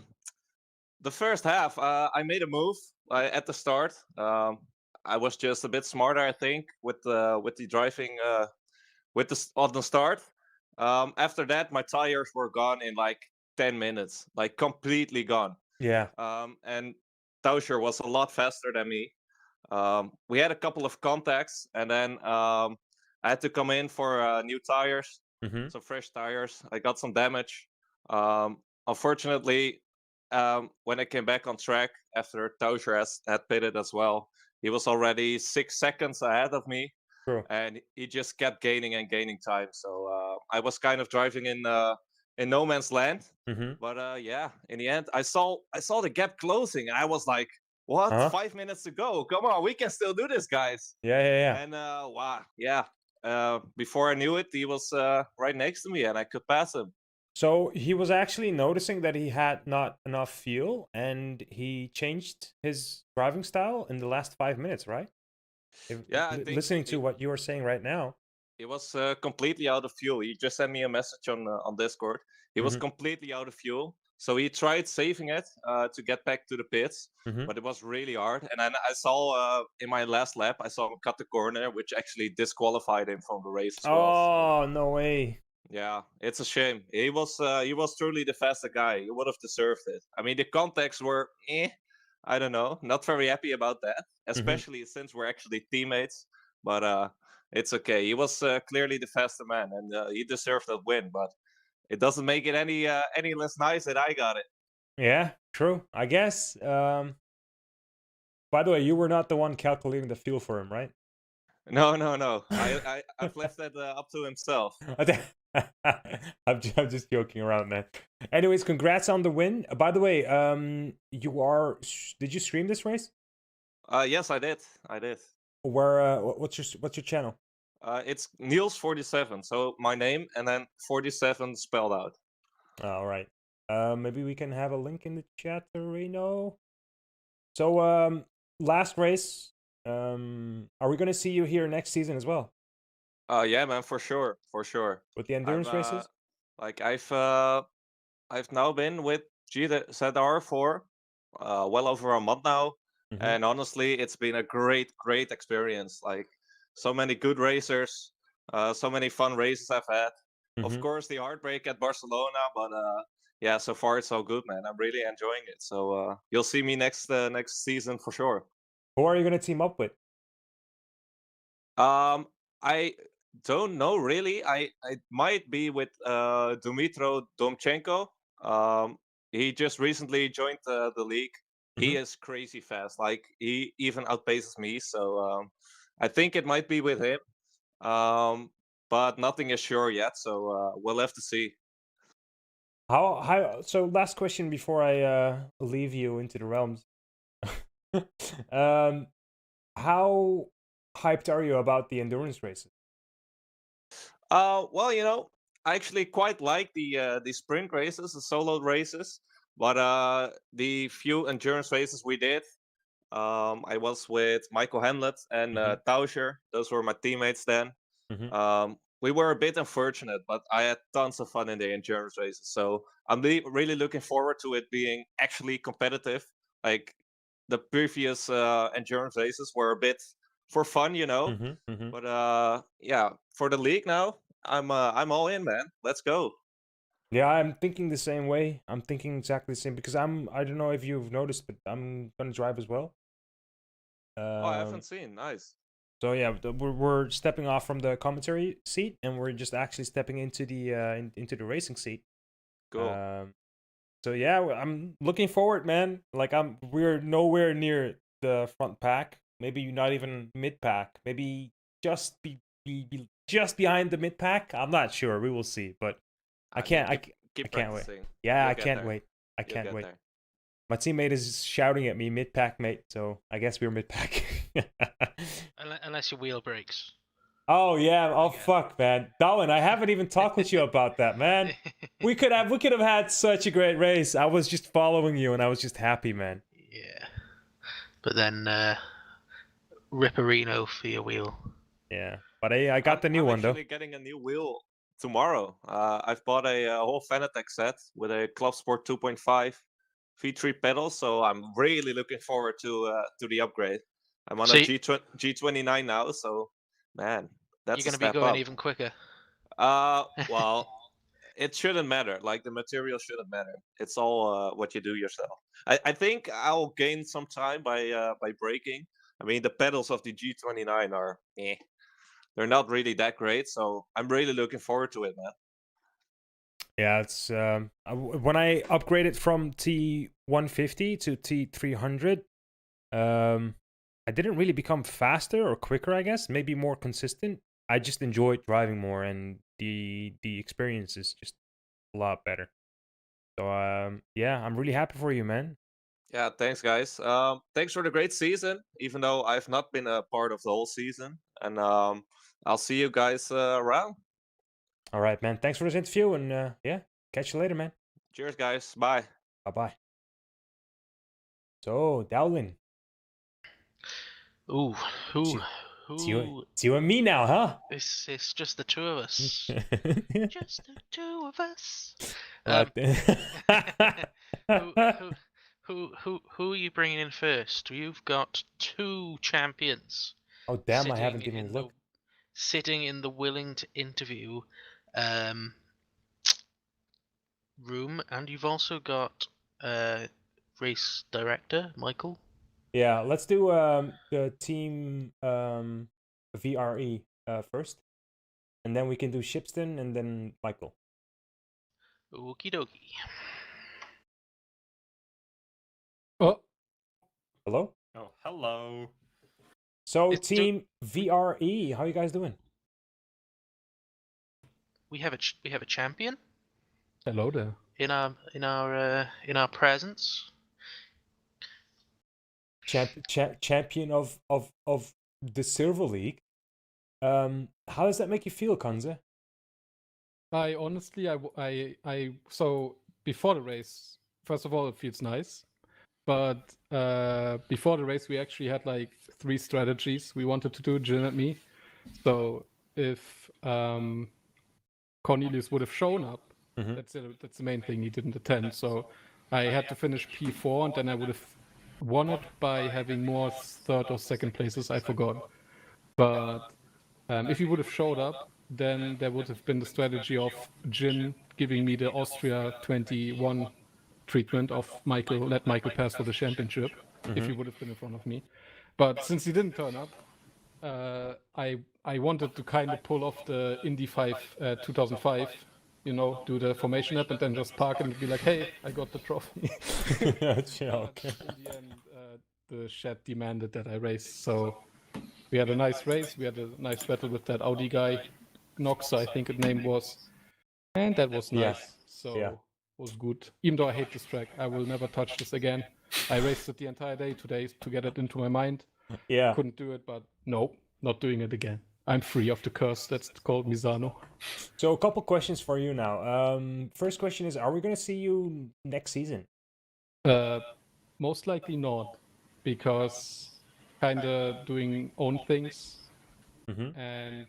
the first half, I made a move at the start. I was just a bit smarter, I think, with the driving on the start. After that, my tires were gone in like 10 minutes, like completely gone. Yeah. And Tauscher was a lot faster than me. We had a couple of contacts, and then I had to come in for new tires, some fresh tires. I got some damage. Unfortunately, when I came back on track after Tauscher had pitted as well, he was already 6 seconds ahead of me. True. And he just kept gaining and gaining time. So I was kind of driving in no man's land. But yeah, in the end, I saw the gap closing, and I was like, "What? 5 minutes to go? Come on, we can still do this, guys!" Yeah. And wow, yeah. Before I knew it, he was right next to me, and I could pass him. So he was actually noticing that he had not enough fuel, and he changed his driving style in the last 5 minutes, right? Yeah, I think listening to what you are saying right now, he was completely out of fuel. He just sent me a message on Discord. He was completely out of fuel. So he tried saving it to get back to the pits, Mhm. but it was really hard. And then I saw in my last lap, I saw him cut the corner, which actually disqualified him from the race as well. So, Oh, no way. yeah, it's a shame. He was truly the fastest guy. He would have deserved it. I mean, the contacts were, I don't know, not very happy about that, especially since we're actually teammates. But it's okay. He was clearly the faster man, and he deserved that win. But it doesn't make it any less nice that I got it. Yeah, true. I guess. By the way, you were not the one calculating the fuel for him, right? No, no, no. I've left that up to himself. I'm just joking around, man. Anyways, congrats on the win. By the way, did you stream this race? Yes, I did. I did. Where what's your channel? It's Niels47. So my name and then 47 spelled out. All right. Maybe we can have a link in the chat, Reno. So last race. Are we gonna see you here next season as well Yeah, man, for sure, for sure. with the endurance races? Like I've now been with GZR for well over a month now, Mhm. and honestly, it's been a great experience. Like so many good racers, so many fun races I've had. Of Mhm. course, the heartbreak at Barcelona, but yeah, so far it's all good, man. I'm really enjoying it. So you'll see me next season for sure. Who are you gonna team up with? I don't know really. I might be with Dumitro Domchenko. He just recently joined the league. He Mhm. is crazy fast. Like he even outpaces me. So I think it might be with him. But nothing is sure yet. So we'll have to see. How so last question before I leave you into the realms. um how hyped are you about the endurance races? Well, I actually quite like the sprint races, the solo races, but the few endurance races we did, I was with Michael Hamlet and Mhm. Tauscher. Those were my teammates then. Mhm. We were a bit unfortunate, but I had tons of fun in the endurance races. So I'm really looking forward to it being actually competitive. Like the previous endurance races were a bit for fun. Mhm. Mhm. But yeah, for the league now, I'm all in, man. Let's go. Yeah, I'm thinking the same way. I'm thinking exactly the same because I don't know if you've noticed, but I'm gonna drive as well. Oh, I Um haven't seen. Nice. so yeah, we're stepping off from the commentary seat and we're just actually stepping into the into the racing seat. Cool. Um so yeah, I'm looking forward, man. Like we're nowhere near the front pack. Maybe not even mid pack. Maybe just be just behind the mid pack. I'm not sure. We will see, but I I mean, can't I keep can't wait. practicing. Yeah, You'll I get can't there. wait. I You'll can't get wait. there. My teammate is shouting at me mid pack, mate. So I guess we're mid pack. Unless your wheel breaks. Oh yeah. Oh Again. fuck, man. Darwin, I haven't even talked with you about that, man. We could have had such a great race. I was just following you and I was just happy, man. Yeah. But then Ripperino for your wheel. Yeah. But I got the new I'm one though. actually getting a new wheel tomorrow. I've bought a whole Fanatec set with a Club Sport 2.5 V3 pedals, so I'm really looking forward to the upgrade. I'm on So a G29 now, so man, you're that's a going to be step going up. even quicker. Well, it shouldn't matter. Like the material shouldn't matter. It's all what you do yourself. I think I'll gain some time by braking. I mean, the pedals of the G29 are they're not really that great, so I'm really looking forward to it, man. Yeah, it's when I upgraded from T150 to T300, I didn't really become faster or quicker, I guess, maybe more consistent. I just enjoyed driving more and the experience is just a lot better. So yeah, I'm really happy for you, man. Yeah, thanks, guys. Thanks for the great season, even though I've not been a part of the whole season. And I'll see you guys around. All right, man. Thanks for this interview and yeah, catch you later, man. Cheers, guys. Bye. Bye-bye. So, Dowlin. Ooh, ooh. It's you and me now, huh? It's just the two of us. Just the two of us. What? Who are you bringing in first? You've got two champions Oh damn! I haven't even looked. sitting in the willing to interview room, and you've also got race director Michael. Yeah, let's do the team VRE first, and then we can do Shipston and then Michael. Okie dokie. Oh, Hello. Oh, hello. So It's team VRE, how you guys doing? We have a champion hello there. in our presence. Champion of the Silver League. How does that make you feel, Kanze? I honestly, so before the race, first of all, it feels nice. But before the race, we actually had like 3 strategies we wanted to do, Jin and me. So if Cornelius would have shown up, Mhm. that's the main thing. He didn't attend, so I had to finish P4, and then I would have won it by having more third or second places. I forgot. But if he would have showed up, then there would have been the strategy of Jin giving me the Austria 21 treatment of Michael, let Michael pass for the championship, if he would have been in front of me. But since he didn't turn up, I wanted to kind of pull off the Indy 5 2005, do the formation up and then just park and be like, hey, I got the trophy. Joke. In the end, the shed demanded that I race, so we had a nice race. We had a nice battle with that Audi guy, Nox, I think his name was, and that was Yeah. nice. So Yeah. was good. Even though I hate this track, I will never touch this again. I raced it the entire day today to get it into my mind. Yeah. Couldn't do it, but no, not doing it again. I'm free of the curse that's called Misano. So a couple questions for you now. First question is, are we gonna see you next season? Most likely not, because kind of doing own things, and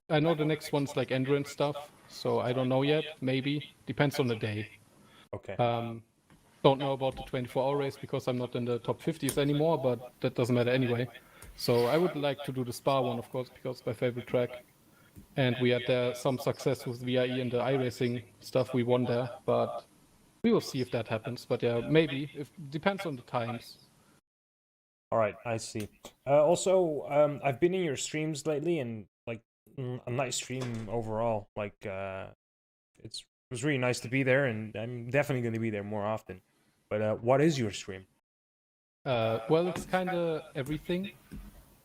I know the next one's like endurance stuff, so I don't know yet. Maybe depends on the day. Okay. Don't know about the 24-hour race because I'm not in the top 50s anymore, but that doesn't matter anyway. So I would like to do the Spa one, of course, because it's my favorite track. And we had there some success with VIE and the iRacing stuff. We won there, but we will see if that happens. But yeah, maybe. It depends on the times. All right, I see. Also, I've been in your streams lately, and like a nice stream overall. Like, it was really nice to be there, and I'm definitely going to be there more often. But what is your stream? Well, it's kind of everything.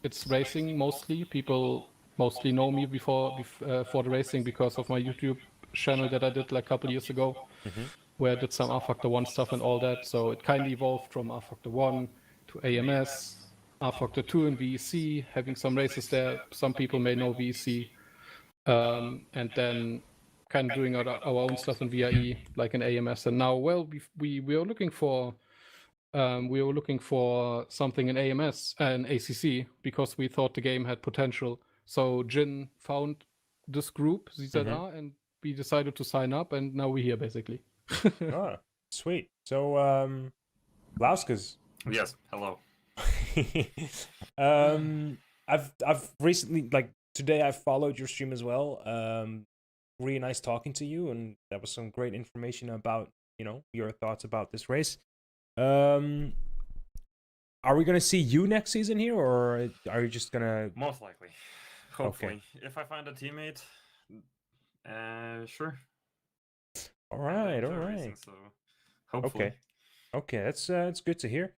It's racing mostly. People mostly know me for the racing because of my YouTube channel that I did like a couple years ago, where I did some R Factor 1 stuff and all that. So it kind of evolved from R Factor 1 to AMS, R Factor 2 and VEC, having some races there. Some people may know VEC. And then kind of doing our own stuff in VIE, like in AMS. And now, well, we are looking for something in AMS and ACC because we thought the game had potential. So Jin found this group, GZR, and we decided to sign up, and now we're here basically. Oh, sweet. So, Lauskas. Yes, hello. I've recently, like today, I followed your stream as well. Really nice talking to you, and that was some great information about your thoughts about this race. Are we gonna see you next season here, or are you just gonna? Most likely. Hopefully. If I find a teammate, sure. All right, all Enjoy right. racing, so hopefully. Okay, that's good to hear.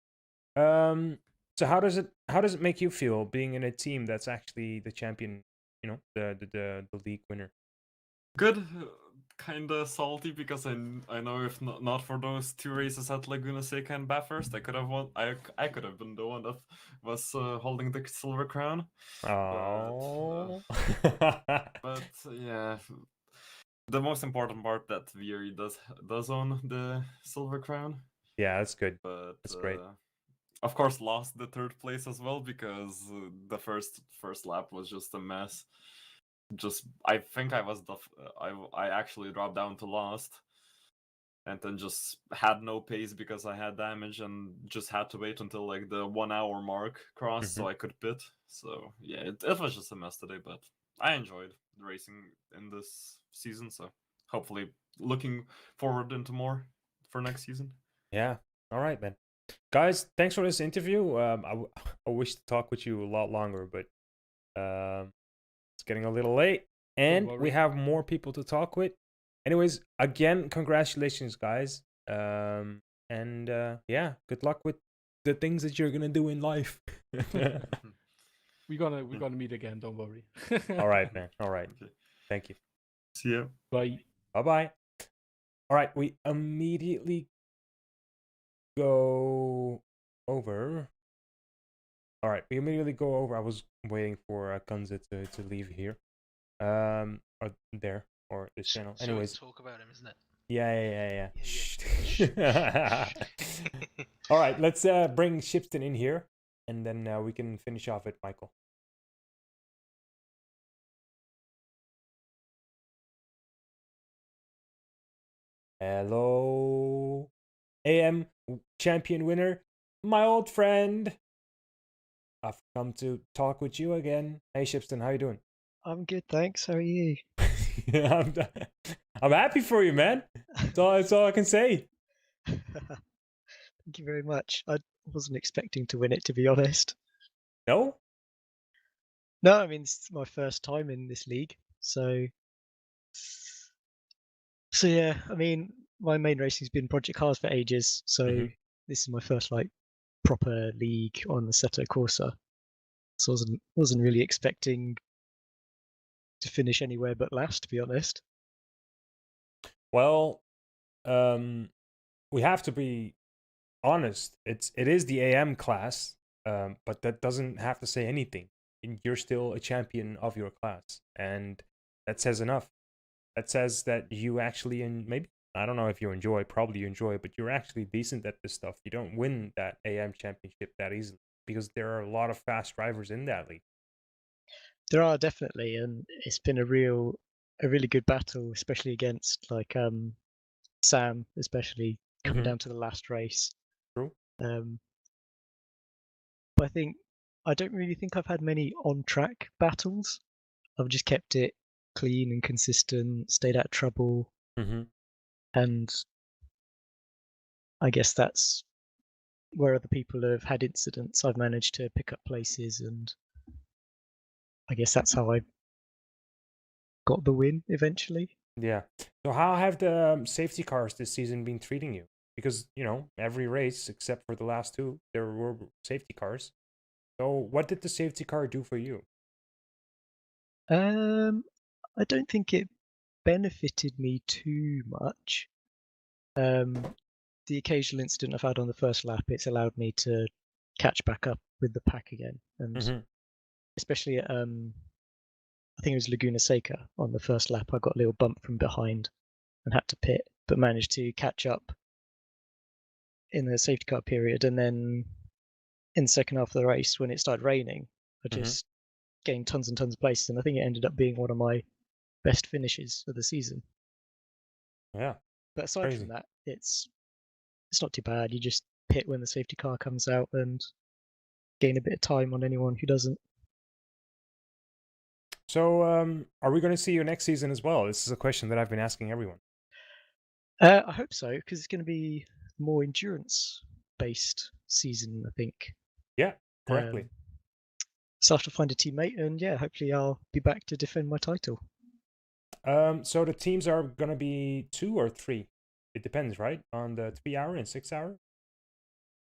So how does it make you feel being in a team that's actually the champion? The league winner. Good. Kinda salty because I know if not for those 2 races at Laguna Seca and Bathurst, I could have won. I could have been the one that was holding the silver crown. Oh. But yeah, the most important part that VRE does own the silver crown. Yeah, that's good. But That's great. of course, lost the third place as well because the first lap was just a mess. Just I think I was I actually dropped down to last, and then just had no pace because I had damage and just had to wait until like the 1 hour mark crossed so I could pit. So yeah, it was just a mess today, but I enjoyed racing in this season. So hopefully looking forward into more for next season. Yeah. All right, man. Guys, thanks for this interview. I wish to talk with you a lot longer, but it's getting a little late, and we worry. have more people to talk with. Anyways, again, congratulations, guys. And yeah, good luck with the things that you're gonna do in life. We're gonna meet again. Don't worry. All right, man. All right. Okay. Thank you. See ya. Bye. Bye bye. All right, we immediately go over. All right, we immediately go over. I was waiting for Kanza to leave here, or there, or this channel. So we can Anyways, talk about him, isn't it? yeah. Yeah. Shh. All right, let's bring Shipston in here, and then we can finish off with Michael. Hello, AM champion winner, my old friend. I've come to talk with you again. Hey, Shipston, how you doing? I'm good, thanks. How are you? I'm, I'm happy for you, man. That's all I can say. Thank you very much. I wasn't expecting to win it, to be honest. No? No, I mean, it's my first time in this league, so yeah. I mean, my main racing's been Project Cars for ages, so Mhm. this is my first like proper league on the Assetto Corsa. So I wasn't really expecting to finish anywhere but last, to be honest. Well, we have to be honest. It is the AM class, but that doesn't have to say anything. You're still a champion of your class, and that says enough. That says that you actually, and maybe I don't know if you enjoy, probably you enjoy, but you're actually decent at this stuff. You don't win that AM championship that easily because there are a lot of fast drivers in that league. There are definitely, and it's been a really good battle, especially against like Sam, especially coming down to the last race. True. But I don't really think I've had many on-track battles. I've just kept it clean and consistent, stayed out of trouble, Mm-hmm. and I guess that's where other people have had incidents. I've managed to pick up places, and I guess that's how I got the win eventually. Yeah. So how have the safety cars this season been treating you? Because, every race except for the last two, there were safety cars. So what did the safety car do for you? I don't think it benefited me too much. The occasional incident I've had on the first lap, it's allowed me to catch back up with the pack again, and Mhm. especially at I think it was Laguna Seca on the first lap, I got a little bump from behind and had to pit, but managed to catch up in the safety car period, and then in the second half of the race when it started raining, I just gained tons and tons of places, and I think it ended up being one of my best finishes of the season. Yeah. But aside Crazy. from that, it's not too bad. You just pit when the safety car comes out and gain a bit of time on anyone who doesn't. So are we going to see you next season as well? This is a question that I've been asking everyone. I hope so, because it's going to be more endurance-based season, I think. Yeah, correctly. So I have to find a teammate, and yeah, hopefully I'll be back to defend my title. So the teams are going to be 2 or 3. It depends, right? On the 3-hour and 6-hour?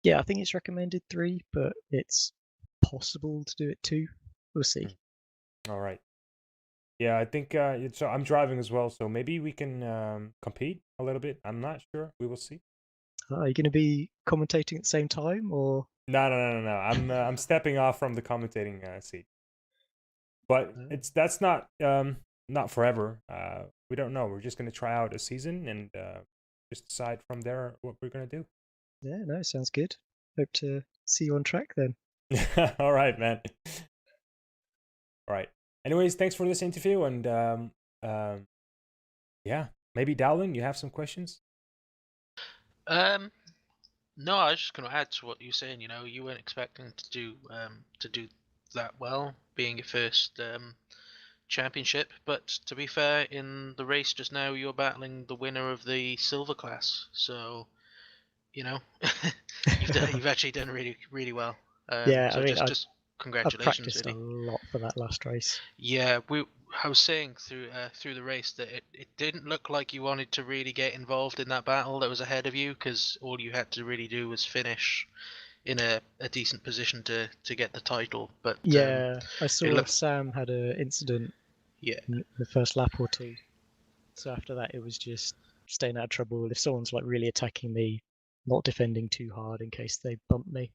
Yeah, I think it's recommended 3, but it's possible to do it 2. We'll see. All right. Yeah, I think so I'm driving as well, so maybe we can compete a little bit. I'm not sure. We will see. Are you going to be commentating at the same time, or? No. I'm stepping off from the commentating seat. But that's not forever. We don't know. We're just gonna try out a season and just decide from there what we're gonna do. Yeah, no, sounds good. Hope to see you on track then. All right, man. All right. Anyways, thanks for this interview, and yeah, maybe Dowling, you have some questions? No, I was just going to add to what you were saying. You know, you weren't expecting to do that well, being your first championship. But to be fair, in the race just now, you're battling the winner of the silver class. So, you know, you've actually done really well. Yeah, So I mean, just I congratulations, practiced really. a lot for that last race. Yeah, I was saying through the race that it didn't look like you wanted to really get involved in that battle that was ahead of you, because all you had to really do was finish in a decent position to get the title. But Yeah, I it saw looked Sam had an incident yeah in the first lap or two. So after that, it was just staying out of trouble. If someone's like really attacking me, not defending too hard in case they bump me.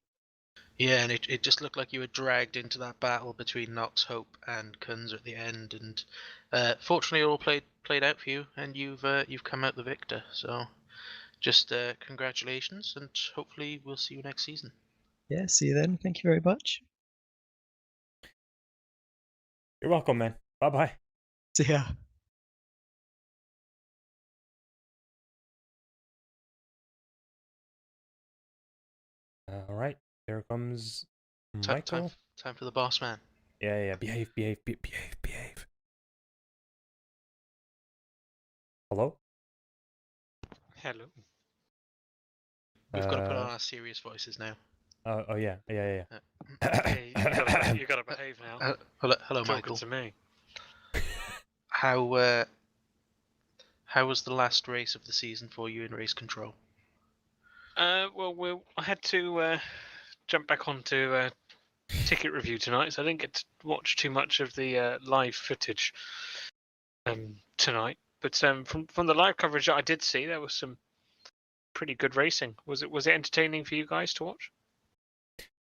yeah, and it just looked like you were dragged into that battle between Nox, Hope, and Kunz at the end, and fortunately, it all played out for you, and you've come out the victor. So just congratulations, and hopefully we'll see you next season. Yeah, see you then. Thank you very much. You're welcome, man. Bye bye. See ya. All right, there comes Michael. Time for the boss man. Yeah, behave. Hello? Hello. We've got to put on our serious voices now. Oh yeah. Hey, you gotta behave now. Hello, Talking Michael. to me. How was the last race of the season for you in race control? Well, I had to jump back onto ticket review tonight, so I didn't get to watch too much of the live footage tonight. But from the live coverage that I did see, there was some pretty good racing. Was it entertaining for you guys to watch?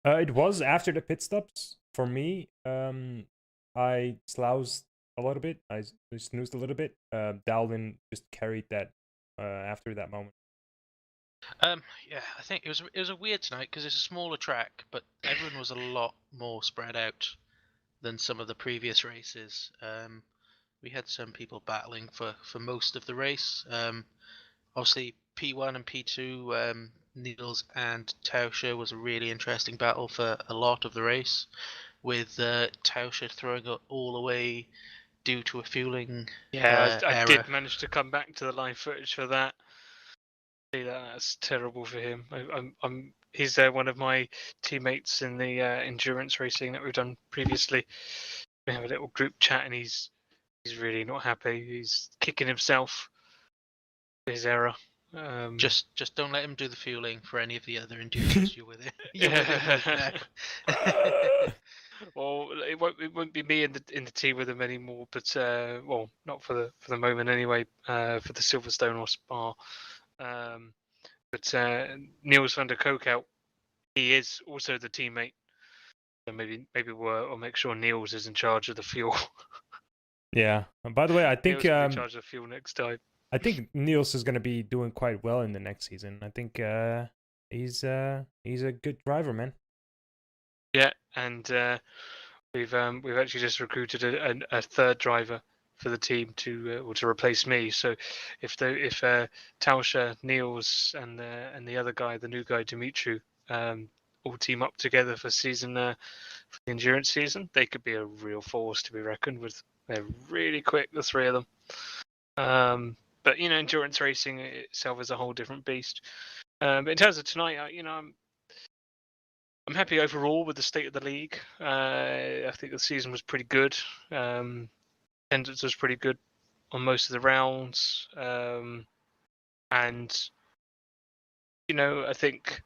It was after the pit stops for me. I sloused a little bit. I snoozed a little bit. Dowlin just carried that after that moment. Yeah, I think it was a weird tonight because it's a smaller track, but everyone was a lot more spread out than some of the previous races. We had some people battling for most of the race. Obviously, P1 and P2, Needles and Tauscher was a really interesting battle for a lot of the race, with Tauscher throwing it all away due to a fueling Yeah, I error. did manage to come back to the live footage for that. See, that's terrible for him. He's one of my teammates in the endurance racing that we've done previously. We have a little group chat, and he's really not happy. He's kicking himself for his error. Just don't let him do the fueling for any of the other endurance you're with him. You're with him with now. Well, it won't be me in the team with him anymore. But well, not for the moment anyway. For the Silverstone or Spa. But Niels van der Kookhout, he is also the teammate. So maybe we'll make sure Niels is in charge of the fuel. Yeah. By the way, I think Niels will be in charge of the fuel next time. I think Niels is going to be doing quite well in the next season. I think he's a good driver, man. Yeah, and we've actually just recruited a third driver for the team to replace me. So if Tauscher, Niels, and the other guy, the new guy Dimitru, all team up together for season for the endurance season, they could be a real force to be reckoned with. They're really quick, the three of them. But endurance racing itself is a whole different beast. But in terms of tonight, I'm happy overall with the state of the league. I think the season was pretty good. Attendance was pretty good on most of the rounds, and I think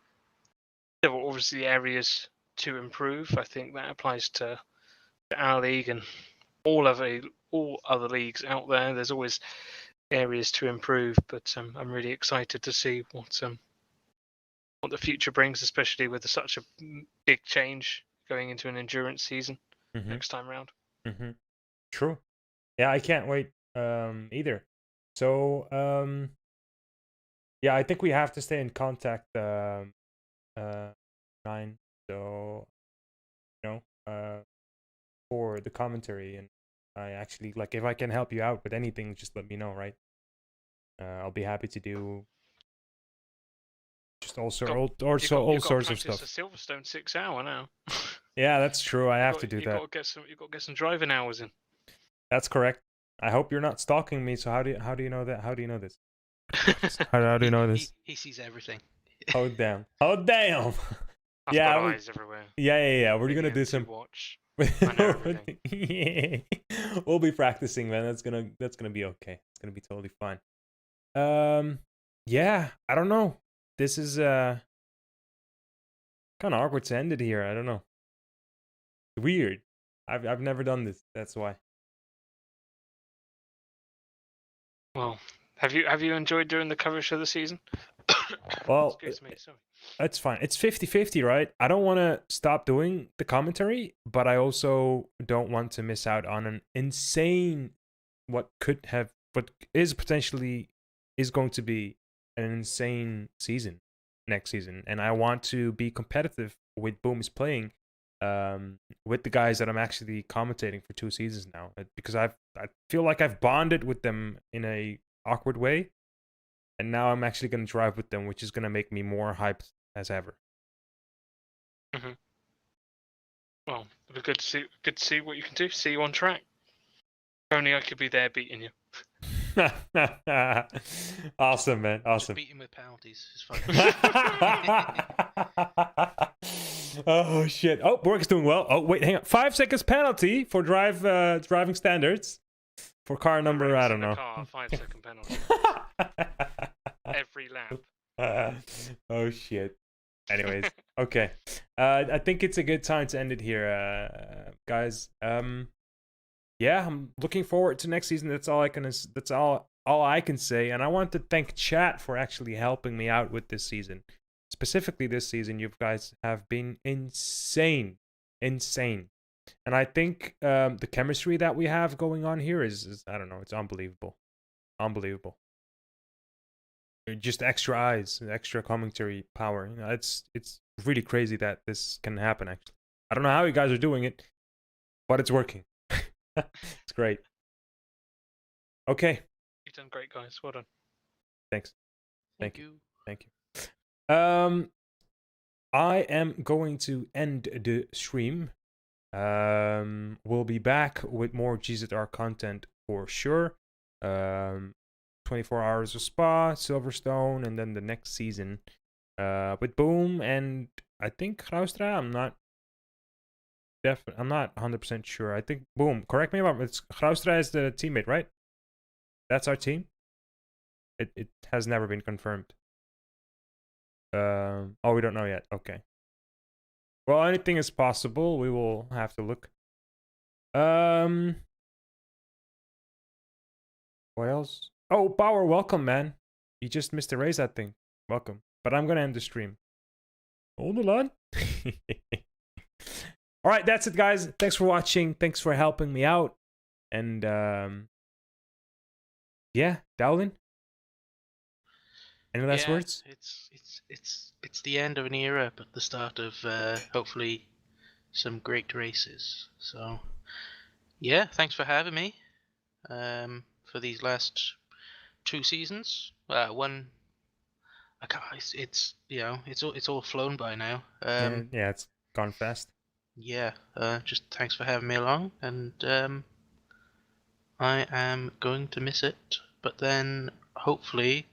there were obviously areas to improve. I think that applies to our league and all other leagues out there. There's always areas to improve, but I'm really excited to see what the future brings, especially with such a big change going into an endurance season next time round. True. Yeah, I can't wait either. So yeah, I think we have to stay in contact. Ryan, So, for the commentary, and I actually like if I can help you out with anything, just let me know, right? I'll be happy to do just all Got- sorts of practice stuff. a Silverstone 6 hour now. Yeah, that's true. I have to do you that. got to get some driving hours in. That's correct. I hope you're not stalking me. So how do you know that? How do you know this? How do you know this? He sees everything. Oh damn! Oh damn! I've Yeah, got we- eyes everywhere. Yeah. We're gonna do ADM to some. watch. I know everything. Yeah. We'll be practicing, man. That's gonna be okay. It's gonna be totally fine. Yeah. I don't know. This is kind of awkward to end it here. I don't know. Weird. I've never done this. That's why. Well, have you enjoyed doing the coverage of the season? Well, Excuse me, sorry. That's fine. It's 50-50, right? I don't want to stop doing the commentary, but I also don't want to miss out on an insane what is potentially is going to be an insane season next season. And I want to be competitive with Boom is playing with the guys that I'm actually commentating for 2 seasons now, because I feel like I've bonded with them in a awkward way. And now I'm actually going to drive with them, which is going to make me more hyped as ever. Mm-hmm. Well, it'll be good to see what you can do. See you on track. If only I could be there beating you. Awesome, man. Just Awesome. beat him with penalties. It's fine. Oh shit. Oh, Borg's doing well. Oh wait, hang on. 5 seconds penalty for driving standards for car number. I don't know. Car, 5-second penalty. Every lap. Oh shit. Anyways, okay. I think it's a good time to end it here, guys. Yeah, I'm looking forward to next season. That's all I can say. And I want to thank chat for actually helping me out with this season. Specifically this season, you guys have been insane. And I think the chemistry that we have going on here is I don't know, it's unbelievable. Just extra eyes, extra commentary power. It's really crazy that this can happen. Actually, I don't know how you guys are doing it, but it's working. It's great. Okay. You've done great, guys. Well done. Thanks. Thank you. I am going to end the stream. We'll be back with more GZR content for sure. 24 hours of Spa, Silverstone, and then the next season with Boom and I think Graustra. I'm not 100% sure. I think Boom. Correct me if I'm. It's Graustra is the teammate, right? That's our team. It has never been confirmed. Oh, we don't know yet. Okay. Well, anything is possible. We will have to look. What else? Oh, Power, welcome, man. You just missed a race, I think. Welcome. But I'm gonna end the stream. Hold on. All right, that's it, guys. Thanks for watching. Thanks for helping me out. And yeah, Dowlin. Any last words? It's the end of an era, but the start of hopefully some great races. So yeah, thanks for having me for these last 2 seasons. One, I can't, it's all flown by now. Yeah, it's gone fast. Yeah, just thanks for having me along, and I am going to miss it, but then hopefully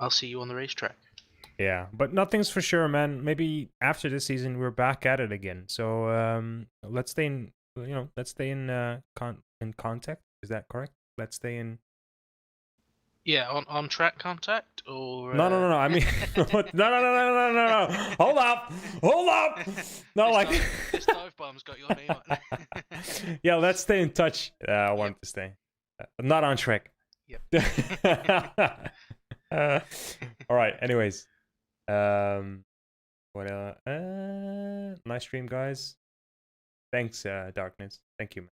I'll see you on the racetrack. Yeah, but nothing's for sure, man. Maybe after this season we're back at it again. So let's stay in, in contact. Is that correct? Let's stay in. Yeah, on track contact or No. I mean, no. Hold up. No, this like this dive bomb's got your name on it. yeah, let's stay in touch. I want to stay. Not on track. Yep. All right. Anyways, what nice stream, guys. Thanks, Darkness. Thank you, man.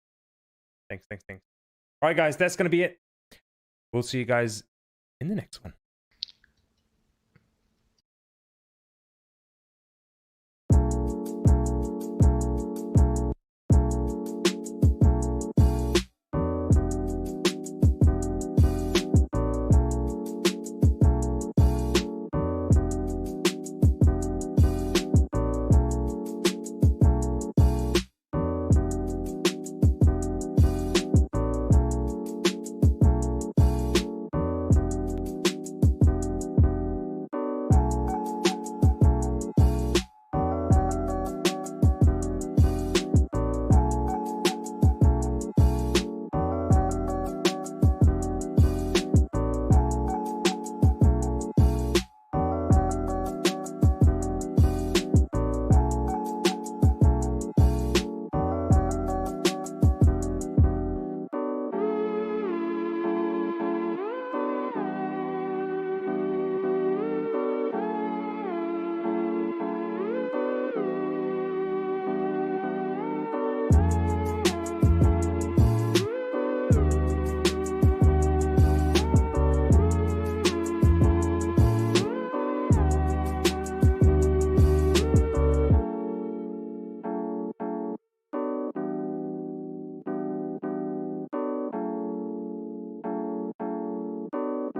Thanks. All right, guys, that's gonna be it. We'll see you guys in the next one.